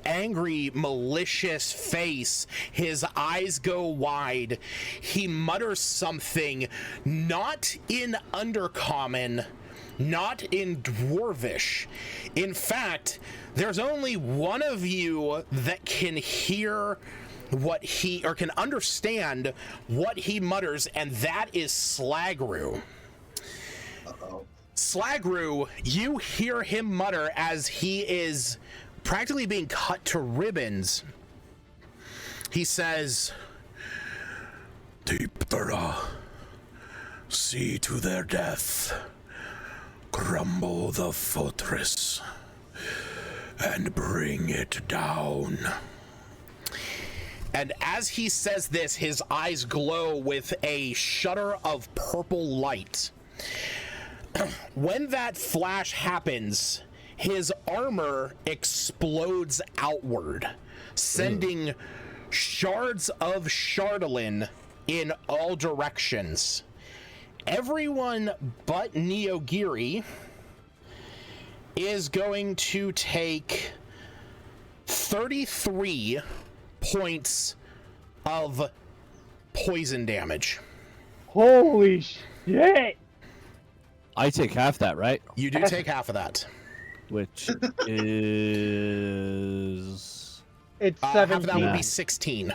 angry, malicious face, his eyes go wide. He mutters something not in Undercommon, not in Dwarvish. In fact, there's only one of you that can hear what he, or can understand what he mutters, and that is Slagru. Uh-oh. Slagru, you hear him mutter as he is practically being cut to ribbons. He says, "Deepthera, see to their death, crumble the fortress, and bring it down." And as he says this, his eyes glow with a shudder of purple light. When that flash happens, his armor explodes outward, sending shards of Shardolin in all directions. Everyone but Neogiri is going to take 33 points of poison damage. Holy shit! I take half that, right? You do take half of that. which is It's Half of that 17. would be 16.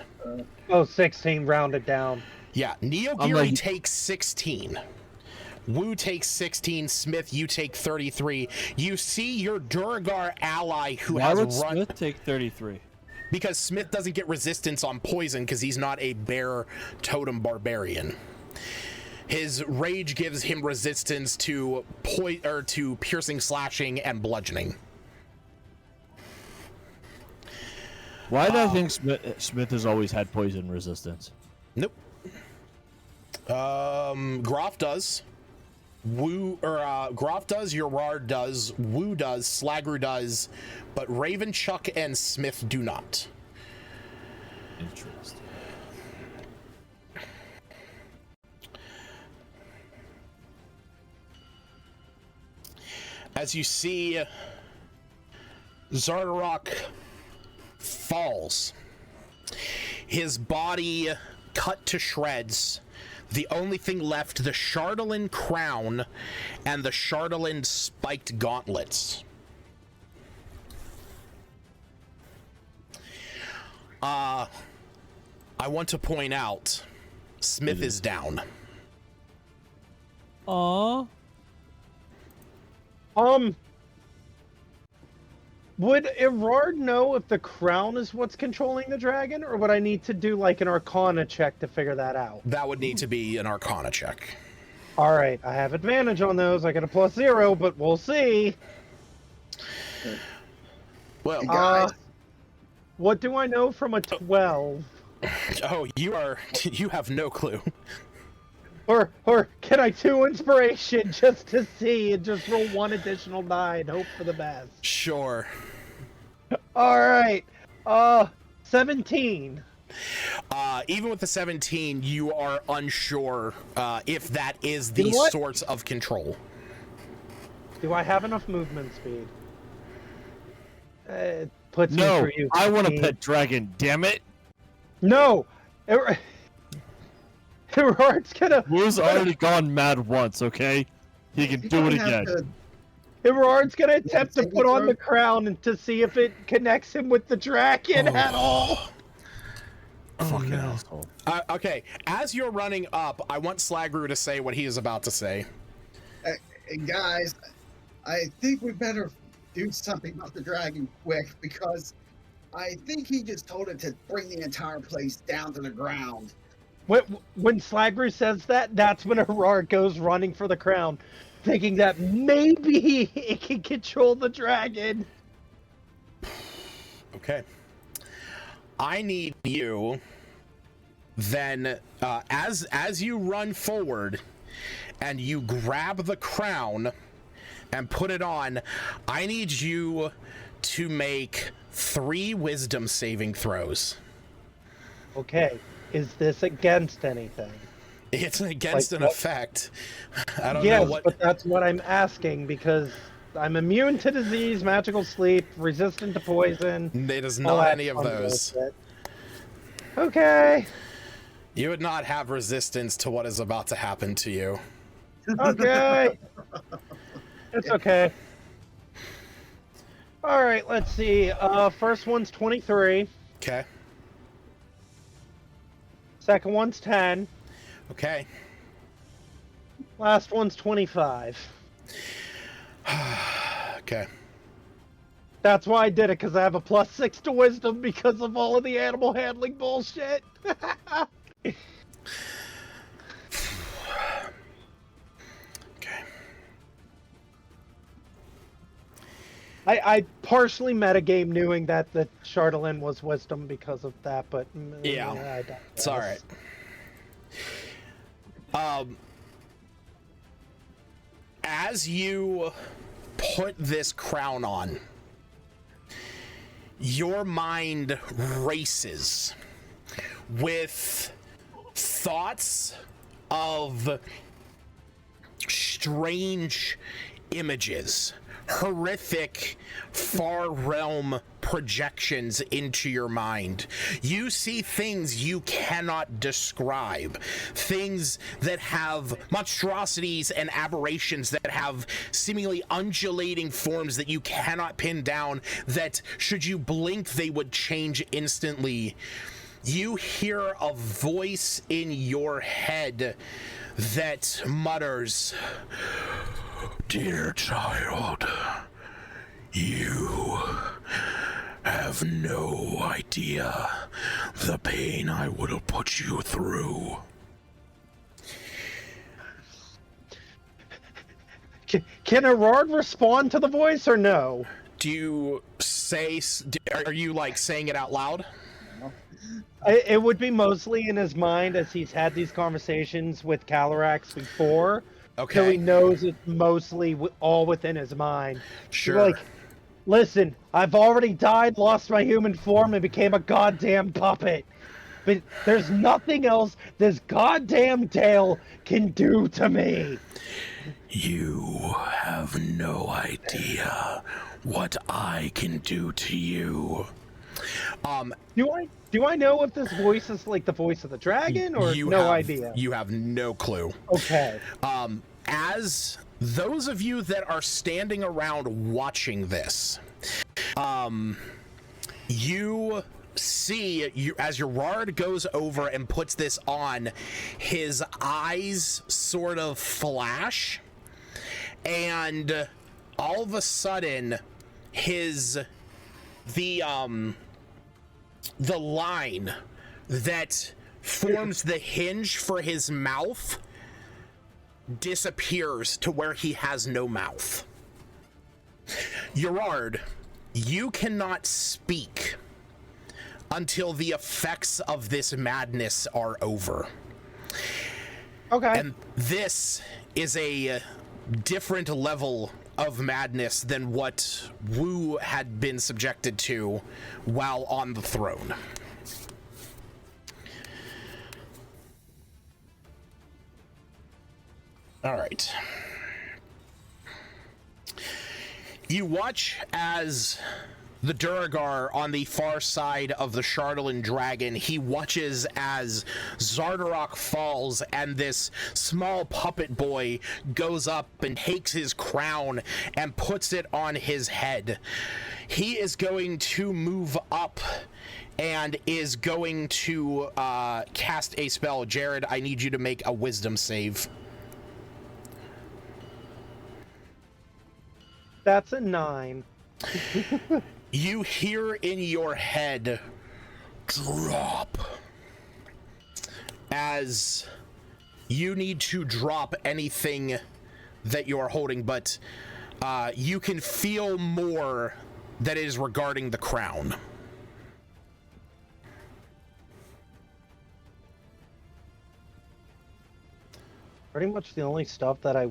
Oh, 16 rounded down. Yeah, Neogiri Unlike- takes 16. Wu takes 16. Smith, you take 33. You see your Duragar ally who why has would run... Smith take 33? Because Smith doesn't get resistance on poison because he's not a bear totem barbarian. His rage gives him resistance to to piercing, slashing, and bludgeoning. Why do I think Smith has always had poison resistance? Nope. Groff does. Groff does, Urard does, Wu does, Slagru does, but Raven, Chuck, and Smith do not. Interesting. As you see, Zardarok falls. His body cut to shreds. The only thing left, the Chardolin crown and the Chardolin spiked gauntlets. I want to point out, Smith is down. Aww. Would Erard know if the crown is what's controlling the dragon, or would I need to do like an Arcana check to figure that out? That would need to be an Arcana check. All right, I have advantage on those. I get a +0, but we'll see. Well, Hey, guys, What do I know from a 12? oh, you have no clue. Or can I do inspiration just to see and just roll one additional die and hope for the best? Sure. All right, 17. Even with the 17, you are unsure if that is the what? source of control. Do I have enough movement speed? It puts me No, for you. I want to 15. pet dragon. Damn it! No. Erard's gonna. Wu's already gone mad once. Okay, he can you do it don't have again. to- Everard's gonna attempt to saving put on throw? the crown and to see if it connects him with the dragon at all. Fucking no. asshole. Okay, as you're running up, I want Slagru to say what he is about to say. Hey, guys, I think we better do something about the dragon quick because I think he just told it to bring the entire place down to the ground. When Slagru says that, that's when Erard goes running for the crown, thinking that maybe it can control the dragon. Okay. I need you then, as you run forward and you grab the crown and put it on, I need you to make 3 wisdom saving throws. Okay, is this against anything? It's against Like an what? effect. I don't Yes, know what. but that's what I'm asking because I'm immune to disease, magical sleep, resistant to poison. It is all not that any of fun those. bullshit. Okay. You would not have resistance to what is about to happen to you. Okay. It's okay. All right, let's see. First one's 23. Okay. Second one's 10. Okay. Last one's 25. Okay. That's why I did it, because I have a +6 to wisdom because of all of the animal handling bullshit. Okay. I partially metagame knowing that the Chardolin was wisdom because of that, but Yeah, I don't it's all right. As you put this crown on, your mind races with thoughts of strange images horrific far realm projections into your mind. You see things you cannot describe, things that have monstrosities and aberrations that have seemingly undulating forms that you cannot pin down, that should you blink they would change instantly. You hear a voice in your head that mutters, "Dear child, you have no idea the pain I would have put you through." Can Erard respond to the voice or no? Do you say, are you like saying it out loud? It would be mostly in his mind, as he's had these conversations with Calyrax before. Okay. So he knows it's mostly all within his mind. Sure. Like, listen, I've already died, lost my human form, and became a goddamn puppet. But there's nothing else this goddamn Dale can do to me. You have no idea what I can do to you. Do I know if this voice is like the voice of the dragon, or no idea? You have no clue. Okay. As those of you that are standing around watching this, you see, as Gerard goes over and puts this on, his eyes sort of flash, and all of a sudden, the line that forms the hinge for his mouth disappears to where he has no mouth. Gerard, you cannot speak until the effects of this madness are over. Okay. And this is a different level of madness than what Wu had been subjected to while on the throne. All right. You watch as the Duragar on the far side of the Chardalyn dragon, he watches as Zardarok falls and this small puppet boy goes up and takes his crown and puts it on his head. He is going to move up and is going to cast a spell. Jared, I need you to make a wisdom save. That's a 9. You hear in your head, drop, as you need to drop anything that you're holding, but you can feel more that is regarding the crown. Pretty much the only stuff that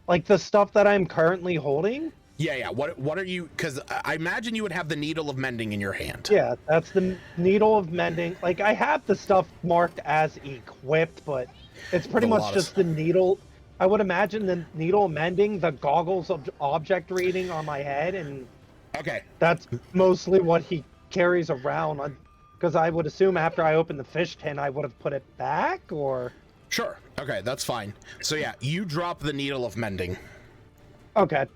like the stuff that I'm currently holding. Yeah. What are you? Because I imagine you would have the Needle of Mending in your hand. Yeah, that's the Needle of Mending. Like, I have the stuff marked as equipped, but it's pretty much just the needle. I would imagine the Needle of Mending, the goggles of object reading on my head, and okay, that's mostly what he carries around. Because I would assume after I opened the fish tin, I would have put it back, or... Sure. Okay, that's fine. So yeah, you drop the Needle of Mending. Okay.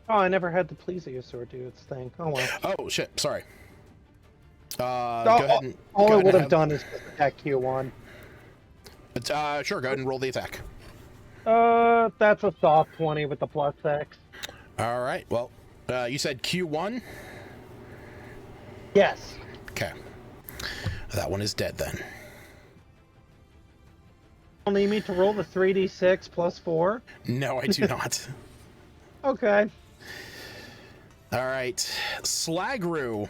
Oh, I never had the Plesiosaur do its thing. Oh well. Oh shit, sorry. Go ahead and... All it would have done is just attack Q1. Sure, go ahead and roll the attack. That's a soft 20 with the +6. Alright, well, you said Q1? Yes. Okay. That one is dead then. You need me to roll the 3d6 +4? No, I do not. Okay. Alright, Slagru,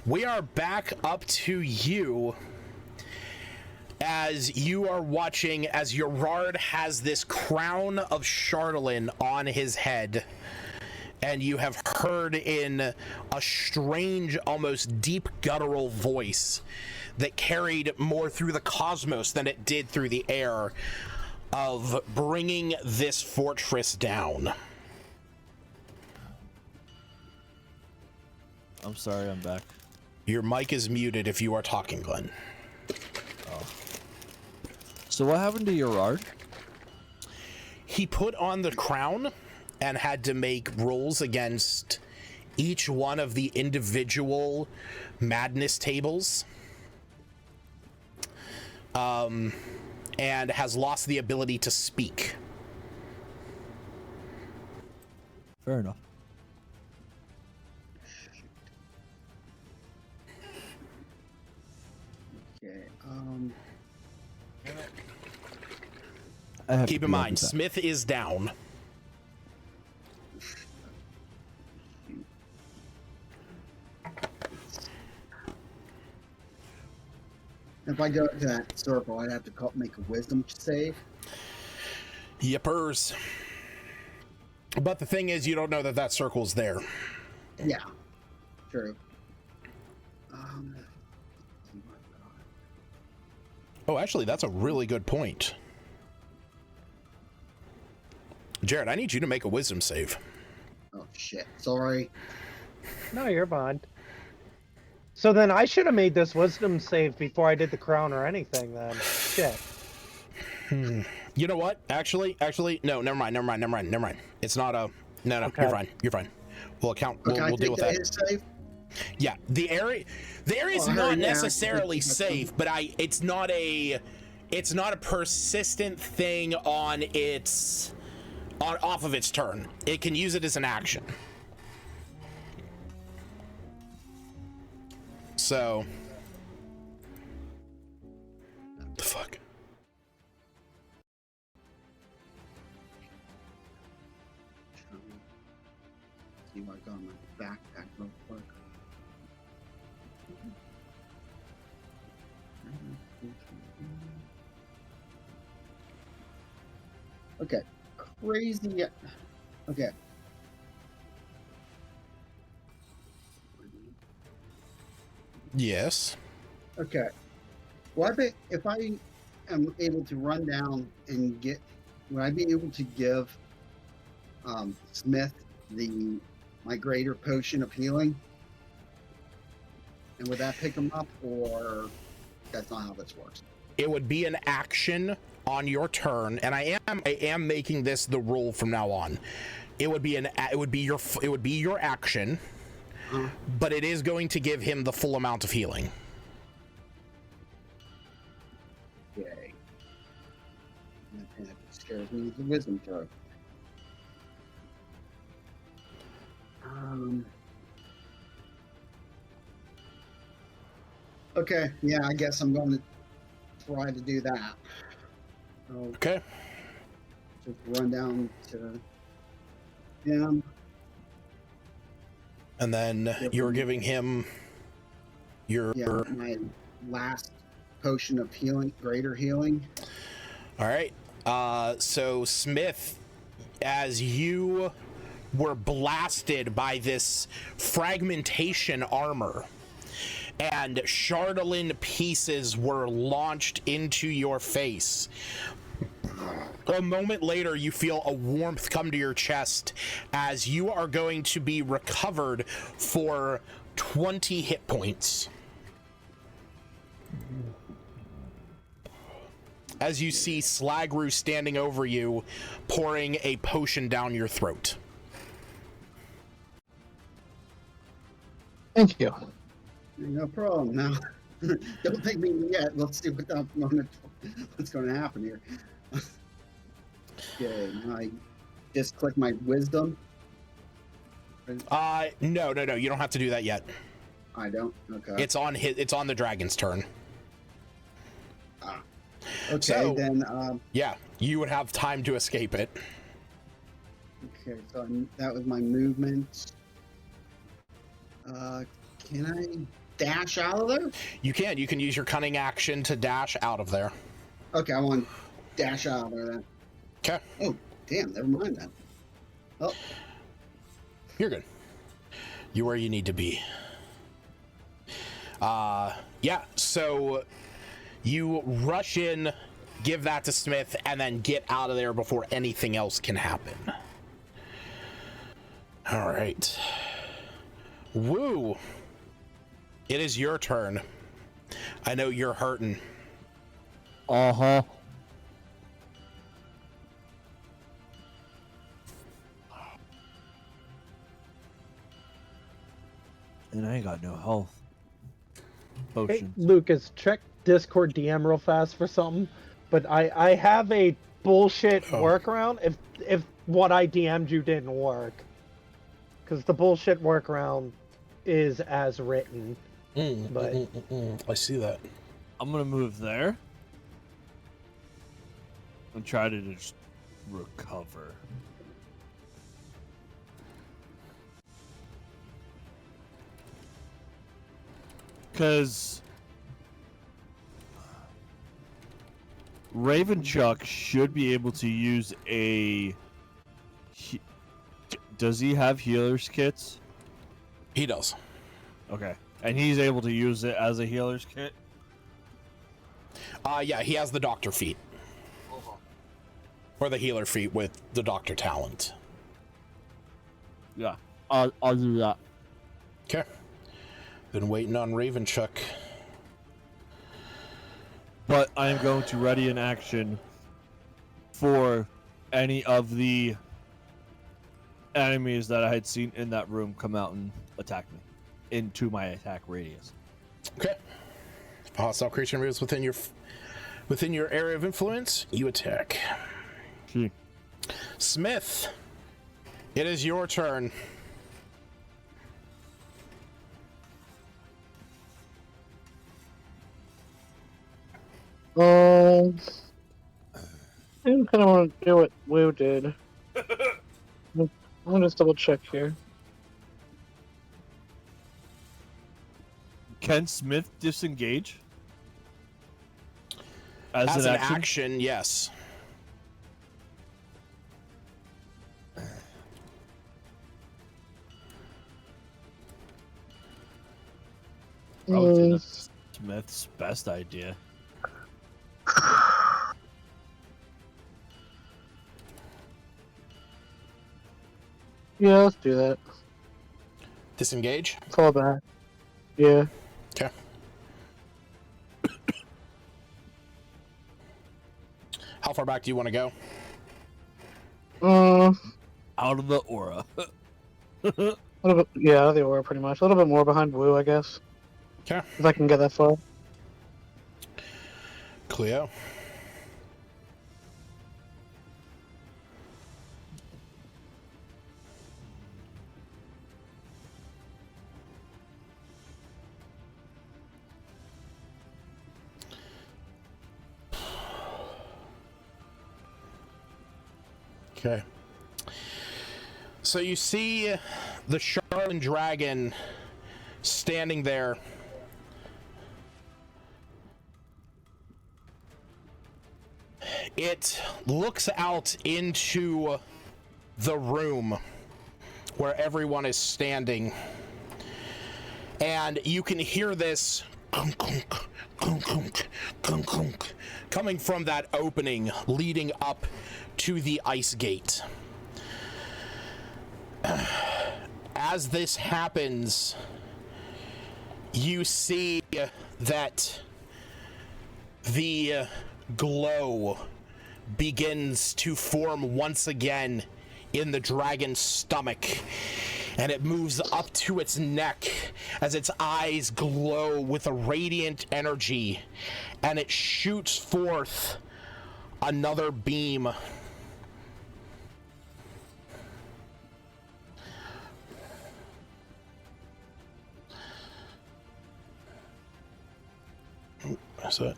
we are back up to you as you are watching as Gerard has this crown of Chardalyn on his head and you have heard in a strange, almost deep guttural voice that carried more through the cosmos than it did through the air, of bringing this fortress down. I'm sorry, I'm back. Your mic is muted if you are talking, Glenn. Oh. So what happened to Gerard? He put on the crown and had to make rolls against each one of the individual madness tables. And has lost the ability to speak. Fair enough. Okay. Keep in mind, Smith is down. If I go to that circle, I'd have to make a wisdom save. Yippers. But the thing is, you don't know that that circle's there. Yeah, true. Oh, actually, that's a really good point. Jared, I need you to make a wisdom save. Oh, shit. Sorry. No, you're fine. So then I should have made this wisdom save before I did the crown or anything then. Shit. You know what? Actually, no, never mind. It's not a... No, Okay. You're fine. We'll account... Okay, We'll deal with that. Save? Yeah, the area is not necessarily safe, but it's not a persistent thing on off of its turn. It can use it as an action. So, the fuck. See what I got in my backpack real quick. Okay, crazy. Okay. Yes. Okay. Well, if I am able to run down and would I be able to give Smith my greater potion of healing? And would that pick him up, or that's not how this works? It would be an action on your turn, and I am making this the rule from now on. It would be your action, but it is going to give him the full amount of healing. Okay. And it scares me with the wisdom throw. Okay, yeah, I guess I'm going to try to do that. Okay. Just run down to him. And then you're giving him my last potion of healing, greater healing. All right. So Smith, as you were blasted by this fragmentation armor, and Chardolin pieces were launched into your face. A moment later, you feel a warmth come to your chest as you are going to be recovered for 20 hit points. As you see Slagru standing over you, pouring a potion down your throat. Thank you. No problem. Now, don't thank me yet. Let's see what's going to happen here. Okay, now I just click my wisdom. No. You don't have to do that yet. I don't. Okay. It's on the dragon's turn. Okay, so, then. Yeah, you would have time to escape it. Okay, so that was my movement. Can I dash out of there? You can. You can use your cunning action to dash out of there. Okay, I want to dash out of there then. Okay. Oh, damn, never mind that. Oh. You're good. You're where you need to be. Yeah, so you rush in, give that to Smith, and then get out of there before anything else can happen. All right. Woo! It is your turn. I know you're hurting. Uh-huh. And I ain't got no health. Hey, Potions. Lucas, check Discord DM real fast for something. But I have a bullshit workaround if what I DM'd you didn't work. Because the bullshit workaround is as written. I see that. I'm gonna move there. And try to just recover. Because Ravenchuck should be able to use a... Does he have healer's kits? He does. Okay. And he's able to use it as a healer's kit? Yeah, he has the doctor feat. Or the healer feat with the doctor talent. Yeah. I'll do that. Okay. Been waiting on Ravenchuck. But I am going to ready an action for any of the enemies that I had seen in that room come out and attack me into my attack radius. Okay. If a hostile creature moves within your area of influence, you attack. Gee. Smith, it is your turn. I kind of want to do what Wu did. I'm gonna just double check here. Can Smith disengage? As an an action, yes. Probably that's Smith's best idea. Yeah, let's do that. Disengage? Fall back. Yeah. Okay. How far back do you want to go? Out of the aura. A little bit, yeah, out of the aura pretty much. A little bit more behind Wu, I guess. Okay. If I can get that far. Cleo. Okay. So you see the Charlatan dragon standing there. It looks out into the room where everyone is standing. And you can hear this coming from that opening leading up to the ice gate. As this happens, you see that the glow begins to form once again in the dragon's stomach, and it moves up to its neck as its eyes glow with a radiant energy, and it shoots forth another beam. That's it.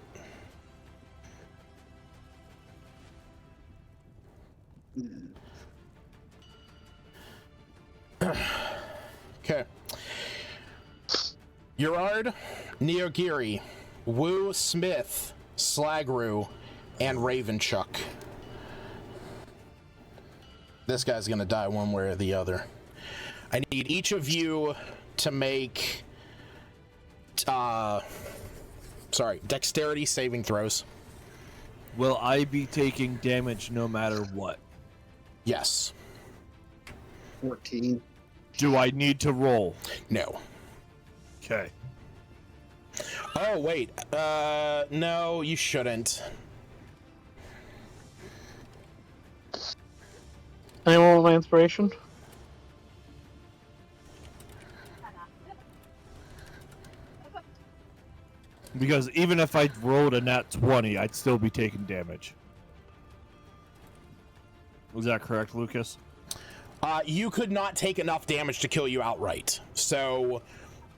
Okay. Gerard, Neogiri, Wu, Smith, Slagru, and Ravenchuck. This guy's gonna die one way or the other. I need each of you to make, dexterity saving throws. Will I be taking damage no matter what? Yes. 14. Do I need to roll? No. Okay. Oh, wait. No, you shouldn't. Anyone want my inspiration? Because even if I rolled a nat 20, I'd still be taking damage. Was that correct, Lucas? You could not take enough damage to kill you outright. So,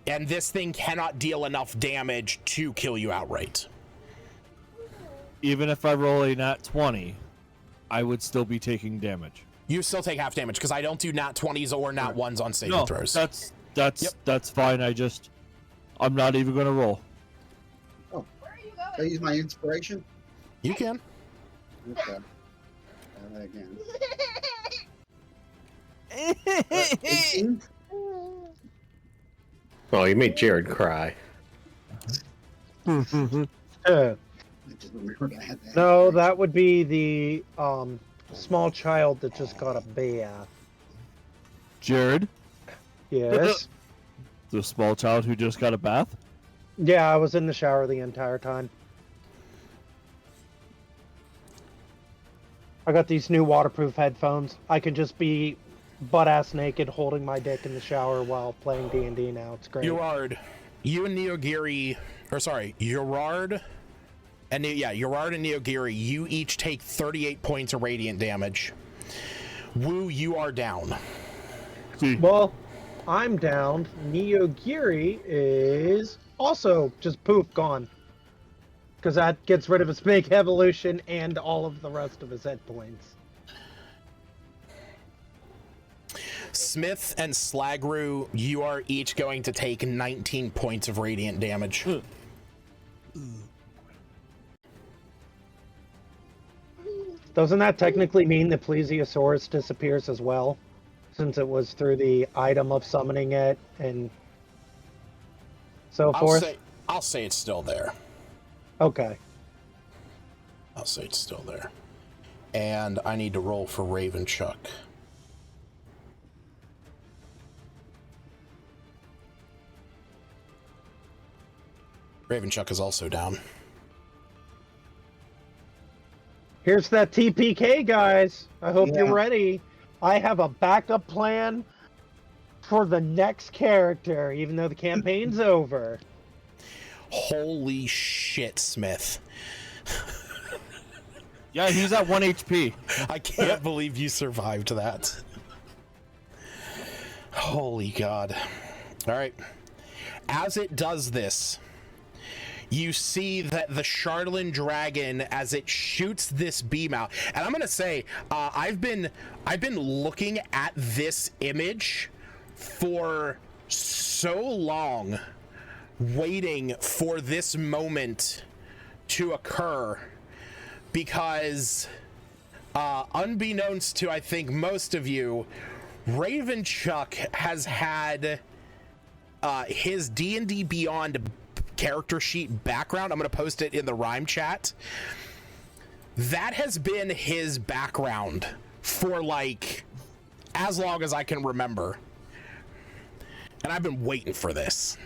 and this thing cannot deal enough damage to kill you outright. Even if I roll a nat 20, I would still be taking damage. You still take half damage because I don't do nat 20s or nat 1s on saving throws. That's fine. I'm not even gonna roll. Oh, can I use my inspiration? You can. Okay. Try that again. 18? Oh, you made Jared cry. Uh, I just remembered I had that. no, that would be the small child that just got a bath. Jared, Yes. the small child who just got a bath. Yeah, I was in the shower the entire time. I got these new waterproof headphones. I can just be butt-ass naked holding my dick in the shower while playing D&D now. It's great. Gerard, you and Neogiri, or sorry, Gerard and Neogiri, you each take 38 points of radiant damage. Woo, you are down. Well, I'm down. Neogiri is also just poof, gone. Because that gets rid of his big evolution and all of the rest of his hit points. Smith and Slagru, you are each going to take 19 points of radiant damage. Doesn't that technically mean the Plesiosaurus disappears as well? Since it was through the item of summoning it and so forth? I'll say it's still there. Okay. I'll say it's still there. And I need to roll for Ravenchuck. Ravenchuck is also down. Here's that TPK, guys. I hope Yeah. you're ready. I have a backup plan for the next character, even though the campaign's over. Holy shit, Smith. Yeah, he's at 1 HP. I can't believe you survived that. Holy God. All right. As it does this, you see that the Charlatan dragon, as it shoots this beam out, and I'm gonna say, I've been looking at this image for so long, waiting for this moment to occur, because unbeknownst to I think most of you, Ravenchuck has had his D&D Beyond character sheet background. I'm going to post it in the Rime chat. That has been his background for like as long as I can remember. And I've been waiting for this.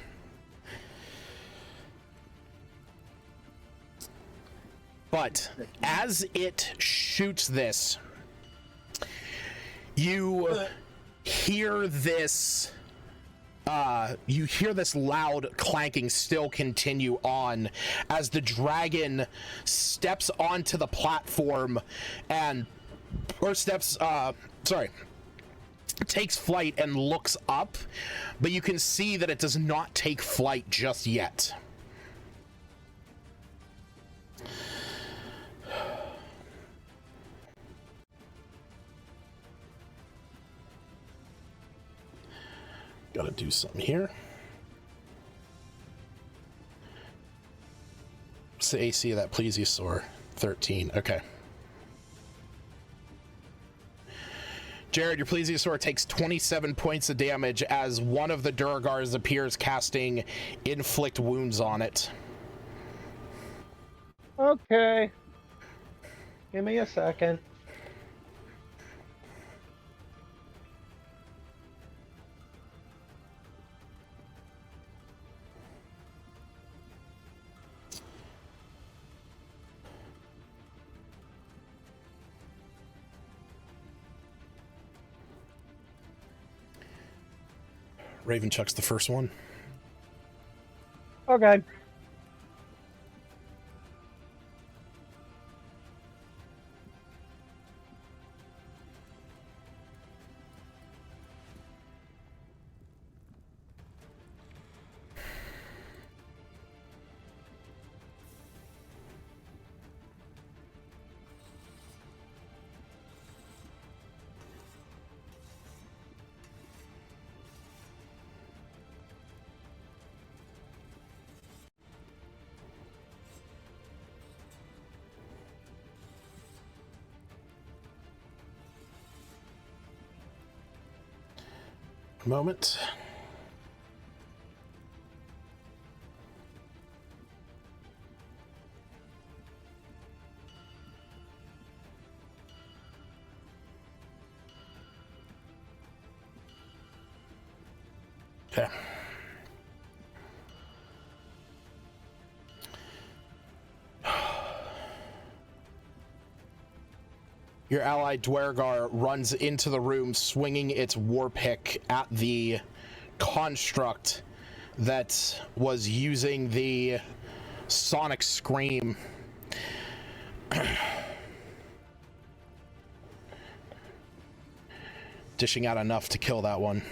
But as it shoots this, you hear this loud clanking still continue on as the dragon steps onto the platform takes flight and looks up, but you can see that it does not take flight just yet. Gotta do something here. What's the AC of that plesiosaur? 13. Okay. Jared, your plesiosaur takes 27 points of damage as one of the Duragars appears, casting inflict wounds on it. Okay. Give me a second. Raven chucks the first one. Okay. Moment. Okay. Your ally Dwergar runs into the room, swinging its war pick at the construct that was using the sonic scream. Dishing out enough to kill that one.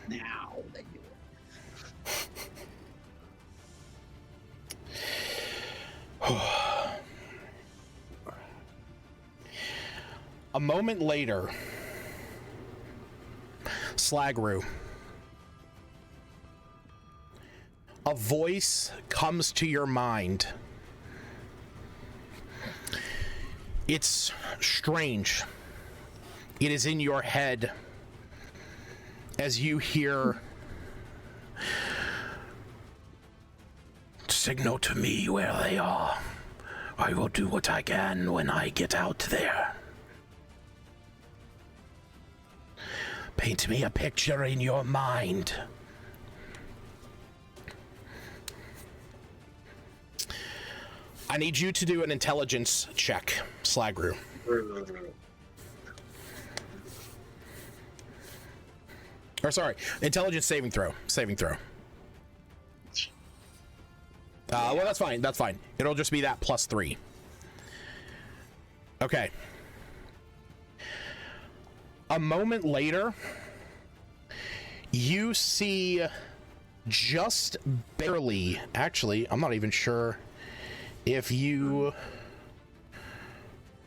Now they do it. A moment later, Slagru, a voice comes to your mind. It's strange. It is in your head as you hear, "Signal to me where they are. I will do what I can when I get out there. Paint me a picture in your mind." I need you to do an intelligence check, Slagru. Or sorry, intelligence saving throw. Saving throw. Well, that's fine. That's fine. It'll just be that +3. Okay. A moment later, you see just barely, actually, I'm not even sure if you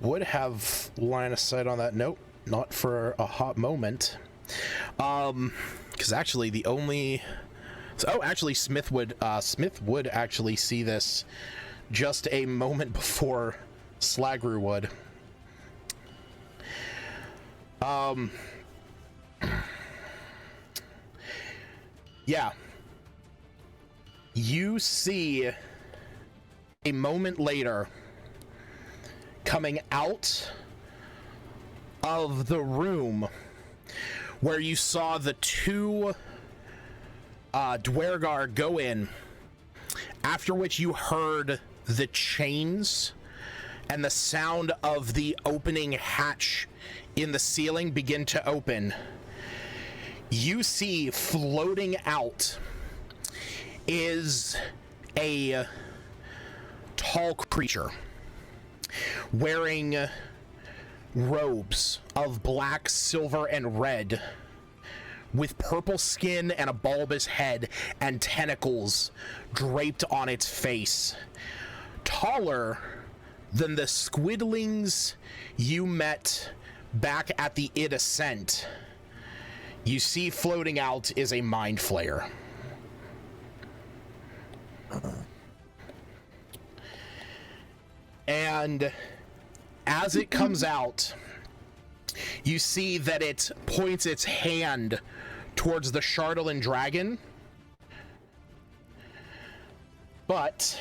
would have line of sight on that. Nope, not for a hot moment. Because actually the only... So, actually Smith would actually see this just a moment before Slagru would. Yeah. You see a moment later, coming out of the room where you saw the two Dwergar go in, after which you heard the chains and the sound of the opening hatch in the ceiling begin to open. You see floating out is a tall creature wearing robes of black, silver, and red, with purple skin and a bulbous head and tentacles draped on its face. Taller than the squidlings you met back at the Id Ascent. You see floating out is a mind flayer. And as it comes out, you see that it points its hand towards the Chardalyn dragon, but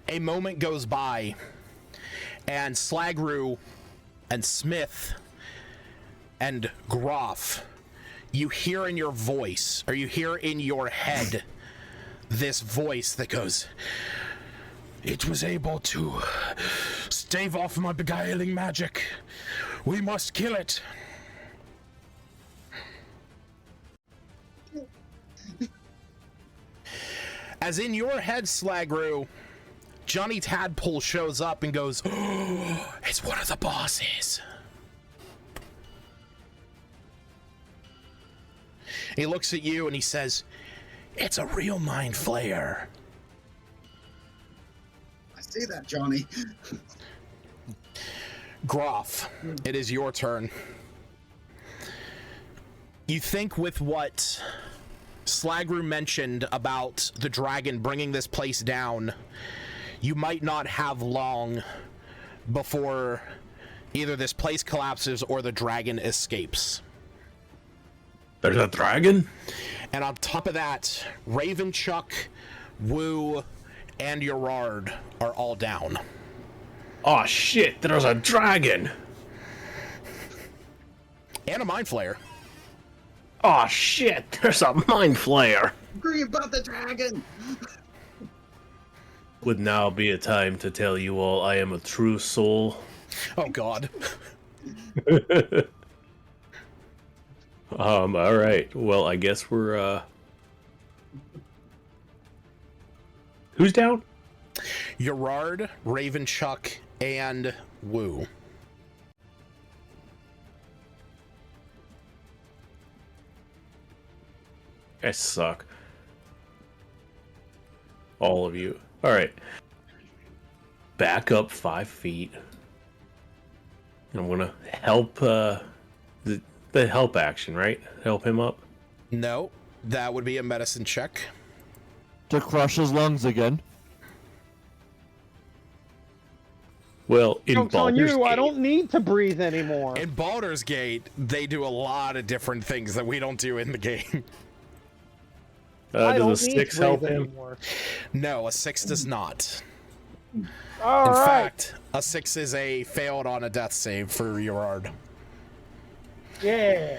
a moment goes by, and Slagru and Smith and Groff, you hear in your voice, or you hear in your head, this voice that goes, "It was able to stave off my beguiling magic. We must kill it." As in your head, Slagru, Johnny Tadpole shows up and goes, "Oh, it's one of the bosses." He looks at you and he says, "It's a real mind flayer." I see that, Johnny. Groff, it is your turn. You think with what Slagru mentioned about the dragon bringing this place down, you might not have long before either this place collapses or the dragon escapes. There's a dragon? And on top of that, Ravenchuck, Woo, and Gerard are all down. Oh shit, there's a dragon! And a mind flayer. Oh shit, there's a mind flayer! Agree about the dragon. Would now be a time to tell you all I am a true soul. Oh god. Alright. Well, I guess we're, Who's down? Gerard, Ravenchuck, and Woo. I suck. All of you. Alright. Back up 5 feet. And I'm gonna help, the help action, right? Help him up? No, that would be a medicine check. To crush his lungs again. Well, in Joke's on Baldur's you, I Gate- don't need to breathe anymore. In Baldur's Gate, they do a lot of different things that we don't do in the game. I don't does a need 6 to help breathe him? anymore. No, a 6 does not. All In right. fact, a 6 is a failed on a death save for Gerard. Yeah.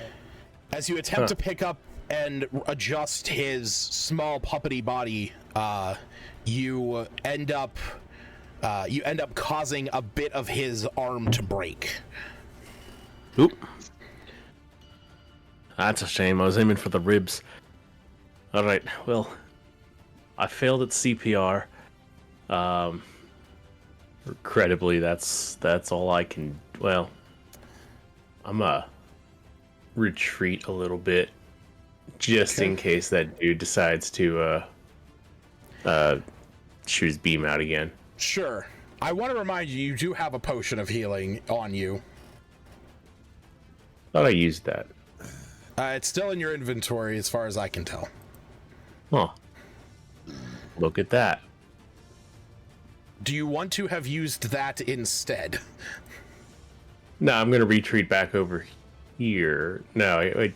As you attempt to pick up and adjust his small puppety body, you end up causing a bit of his arm to break. Oop. That's a shame. I was aiming for the ribs. Alright, well, I failed at CPR. Incredibly, that's all I can. Well, I'm retreat a little bit, just in case that dude decides to shoot his beam out again. Sure. I want to remind you, you do have a potion of healing on you. Thought I used that. It's still in your inventory as far as I can tell. Huh. Look at that. Do you want to have used that instead? No, I'm gonna retreat back over here. No, wait.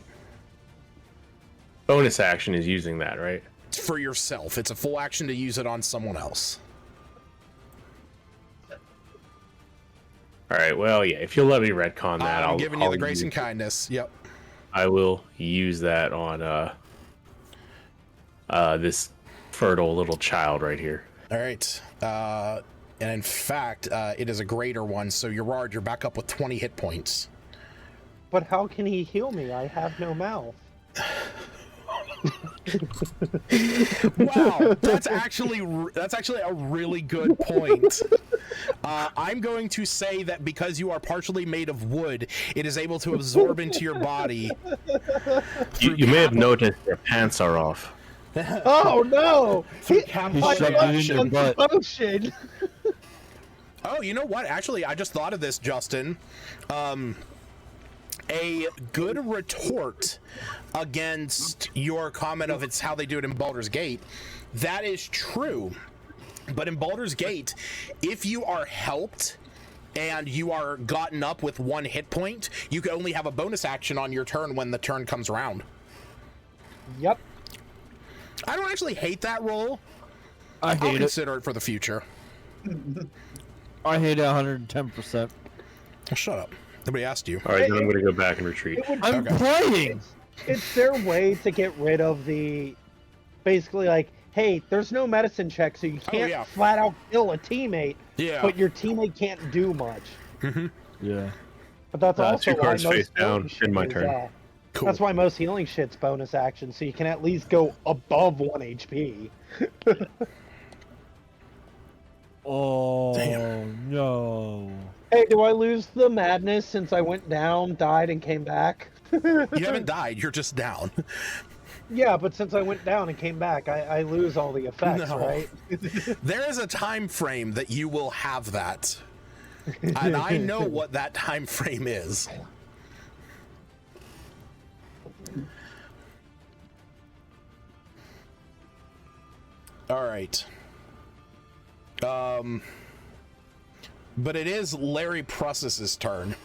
Bonus action is using that, right? For yourself. It's a full action to use it on someone else. Alright, well, yeah, if you'll let me retcon that, I'm giving you I'll the grace use- and kindness. Yep. I will use that on this fertile little child right here. All right. And in fact, it is a greater one, so Gerard, you're back up with 20 hit points. But how can he heal me? I have no mouth. Wow, that's actually a really good point. I'm going to say that because you are partially made of wood, it is able to absorb into your body. You may have noticed your pants are off. Oh no! Through He shoved it in your butt. Potion. Oh, you know what? Actually, I just thought of this, Justin. a good retort against your comment of it's how they do it in Baldur's Gate. That is true. But in Baldur's Gate, if you are helped and you are gotten up with 1 hit point, you can only have a bonus action on your turn when the turn comes around. Yep. I don't actually hate that rule. I I'll hate it. consider it for the future. I hate it 110%. Oh, shut up. Nobody asked you. All right, then I'm going to go back and retreat. It would, I'm Okay. playing. it's their way to get rid of the, basically like, hey, there's no medicine check, so you can't yeah. flat out kill a teammate, Yeah. but your teammate can't do much. Yeah. But that's also 2 why cards most face down healing shit in my is, turn. Cool. That's why most healing shit's bonus action, so you can at least go above 1 HP. Oh, Damn. no. Hey, do I lose the madness since I went down, died, and came back? You haven't died. You're just down. Yeah, but since I went down and came back, I lose all the effects, No. right? There is a time frame that you will have that. And I know what that time frame is. All right. But it is Larry Pruss's turn.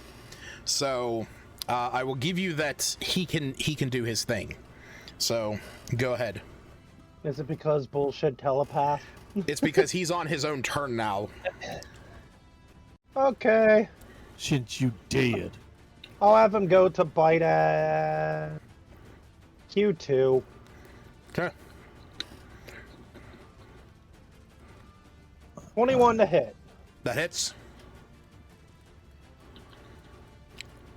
So, I will give you that he can do his thing. So, go ahead. Is it because bullshit telepath? It's because he's on his own turn now. Okay. Since you did. I'll have him go to bite at Q2. Okay. 21 to hit. That hits.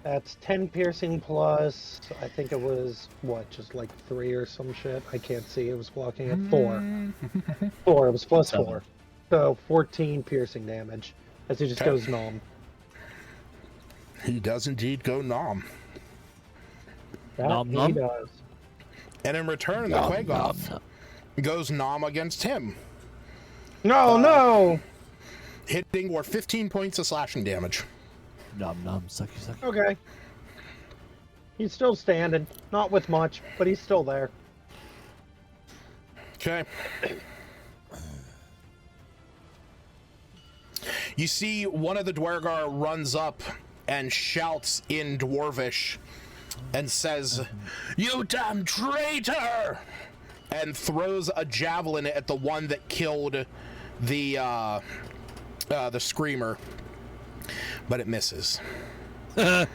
That's 10 piercing plus, I think it was, what, just like 3 or some shit? I can't see, it was blocking at 4. 4, it was plus 4. So 14 piercing damage, as he just Okay. goes numb. He does indeed go nom. That Nom he nom? does. And in return, the Quagoth goes nom against him, No, no! hitting for 15 points of slashing damage. Nom nom, sucky sucky. Okay. He's still standing. Not with much, but he's still there. Okay. You see one of the Dwergar runs up and shouts in Dwarvish and says, "You damn traitor!" and throws a javelin at the one that killed the screamer, but it misses. You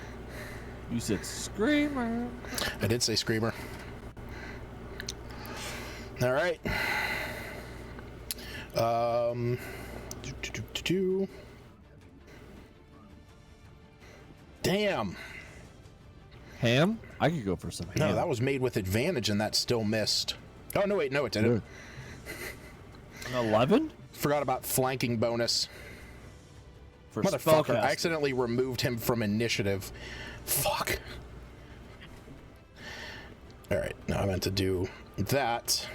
said screamer. I did say screamer. All right. Damn. Ham? I could go for some ham. No, that was made with advantage and that still missed. Oh, no, wait, no, it didn't. 11? Forgot about flanking bonus. For Motherfucker, spellcasting. I accidentally removed him from initiative. Fuck. Alright, now I meant to do that.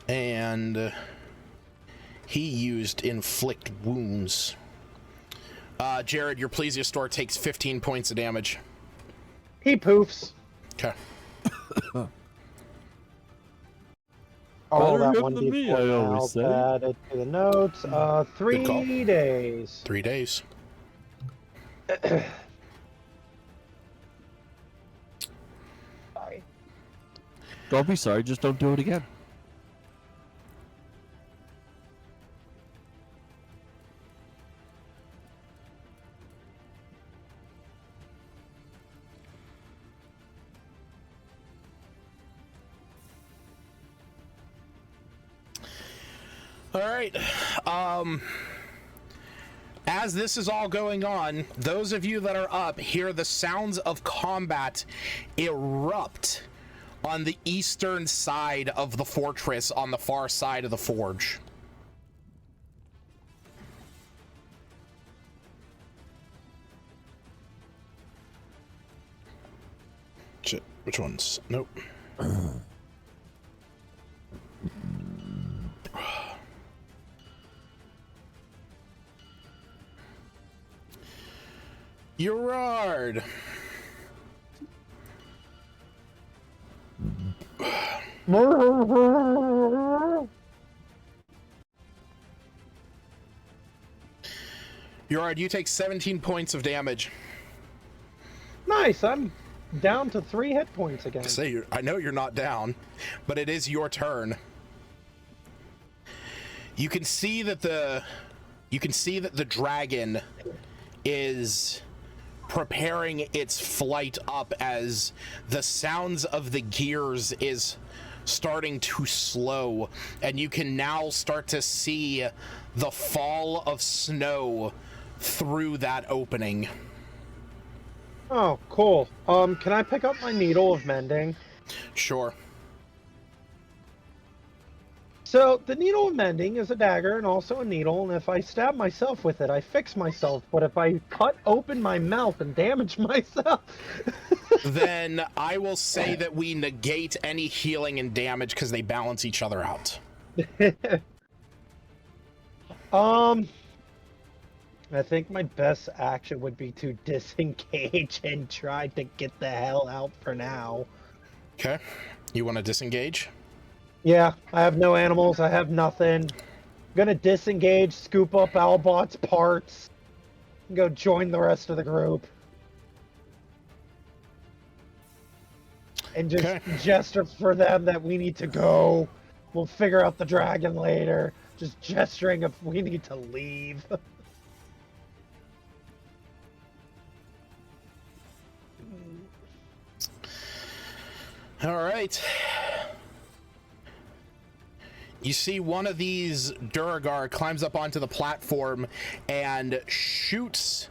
And he used inflict wounds. Jared, your plesiosaur takes 15 points of damage. He poofs. Okay. Oh, Better that him one than me, D4 I now. always say. Add it to the notes. 3 days. 3 days. Sorry. Don't be sorry, just don't do it again. All right. As this is all going on, those of you that are up hear the sounds of combat erupt on the eastern side of the fortress on the far side of the forge. Shit, which ones? Nope. Gerard, Yorard, you take 17 points of damage. Nice, I'm down to 3 hit points again. I know you're not down, but it is your turn. You can see that the dragon is preparing its flight up as the sounds of the gears is starting to slow, and you can now start to see the fall of snow through that opening. Oh, cool. Can I pick up my needle of mending? Sure. So, the needle of mending is a dagger and also a needle, and if I stab myself with it, I fix myself, but if I cut open my mouth and damage myself... Then I will say that we negate any healing and damage because they balance each other out. I think my best action would be to disengage and try to get the hell out for now. Okay. You want to disengage? Yeah, I have no animals, I have nothing. I'm gonna disengage, scoop up Albot's parts, and go join the rest of the group. And just gesture for them that we need to go. We'll figure out the dragon later. Just gesturing if we need to leave. All right. You see one of these Duragar climbs up onto the platform and shoots,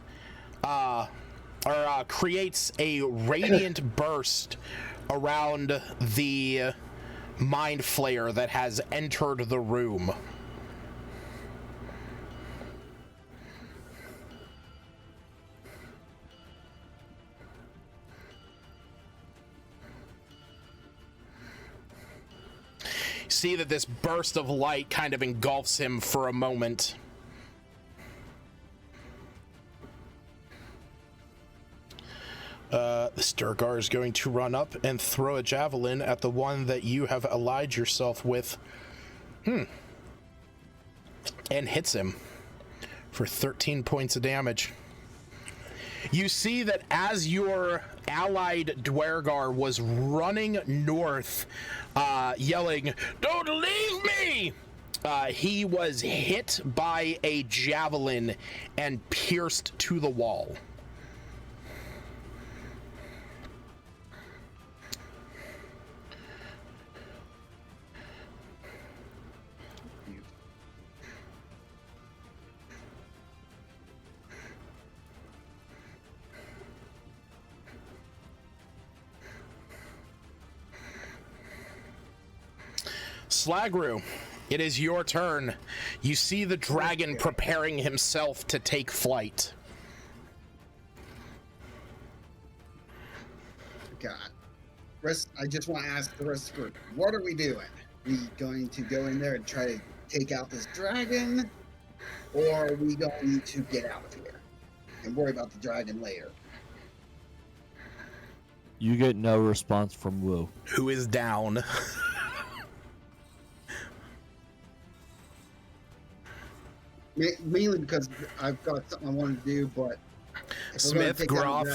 creates a radiant burst around the mind flayer that has entered the room. See that this burst of light kind of engulfs him for a moment. This Durgar is going to run up and throw a javelin at the one that you have allied yourself with. And hits him for 13 points of damage. You see that as your allied Dwergar was running north, yelling, "Don't leave me!" He was hit by a javelin and pierced to the wall. Slagru, it is your turn. You see the dragon preparing himself to take flight. God. I just want to ask the rest of the group, what are we doing? We going to go in there and try to take out this dragon? Or are we going to get out of here and worry about the dragon later? You get no response from Wu. Who is down? Mainly because I've got something I want to do, but Smith, Groff,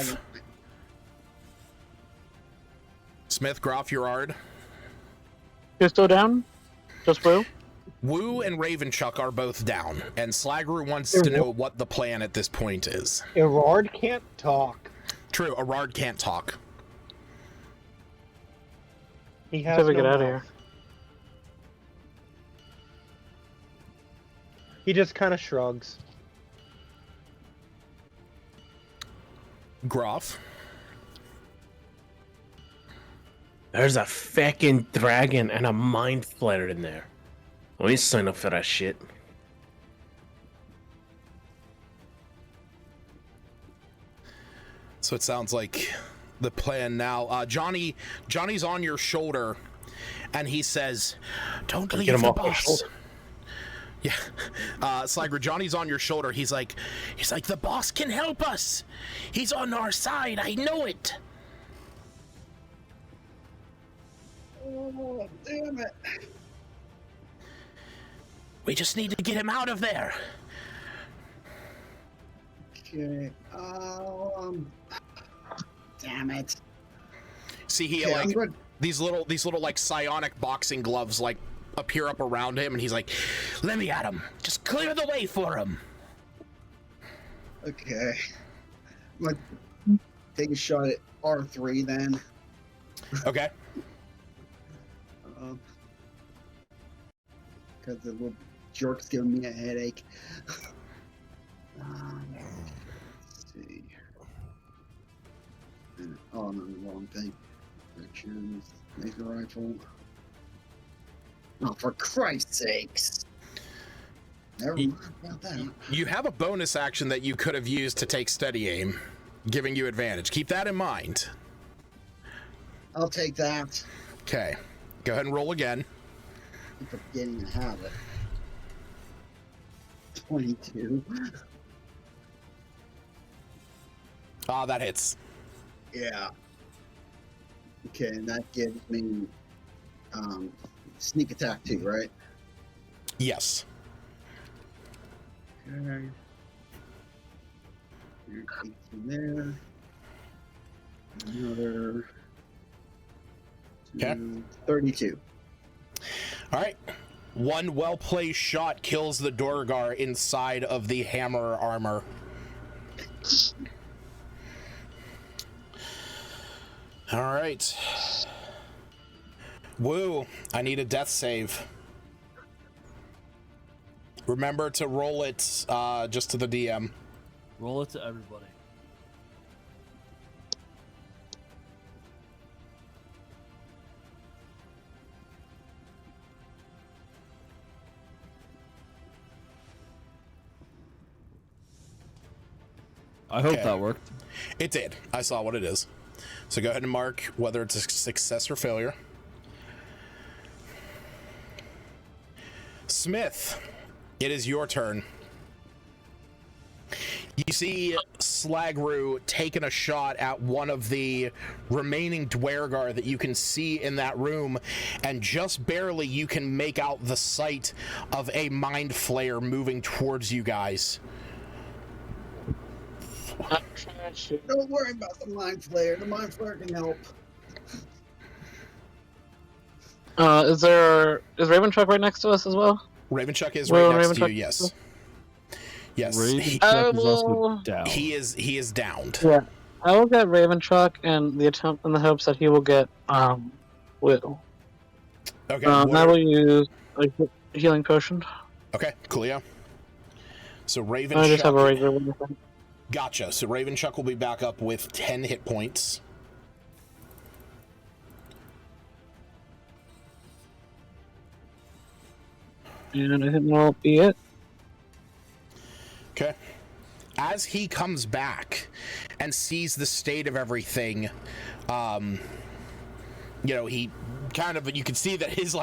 Yorard. You're still down? Just Wu? Wu and Ravenchuck are both down, and Slagru wants to know what the plan at this point is. Erard can't talk. True, Erard can't talk. He has Until we no get out of mouth. here. He just kind of shrugs. Groff. There's a feckin' dragon and a mind flayer in there. We ain't sign up for that shit. So it sounds like the plan now. Johnny's on your shoulder, and he says, "Don't leave the boss." Yeah, Slagru, Johnny's on your shoulder. He's like, the boss can help us. He's on our side. I know it. Oh, damn it. We just need to get him out of there. Okay. Damn it. See, he Okay, like I'm good. these little like psionic boxing gloves like appear up around him, and he's like, "Let me at him. Just clear the way for him." Okay. I'm gonna take a shot at R3 then. Okay. Because the little jerk's giving me a headache. Let's see. Oh, no, the wrong thing. Choose laser rifle. Oh, for Christ's sakes! Never mind about that. You have a bonus action that you could have used to take steady aim, giving you advantage. Keep that in mind. I'll take that. Okay. Go ahead and roll again. I'm forgetting to have it. 22. Ah, that hits. Yeah. Okay, and that gives me sneak attack too, right? Yes. Okay. There's 18 there. Another. Okay. 32. All right. One well-placed shot kills the Dorgar inside of the hammer armor. All right. Woo, I need a death save. Remember to roll it just to the DM. Roll it to everybody. I hope Okay. that worked. It did. I saw what it is. So go ahead and mark whether it's a success or failure. Smith, it is your turn. You see Slagru taking a shot at one of the remaining Dwergar that you can see in that room, and just barely you can make out the sight of a mind flayer moving towards you guys. Don't worry about the mind flayer. The mind flayer can help. Is Ravenchuck right next to us as well? Ravenchuck is Well, right next to Ravenchuck- you, yes. Yes. Ravenchuck is also down. He is downed. Yeah, I will get Ravenchuck and the attempt in the hopes that he will get Will. Okay. And I will use a healing potion. Okay, coolio. So Ravenchuck. I just have a regular one. Gotcha. So Ravenchuck will be back up with 10 hit points. And I think that'll be it. Okay. As he comes back and sees the state of everything, he kind of, you can see that his,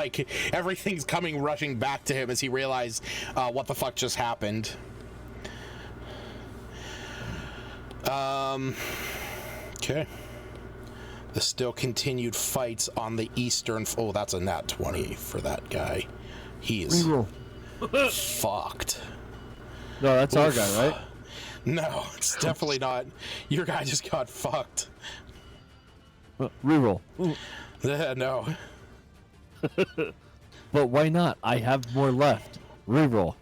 everything's coming rushing back to him as he realized what the fuck just happened. Okay. The still continued fights on the eastern. Oh, that's a nat 20 for that guy. He is fucked. No, that's our guy, right? No, it's definitely not. Your guy just got fucked. Reroll. No. But why not? I have more left. Reroll.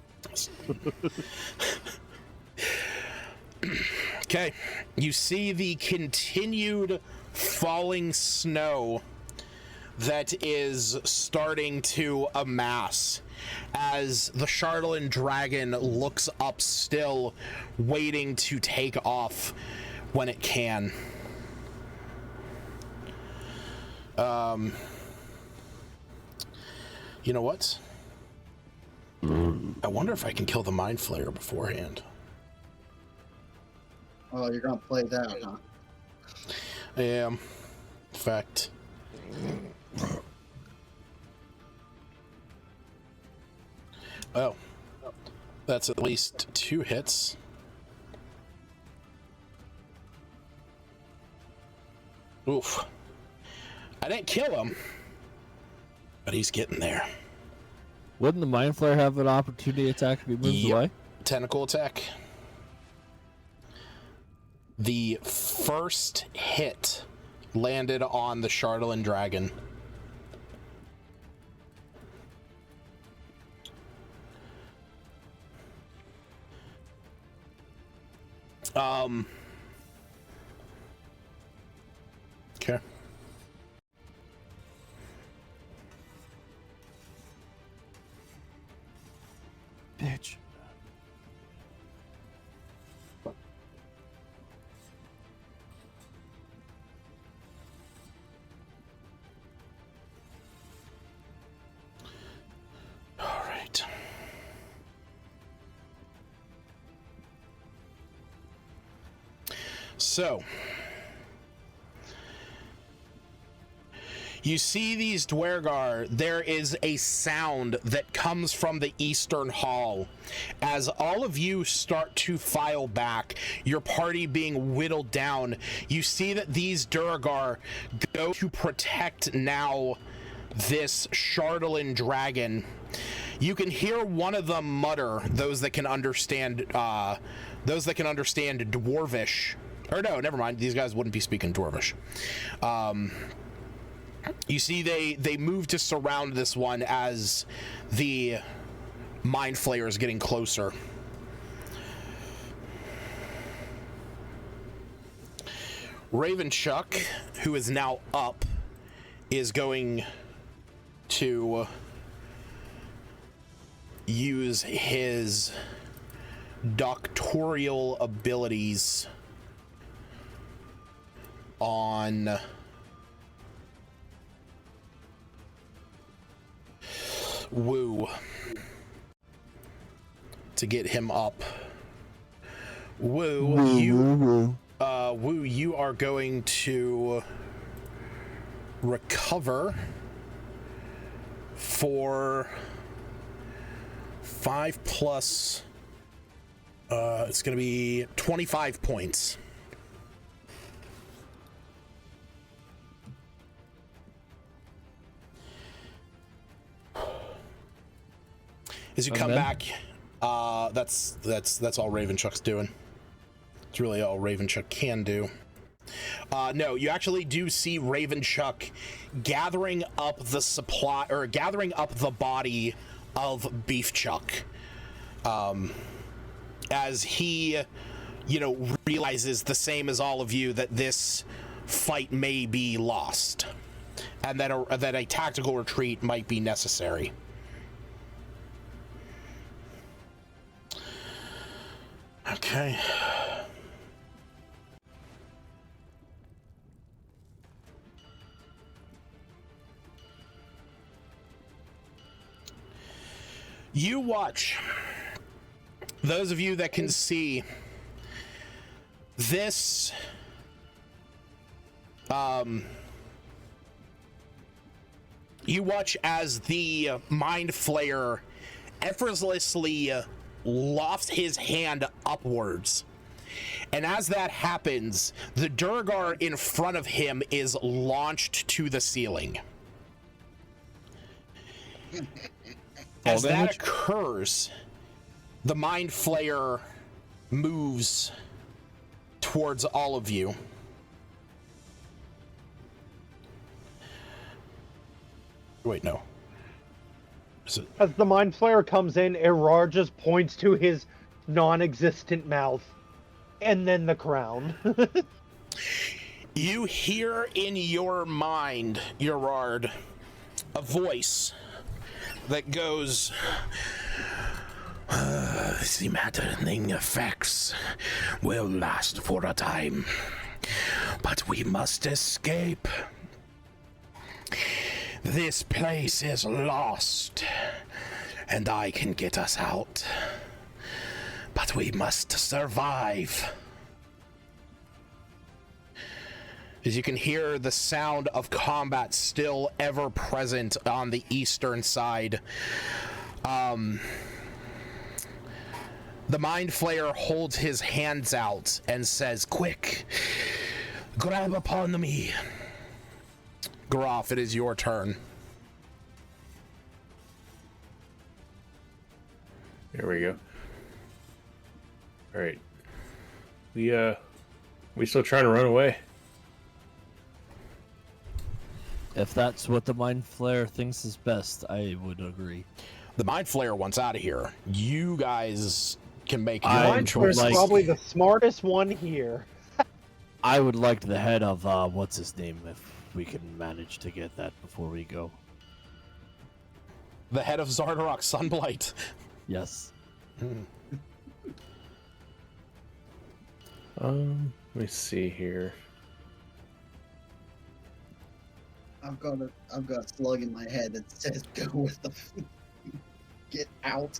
Okay, you see the continued falling snow that is starting to amass as the Charlatan dragon looks up still, waiting to take off when it can. You know what? I wonder if I can kill the Mind Flayer beforehand. Oh, you're gonna play that, huh? I am. In fact. Oh. That's at least 2 hits. Oof. I didn't kill him. But he's getting there. Wouldn't the Mind Flayer have an opportunity attack if he moves Yep. away? Tentacle attack. The first hit landed on the Chardalyn dragon. Okay. Bitch. All right. So, you see these Dwergar, there is a sound that comes from the Eastern Hall. As all of you start to file back, your party being whittled down, you see that these Dwergar go to protect now this Chardalyn dragon. You can hear one of them mutter, those that can understand Dwarvish. Or no, never mind, these guys wouldn't be speaking Dwarvish. You see they move to surround this one as the Mind Flayer is getting closer. Ravenchuck, who is now up, is going to use his doctorial abilities on Woo to get him up. Woo, you are going to recover for 5 plus it's going to be 25 points. As you come back, that's all Ravenchuck's doing. It's really all Ravenchuck can do. No, you actually do see Ravenchuck gathering up the supply, or gathering up the body of Beefchuck. As he, realizes the same as all of you that this fight may be lost, and that a tactical retreat might be necessary. Okay. You watch. Those of you that can see this, you watch as the Mind Flayer effortlessly lofts his hand upwards. And as that happens, the Durgar in front of him is launched to the ceiling. As that occurs, the Mind Flayer moves towards all of you. Wait, no. As the Mind Flayer comes in, Irar just points to his non-existent mouth, and then the crown. You hear in your mind, Gerard, a voice that goes, the maddening effects will last for a time, but we must escape. This place is lost, and I can get us out, but we must survive. As you can hear the sound of combat still ever present on the eastern side. The Mind Flayer holds his hands out and says, "Quick, grab upon me." Groff, it is your turn. There we go. All right. We still trying to run away? If that's what the Mind Flayer thinks is best, I would agree. The Mind Flayer wants out of here. You guys can make your I own Mind choice. Flayer's probably the smartest one here. I would like the head of what's his name if we can manage to get that before we go. The head of Zardarok Sunblight. Yes. Let me see here. I've got a slug in my head that says go with the get out.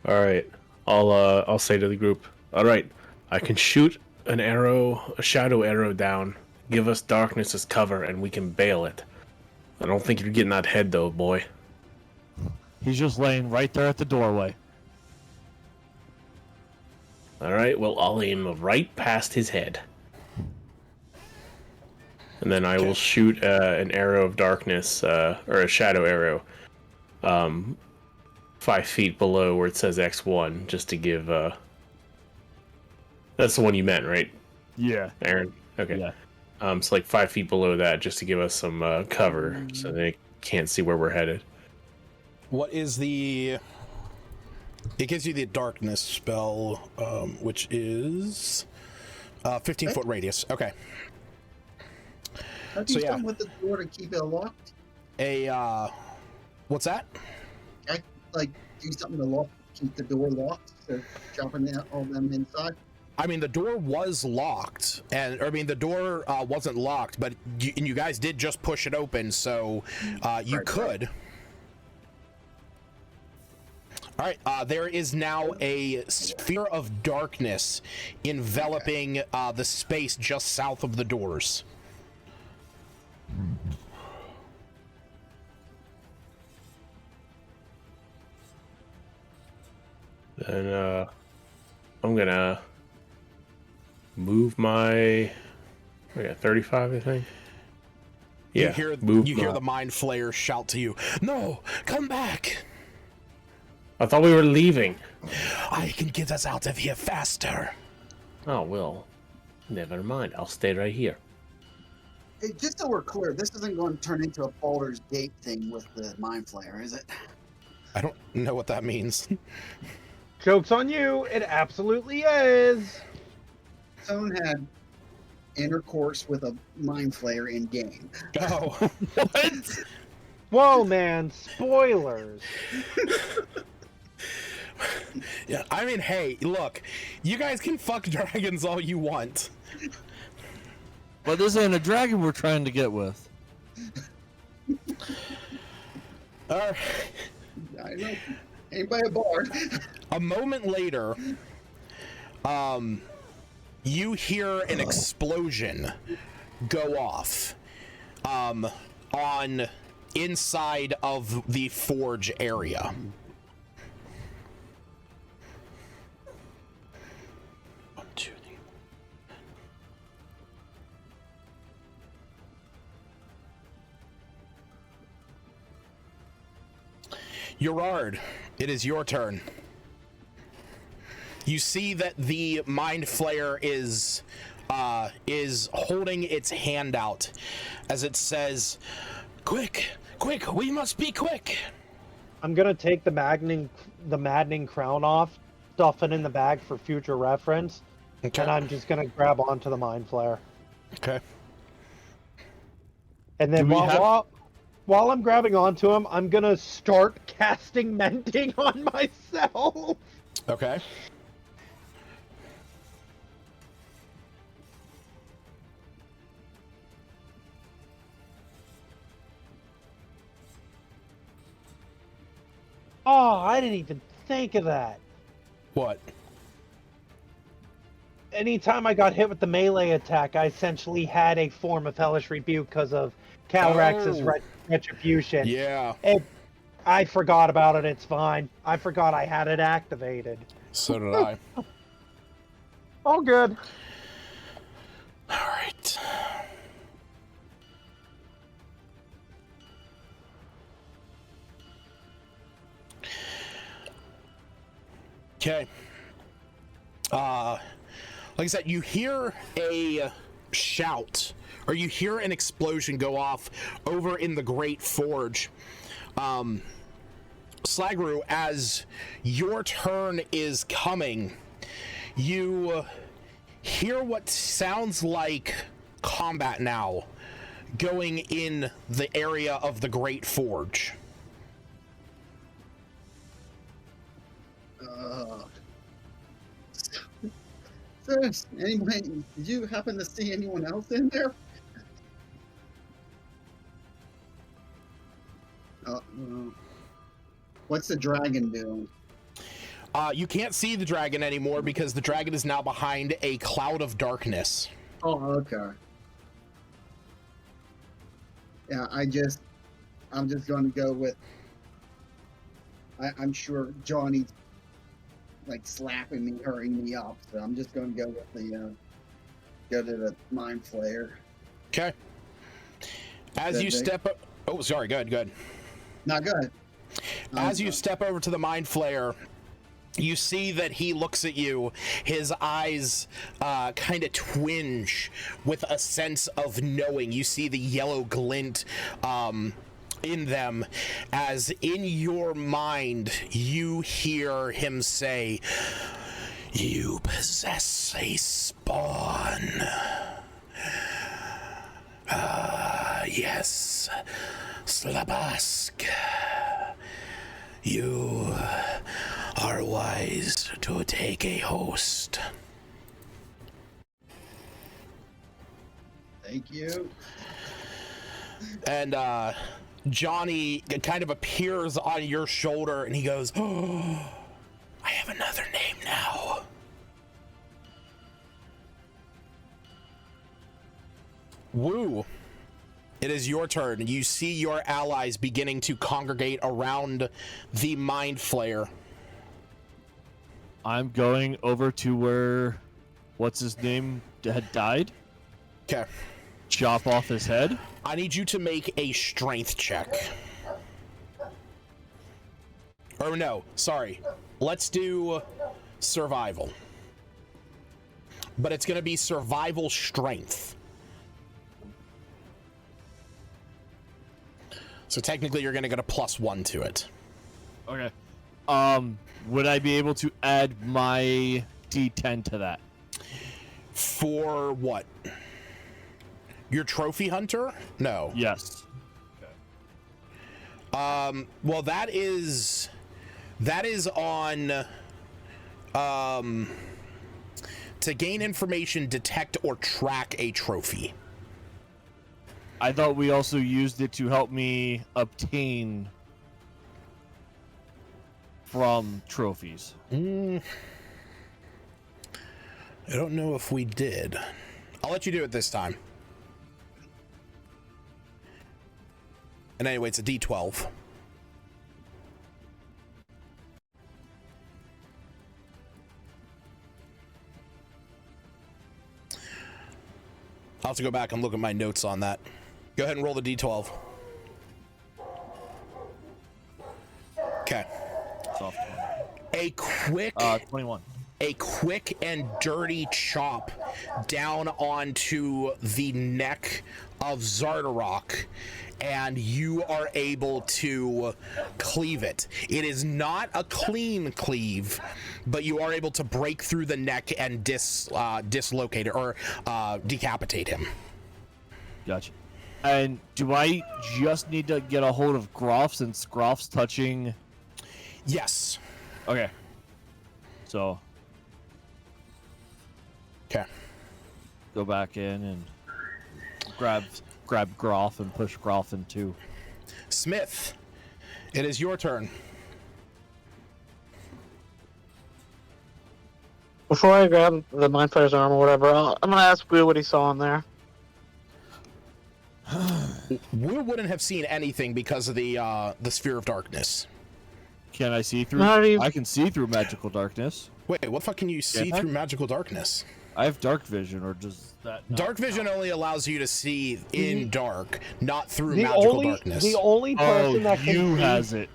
All right. I'll say to the group. All right. I can shoot a shadow arrow down. Give us darkness as cover, and we can bail it. I don't think you're getting that head, though, boy. He's just laying right there at the doorway. All right. Well, I'll aim right past his head. And then I will shoot an arrow of darkness, or a shadow arrow, 5 feet below where it says X1, just to give... That's the one you meant, right? Yeah. Aaron? Okay. Yeah. So like 5 feet below that, just to give us some cover, so they can't see where we're headed. What is the... It gives you the darkness spell, which is 15-foot radius. Okay. Have you done with the door to keep it locked? What's that? I do something to keep the door locked, so dropping all them inside. I mean, the door was locked, the door wasn't locked, but you guys did just push it open, so you could. All right, there is now a sphere of darkness enveloping the space just south of the doors. Then I'm gonna move my... I got 35, I think. Yeah, You hear the Mind Flayer shout to you, "No, come back! I thought we were leaving." I can get us out of here faster." Oh, well, never mind. I'll stay right here. Hey, just so we're clear, this isn't going to turn into a Baldur's Gate thing with the Mind Flayer, is it? I don't know what that means. Joke's on you, it absolutely is. Someone had intercourse with a Mind Flayer in game. Oh, what? Whoa, man, spoilers. Yeah, I mean, hey, look, you guys can fuck dragons all you want. But this ain't a dragon we're trying to get with. I know. Ain't by a bard. A moment later, you hear an explosion go off on inside of the forge area. Urard, it is your turn. You see that the Mind Flayer is holding its hand out as it says, "Quick, quick, we must be quick." I'm gonna take the maddening crown off, stuff it in the bag for future reference, Okay. and I'm just gonna grab onto the Mind Flayer. Okay. And then Do we have- while I'm grabbing onto him, I'm gonna start casting mending on myself. Okay. Oh, I didn't even think of that. What? Anytime I got hit with the melee attack, I essentially had a form of Hellish Rebuke because of Calyrax's retribution. Yeah. I forgot about it, it's fine. I forgot I had it activated. So did I. All good. All right. Okay. Like I said, you hear a shout, or you hear an explosion go off over in the Great Forge. Slagru, as your turn is coming, you hear what sounds like combat now going in the area of the Great Forge. So, anyway, did you happen to see anyone else in there? What's the dragon doing? You can't see the dragon anymore because the dragon is now behind a cloud of darkness. Oh, okay. Yeah, I'm just going to go with. I'm sure Johnny's like slapping me, hurrying me up, so I'm just going to go with the go to the mind flayer. Okay. As you step up, oh, sorry, good. Not good. As you step over to the mind flayer, you see that he looks at you. His eyes kind of twinge with a sense of knowing. You see the yellow glint in them, as in your mind you hear him say, "You possess a spawn. Yes, Slabask. You are wise to take a host." Thank you. And Johnny kind of appears on your shoulder and he goes, "Oh, I have another name now." Woo. It is your turn. You see your allies beginning to congregate around the mind flayer. I'm going over to where, what's his name, had died. Okay. Chop off his head. I need you to make a strength check. Or no, sorry. Let's do survival. But it's going to be survival strength. So technically you're going to get a +1 to it. Okay. Would I be able to add my D10 to that? For what? Your trophy hunter? No. Yes. Well, that is on to gain information, detect or track a trophy. I thought we also used it to help me obtain from trophies. I don't know if we did. I'll let you do it this time. And anyway, it's a D12. I'll have to go back and look at my notes on that. Go ahead and roll the D12. Okay. Soft 21. A quick and dirty chop down onto the neck of Zardarok, and you are able to cleave it. It is not a clean cleave, but you are able to break through the neck and dislocate it, or decapitate him. Gotcha. And do I just need to get a hold of Groff, since Groff's touching? Yes. Okay. So. Okay. Go back in and grab Groff and push Groff in too. Smith, it is your turn. Before I grab the Mind Flayer's arm or whatever, I'm gonna ask Will what he saw in there. Wu wouldn't have seen anything because of the sphere of darkness. Can I see through? I can see through magical darkness. Wait, what the fuck can you see through magical darkness? I have dark vision, or does that not dark vision only allows you to see in dark, not through magical darkness. The only person that can you see, has it.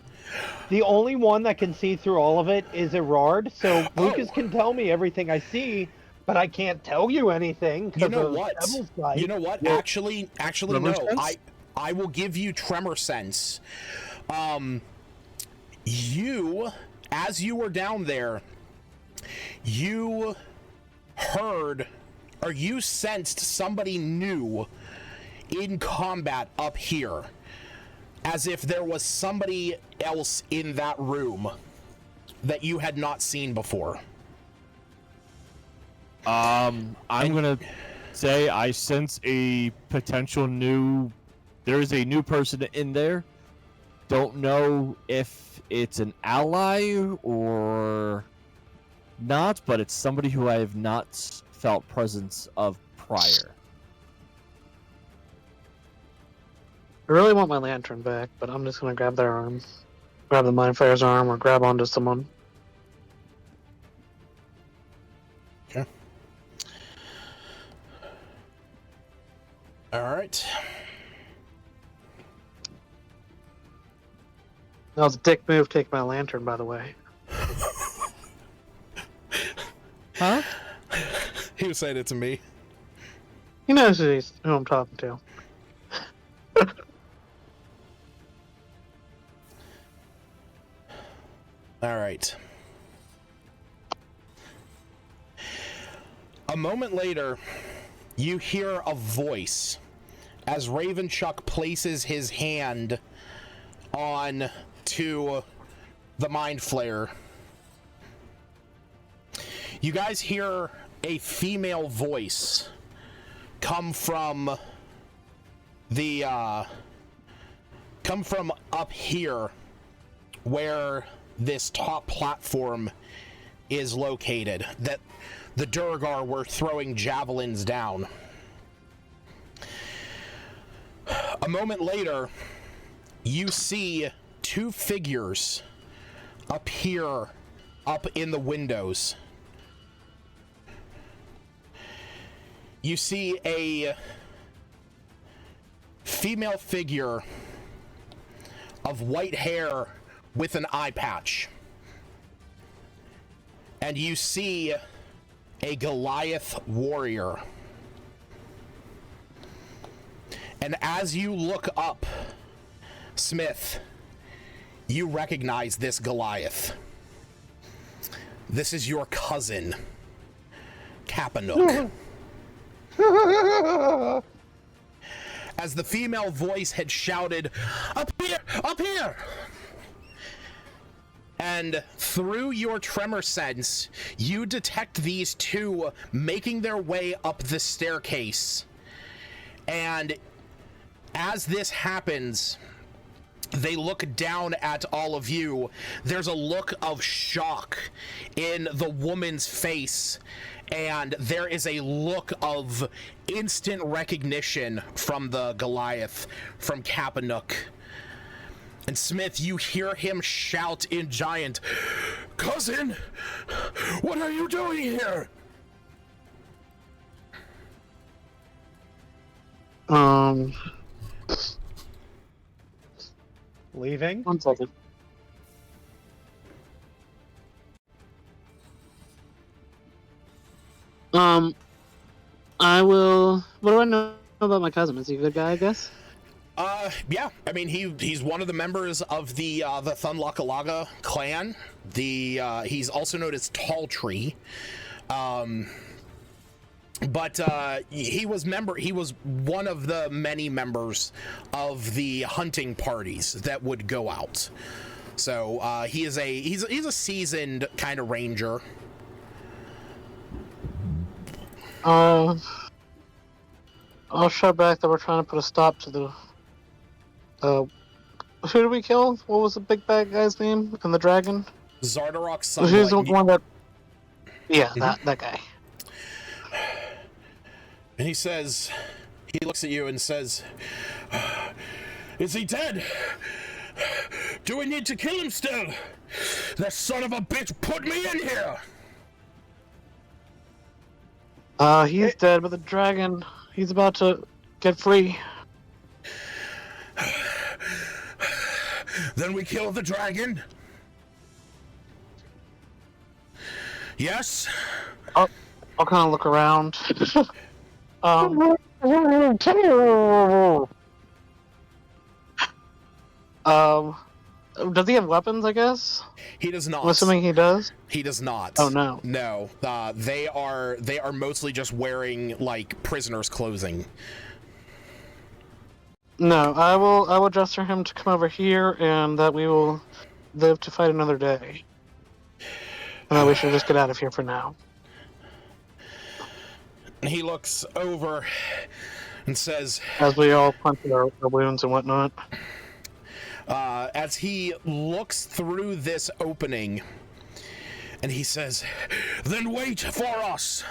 The only one that can see through all of it is Erard, so Lucas Oh. can tell me everything I see, but I can't tell you anything because You know of what? Devil's Sight. You know what? Well, Actually, tremor no. sense? I will give you tremor sense. You, as you were down there, you heard or you sensed somebody new in combat up here, as if there was somebody else in that room that you had not seen before. I'm gonna say I sense a potential new. There is a new person in there. Don't know if it's an ally or not, but it's somebody who I have not felt presence of prior. I really want my lantern back, but I'm just gonna grab their arm. Grab the Mind Flayer's arm or grab onto someone. Okay. All right. That was a dick move, take my lantern, by the way. Huh? He was saying it to me. He knows who I'm talking to. All right. A moment later, you hear a voice as Ravenchuck places his hand on to the Mind Flayer. You guys hear a female voice come from up here where this top platform is located, that the Durgar were throwing javelins down. A moment later, you see two figures up here, up in the windows. You see a female figure of white hair with an eye patch. And you see a Goliath warrior. And as you look up, Smith, you recognize this Goliath. This is your cousin, Kapanook. As the female voice had shouted, "Up here! Up here!" And through your tremor sense, you detect these two making their way up the staircase. And as this happens, they look down at all of you. There's a look of shock in the woman's face, and there is a look of instant recognition from the Goliath, from Kapanook. And Smith, you hear him shout in Giant, "Cousin, what are you doing here?" Leaving? 1 second. I will. What do I know about my cousin? Is he a good guy, I guess? Yeah. I mean, he's one of the members of the Thunlakalaga clan. He's also known as Tall Tree. But he was one of the many members of the hunting parties that would go out. So he's a seasoned kind of ranger. I'll shout back that we're trying to put a stop to the. Who did we kill? What was the big bad guy's name? And the dragon? Zardarok Who's the Sunlight. one that? Yeah, that guy. And he says, he looks at you and says, "Is he dead? Do we need to kill him still? That son of a bitch put me in here!" He's dead, but the dragon, he's about to get free. Then we kill the dragon? Yes? I'll kind of look around. Does he have weapons, I guess? He does not. I'm assuming he does? He does not. Oh, no. No. They are mostly just wearing, like, prisoners' clothing. No, I will gesture him to come over here, and that we will live to fight another day. And that we should just get out of here for now. He looks over and says, As we all punch our wounds and whatnot. as he looks through this opening, and he says, "Then wait for us."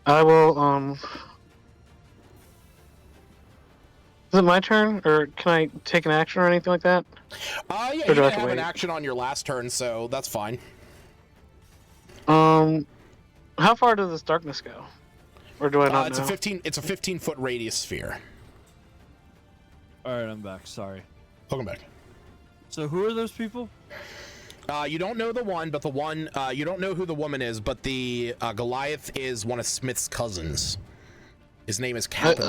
I will, Is it my turn, or can I take an action or anything like that? Yeah, Or you do I didn't have to have an wait? action on your last turn, so that's fine. How far does this darkness go? Or do I not It's know? a 15-foot radius sphere. All right, I'm back. Sorry. Welcome back. So who are those people? You don't know the one, but the one, you don't know who the woman is, but the Goliath is one of Smith's cousins. His name is Captain.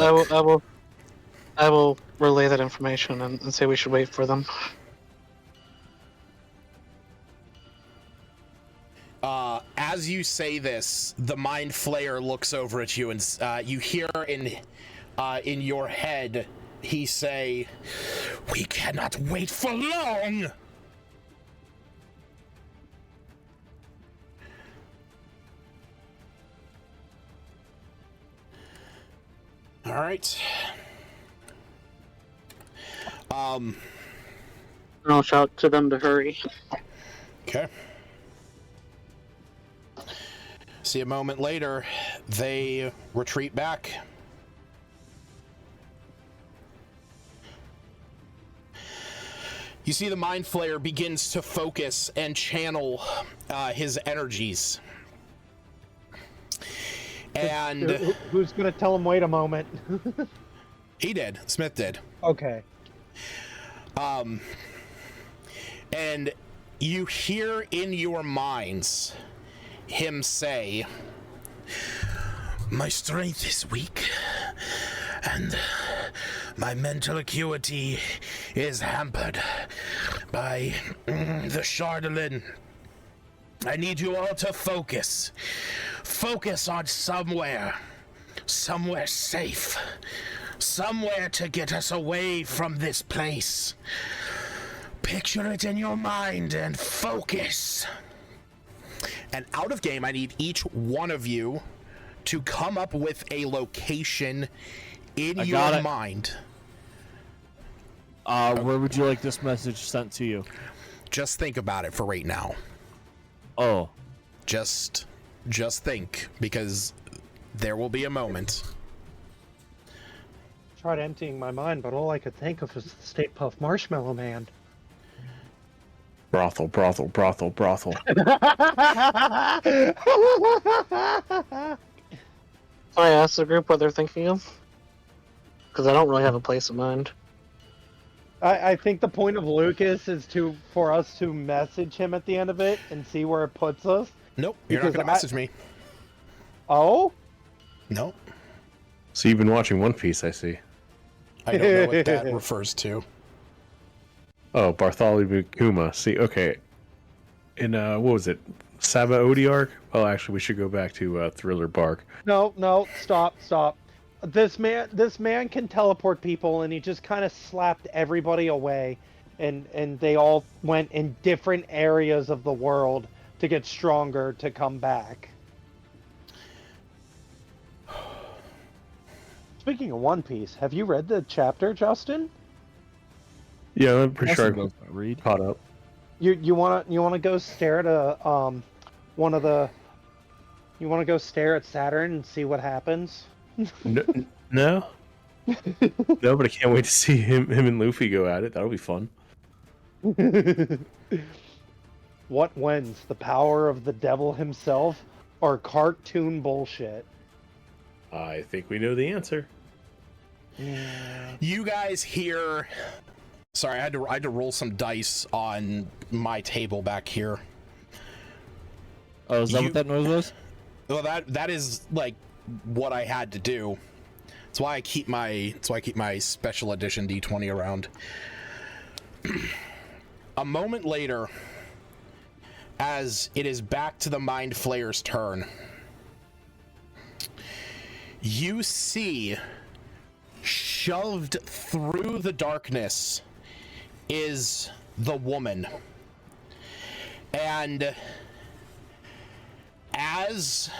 I will relay that information and say we should wait for them. As you say this, the Mind Flayer looks over at you, and you hear in your head he say, "We cannot wait for long." All right. And I'll shout to them to hurry. Okay. See, a moment later, they retreat back. You see the Mind Flayer begins to focus and channel his energies. And Who's gonna tell him wait a moment? he did. Smith did. Okay. And you hear in your minds him say, "My strength is weak, and my mental acuity is hampered by the Chardolin. I need you all to focus. Focus on somewhere safe. Somewhere to get us away from this place. Picture it in your mind and focus." And out of game, I need each one of you to come up with a location in your mind. Where would you like this message sent to you? Just think about it for right now. Oh. Just think, because there will be a moment. Tried emptying my mind, but all I could think of was the Stay Puft Marshmallow Man. Brothel, brothel, brothel, brothel. So I asked the group what they're thinking of? Because I don't really have a place in mind. I think the point of Lucas is for us to message him at the end of it and see where it puts us. Nope, you're not Because going to message me. Oh? Nope. So you've been watching One Piece, I see. I don't know what that refers to. Oh, Bartholomew Kuma. See, okay. In, what was it? Saba Odi arc? Oh, actually, we should go back to Thriller Bark. No, stop. This man can teleport people, and he just kind of slapped everybody away, and they all went in different areas of the world to get stronger to come back. Speaking of One Piece, have you read the chapter, Justin? Yeah, I'm pretty sure I read. caught up. You wanna go stare at one of the. You wanna go stare at Saturn and see what happens? No, no, but I can't wait to see him and Luffy go at it. That'll be fun. What wins, the power of the devil himself, or cartoon bullshit? I think we know the answer. You guys hear... Sorry, I had to roll some dice on my table back here. Oh, is that what that noise was? Well, that is like what I had to do. That's why I keep my special edition D20 around. A moment later, as it is back to the Mind Flayer's turn, you see, shoved through the darkness is the woman. And as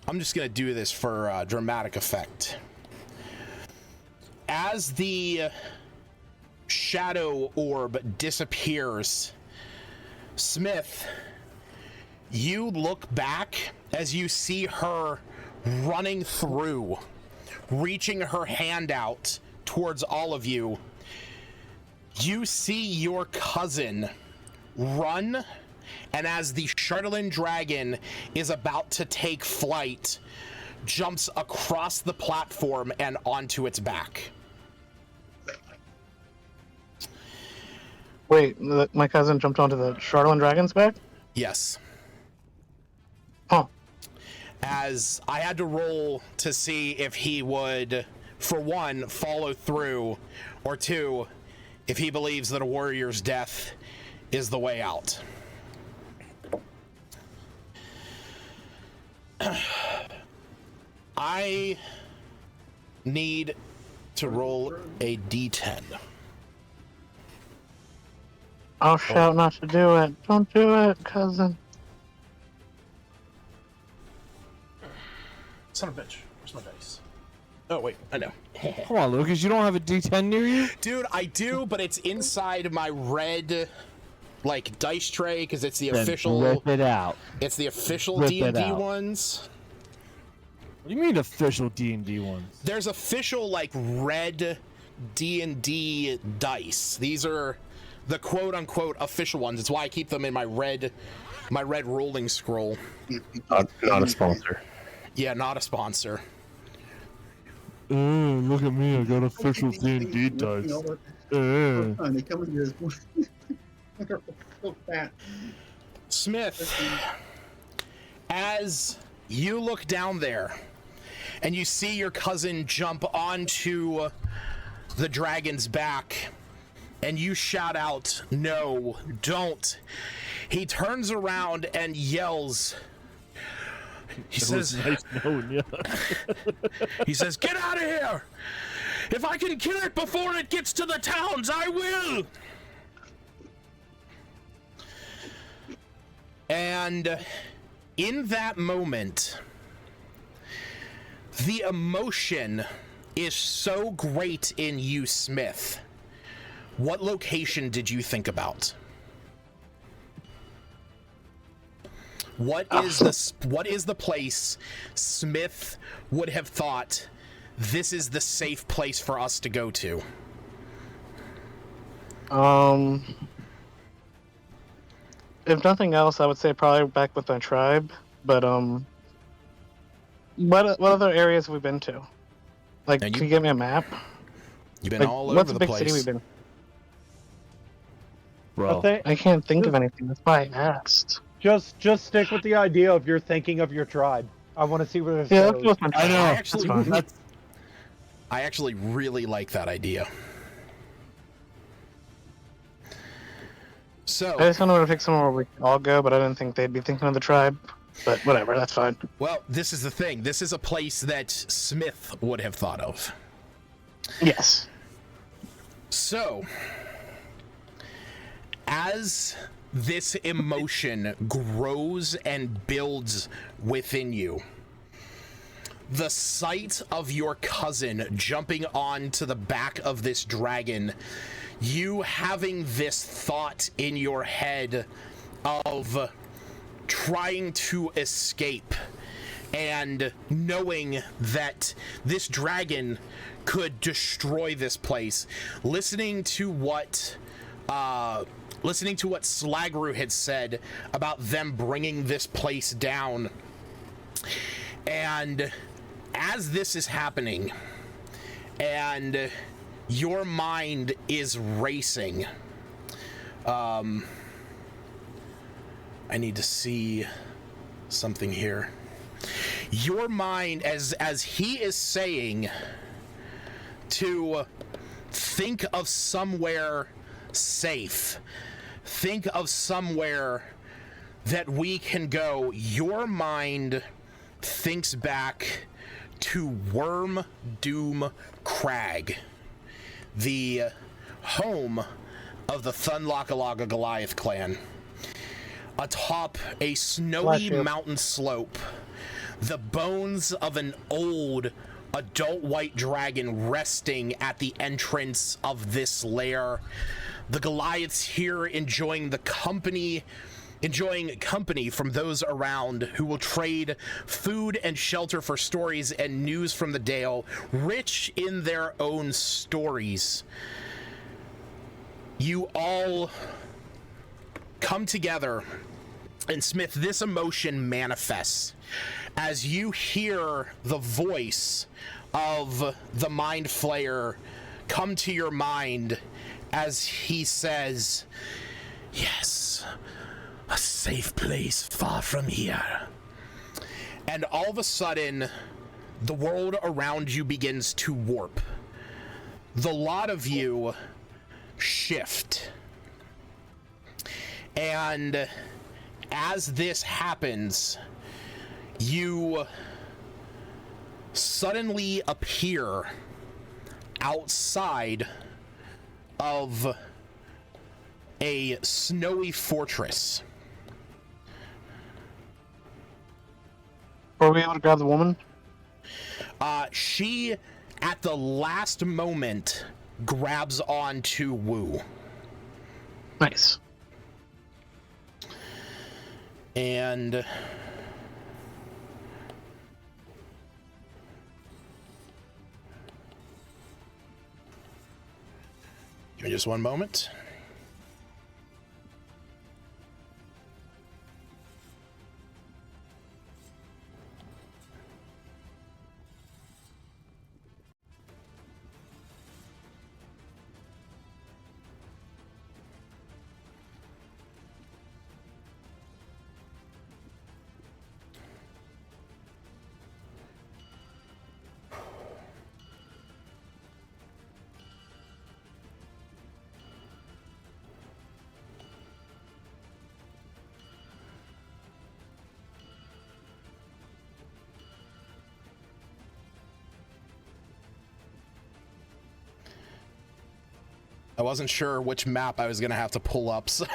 I'm just gonna do this for dramatic effect, as the shadow orb disappears, Smith, you look back as you see her running through, reaching her hand out towards all of you. You see your cousin run, and as the Charlatan dragon is about to take flight, jumps across the platform and onto its back. Wait, my cousin jumped onto the Charlatan dragon's back? Yes. Huh. As I had to roll to see if he would, for one, follow through, or two, if he believes that a warrior's death is the way out. I need to roll a d10. I'll shout not to do it. Don't do it, cousin. Son of a bitch. Where's my dice? Oh, wait. I know. Come on, Lucas. You don't have a D10 near you? Dude, I do, but it's inside my red, like, dice tray, because it's the official... Rip it out. It's the official Rip D&D it out. ones. What do you mean official D&D ones? There's official, like, red D&D dice. These are the quote-unquote official ones. It's why I keep them in my red rolling scroll. Not a sponsor. Yeah, not a sponsor. Look at me. I got official D&D dice. They come in here. They're so fat. Smith, as you look down there and you see your cousin jump onto the dragon's back and you shout out, "No, don't." He turns around and yells. He says, nice knowing you. he says, "Get out of here! If I can kill it before it gets to the towns, I will!" And in that moment, the emotion is so great in you, Smith. What location did you think about? What is the place Smith would have thought this is the safe place for us to go to? If nothing else, I would say probably back with my tribe. But what other areas have we been to? Like, And can you give me a map? You've been Like, all what's over the a big place. city we've been? Bro. I can't think of anything. That's why I asked. Just stick with the idea of you're thinking of your tribe. I want to see where this Yeah, goes. that's my I know. tribe. I actually really like that idea. So, I just don't know to pick somewhere where we can all go, but I didn't think they'd be thinking of the tribe. But whatever, that's fine. well, this is the thing. This is a place that Smith would have thought of. Yes. So, as this emotion grows and builds within you, the sight of your cousin jumping onto the back of this dragon, you having this thought in your head of trying to escape and knowing that this dragon could destroy this place, listening to what Slagru had said about them bringing this place down. And as this is happening, and your mind is racing. I need to see something here. Your mind, as he is saying to think of somewhere safe, think of somewhere that we can go, your mind thinks back to Worm Doom Crag, the home of the Thunlockalaga Goliath clan. Atop a snowy mountain slope, the bones of an old adult white dragon resting at the entrance of this lair. The Goliaths here enjoying company from those around who will trade food and shelter for stories and news from the Dale, rich in their own stories. You all come together, and Smith, this emotion manifests as you hear the voice of the Mind Flayer come to your mind as he says, "Yes, a safe place far from here." And all of a sudden, the world around you begins to warp. The lot of you shift. And as this happens, you suddenly appear outside of a snowy fortress. Were we able to grab the woman? She, at the last moment, grabs onto Wu. Nice. And give me just one moment. I wasn't sure which map I was gonna have to pull up, so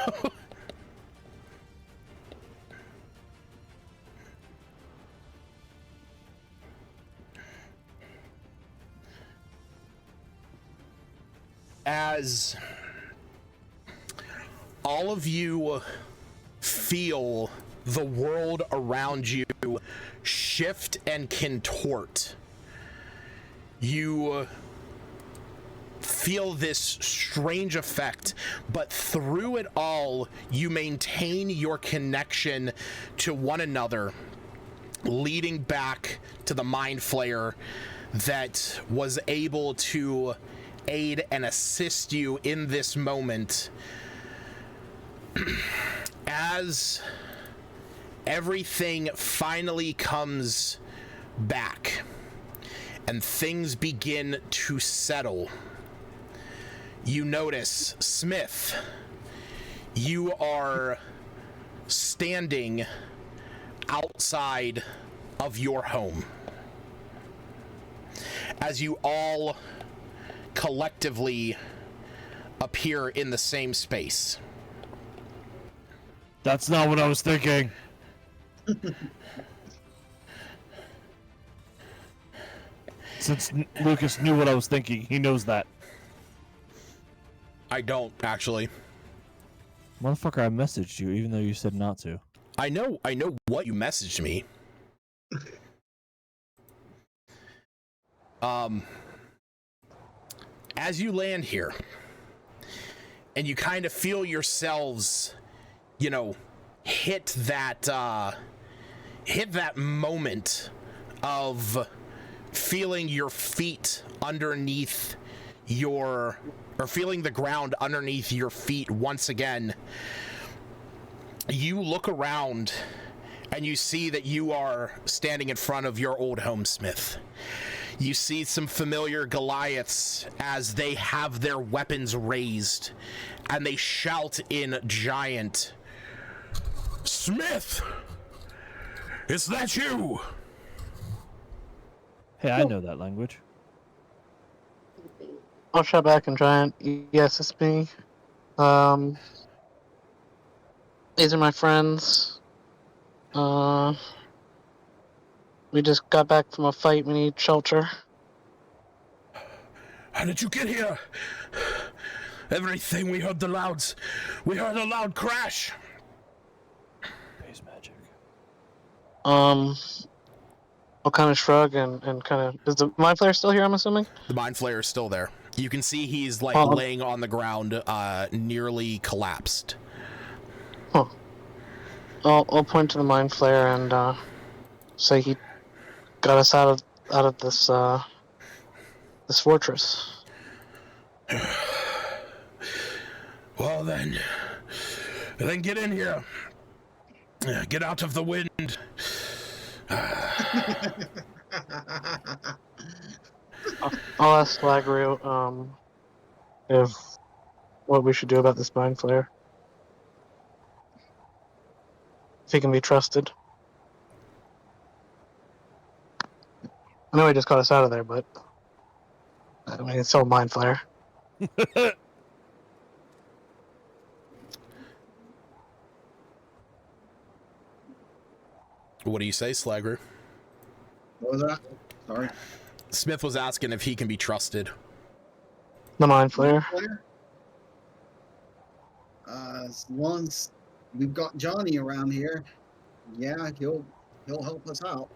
as all of you feel the world around you shift and contort, you feel this strange effect, but through it all, you maintain your connection to one another, leading back to the Mind Flayer that was able to aid and assist you in this moment. As everything finally comes back and things begin to settle, you notice, Smith, you are standing outside of your home as you all collectively appear in the same space. That's not what I was thinking. Since Lucas knew what I was thinking, he knows that. I don't, actually. Motherfucker, I messaged you even though you said not to. I know what you messaged me. As you land here, and you kind of feel yourselves, hit that moment of feeling your feet underneath or feeling the ground underneath your feet once again, you look around and you see that you are standing in front of your old home, Smith. You see some familiar Goliaths as they have their weapons raised, and they shout in giant, "Smith! Is that you?" Hey, I know that language. I'll shout back in giant. Yes, it's me. These are my friends. We just got back from a fight. We need shelter. How did you get here? Everything, we heard a loud crash. Base magic. I'll kind of shrug and kind of... Is the Mind Flayer still here, I'm assuming? The Mind Flayer is still there. You can see he's like laying on the ground, nearly collapsed. Huh. I'll point to the Mind Flayer and say he got us out of this this fortress. Well then get in here. Get out of the wind. I'll ask Slagru if what we should do about this Mind Flayer. If he can be trusted. I know he just got us out of there, but I mean, it's still a Mind Flayer. What do you say, Slagru? What was that? Sorry. Smith was asking if he can be trusted. The Mind Flayer. As long as we've got Johnny around here, yeah, he'll help us out.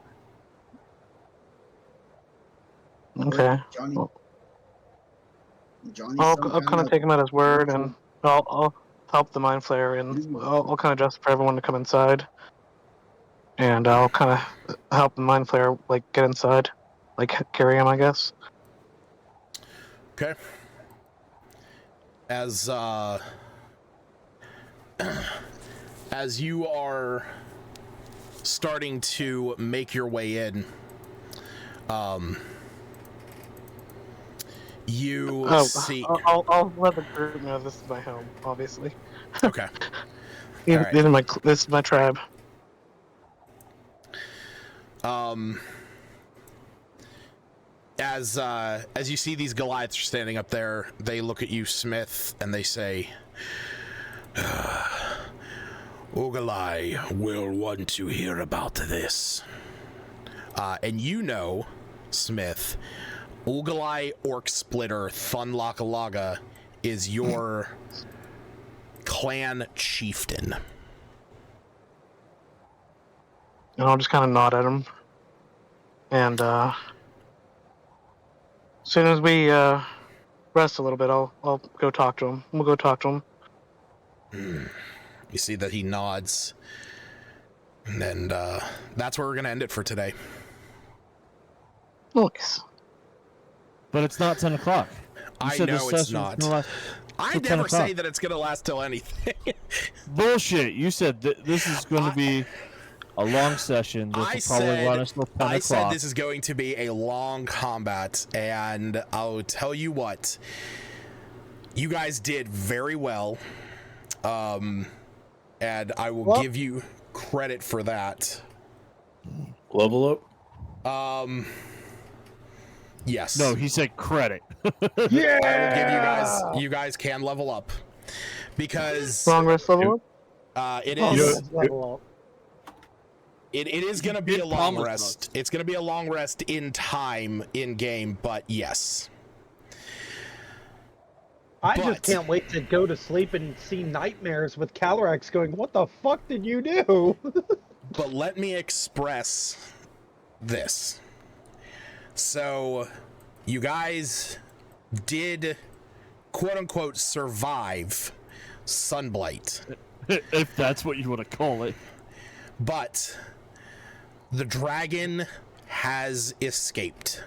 Okay. Johnny. Well, Johnny's I'll kind of take him at his word, and I'll help the Mind Flayer, and I'll kind of adjust for everyone to come inside, and I'll kind of help the Mind Flayer like get inside, like carry him, I guess. Okay. As you are starting to make your way in, you see. I'll let the group know this is my home, obviously. Okay. This is my tribe. As you see these Goliaths standing up there, they look at you, Smith, and they say, Ugalai will want to hear about this. And you know, Smith, Ugalai Orc Splitter Thunlakalaga is your clan chieftain. And I'll just kind of nod at him. And as soon as we rest a little bit, I'll go talk to him. We'll go talk to him. You see that he nods. And that's where we're going to end it for today. Nice. But it's not 10 o'clock. I know it's not. I never say that it's going to last till anything. Bullshit. You said this is going to be a long session. This will probably run us till 10 o'clock. I said this is going to be a long combat, and I'll tell you what. You guys did very well. And I will give you credit for that. Level up? Yes. No, he said credit. Yeah! I will give you guys can level up. Because Long rest level up? it is Level up. it is gonna be a long rest. It's gonna be a long rest in time in game, but yes. I just can't wait to go to sleep and see nightmares with Calyrex going, what the fuck did you do? But let me express this. So, you guys did, quote-unquote, survive Sunblight. If that's what you want to call it. But the dragon has escaped.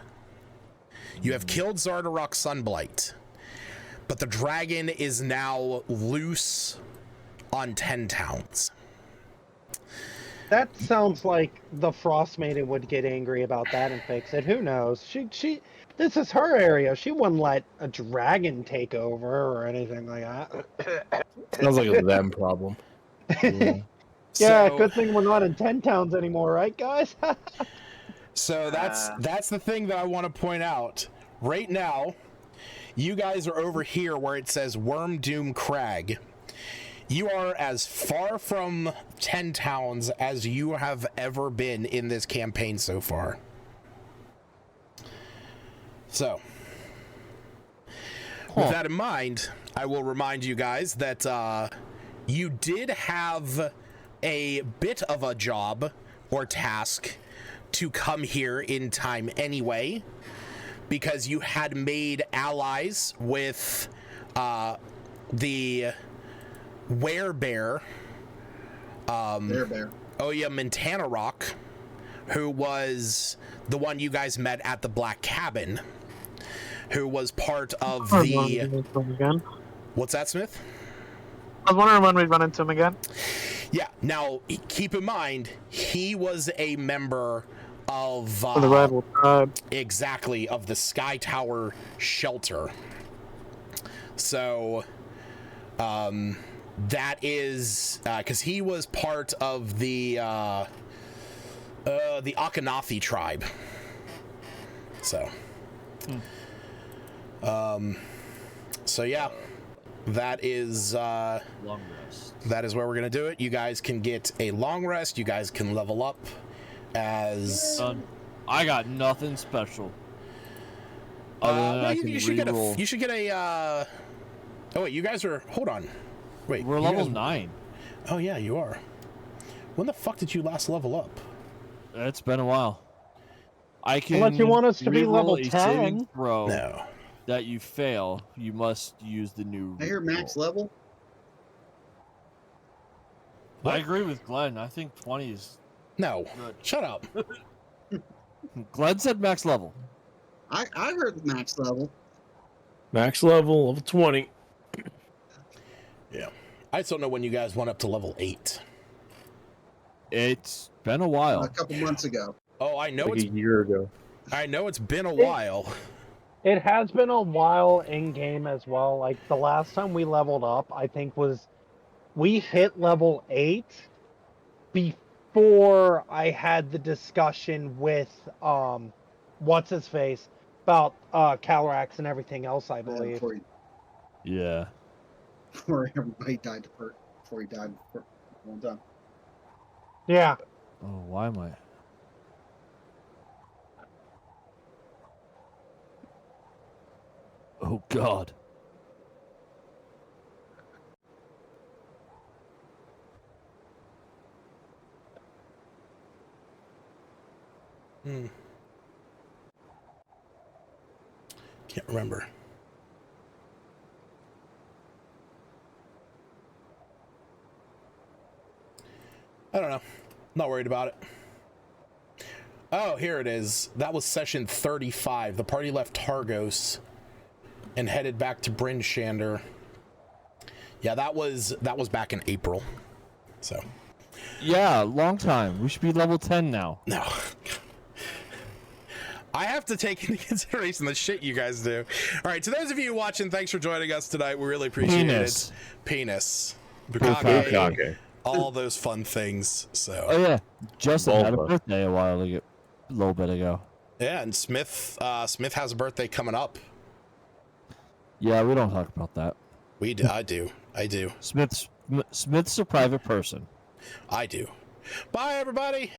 You have killed Zardarok Sunblight, but the dragon is now loose on 10 towns. That sounds like the Frostmaiden would get angry about that and fix it. Who knows? This is her area. She wouldn't let a dragon take over or anything like that. Sounds like a them problem. Yeah. Yeah, So- good thing we're not in 10 towns anymore, right, guys? So that's the thing that I want to point out. Right now, you guys are over here where it says Worm Doom Crag. You are as far from 10 towns as you have ever been in this campaign so far. So, with that in mind, I will remind you guys that you did have a bit of a job or task to come here in time anyway, because you had made allies with the Werebear, Oya Montana Rock, who was the one you guys met at the Black Cabin, who was part of the... What's that, Smith? I was wondering when we'd run into him again. Yeah, now, keep in mind, he was a member of... For the rival tribe. Exactly, of the Sky Tower Shelter. So, that is... because he was part of the Akhenathi tribe. So... so yeah, that is Long rest. that is where we're gonna do it. You guys can get a long rest. You guys can level up as. I got nothing special. Other than I can you should get reroll. a. You should get a. Oh wait, you guys are. Hold on. Wait, We're you level guys- 9. Oh yeah, you are. When the fuck did you last level up? It's been a while. I can. Unless you want us to be reroll level a saving 10. throw No. that you fail, you must use the new. I hear max reroll. level. I agree with Glenn. I think 20 is No. good. Shut up. Glenn said max level. I heard max level. Max level 20. Yeah. I just don't know when you guys went up to level 8. It's been a while. A couple months ago. Oh, I know Like it's. a year ago. I know it's been a while. It has been a while in game as well. Like the last time we leveled up, I think was we hit level 8 before I had the discussion with what's his face about Calyrax and everything else, I believe. Yeah. Before everybody died before he died. Well done. Yeah. Oh, why am I? Oh God. Can't remember. I don't know. Not worried about it. Oh, here it is. That was session 35. The party left Targos and headed back to Bryn Shander. Yeah, that was back in April. So, Yeah, long time. We should be level 10 now. no. I have to take into consideration the shit you guys do. All right, to those of you watching, thanks for joining us tonight. We really appreciate it. Penis. Bukake. Bukake. All those fun things. So, Oh yeah, Justin had a Bulba. birthday a little bit ago. yeah, and Smith has a birthday coming up. Yeah, we don't talk about that. I do. Smith's a private person. I do. Bye, everybody.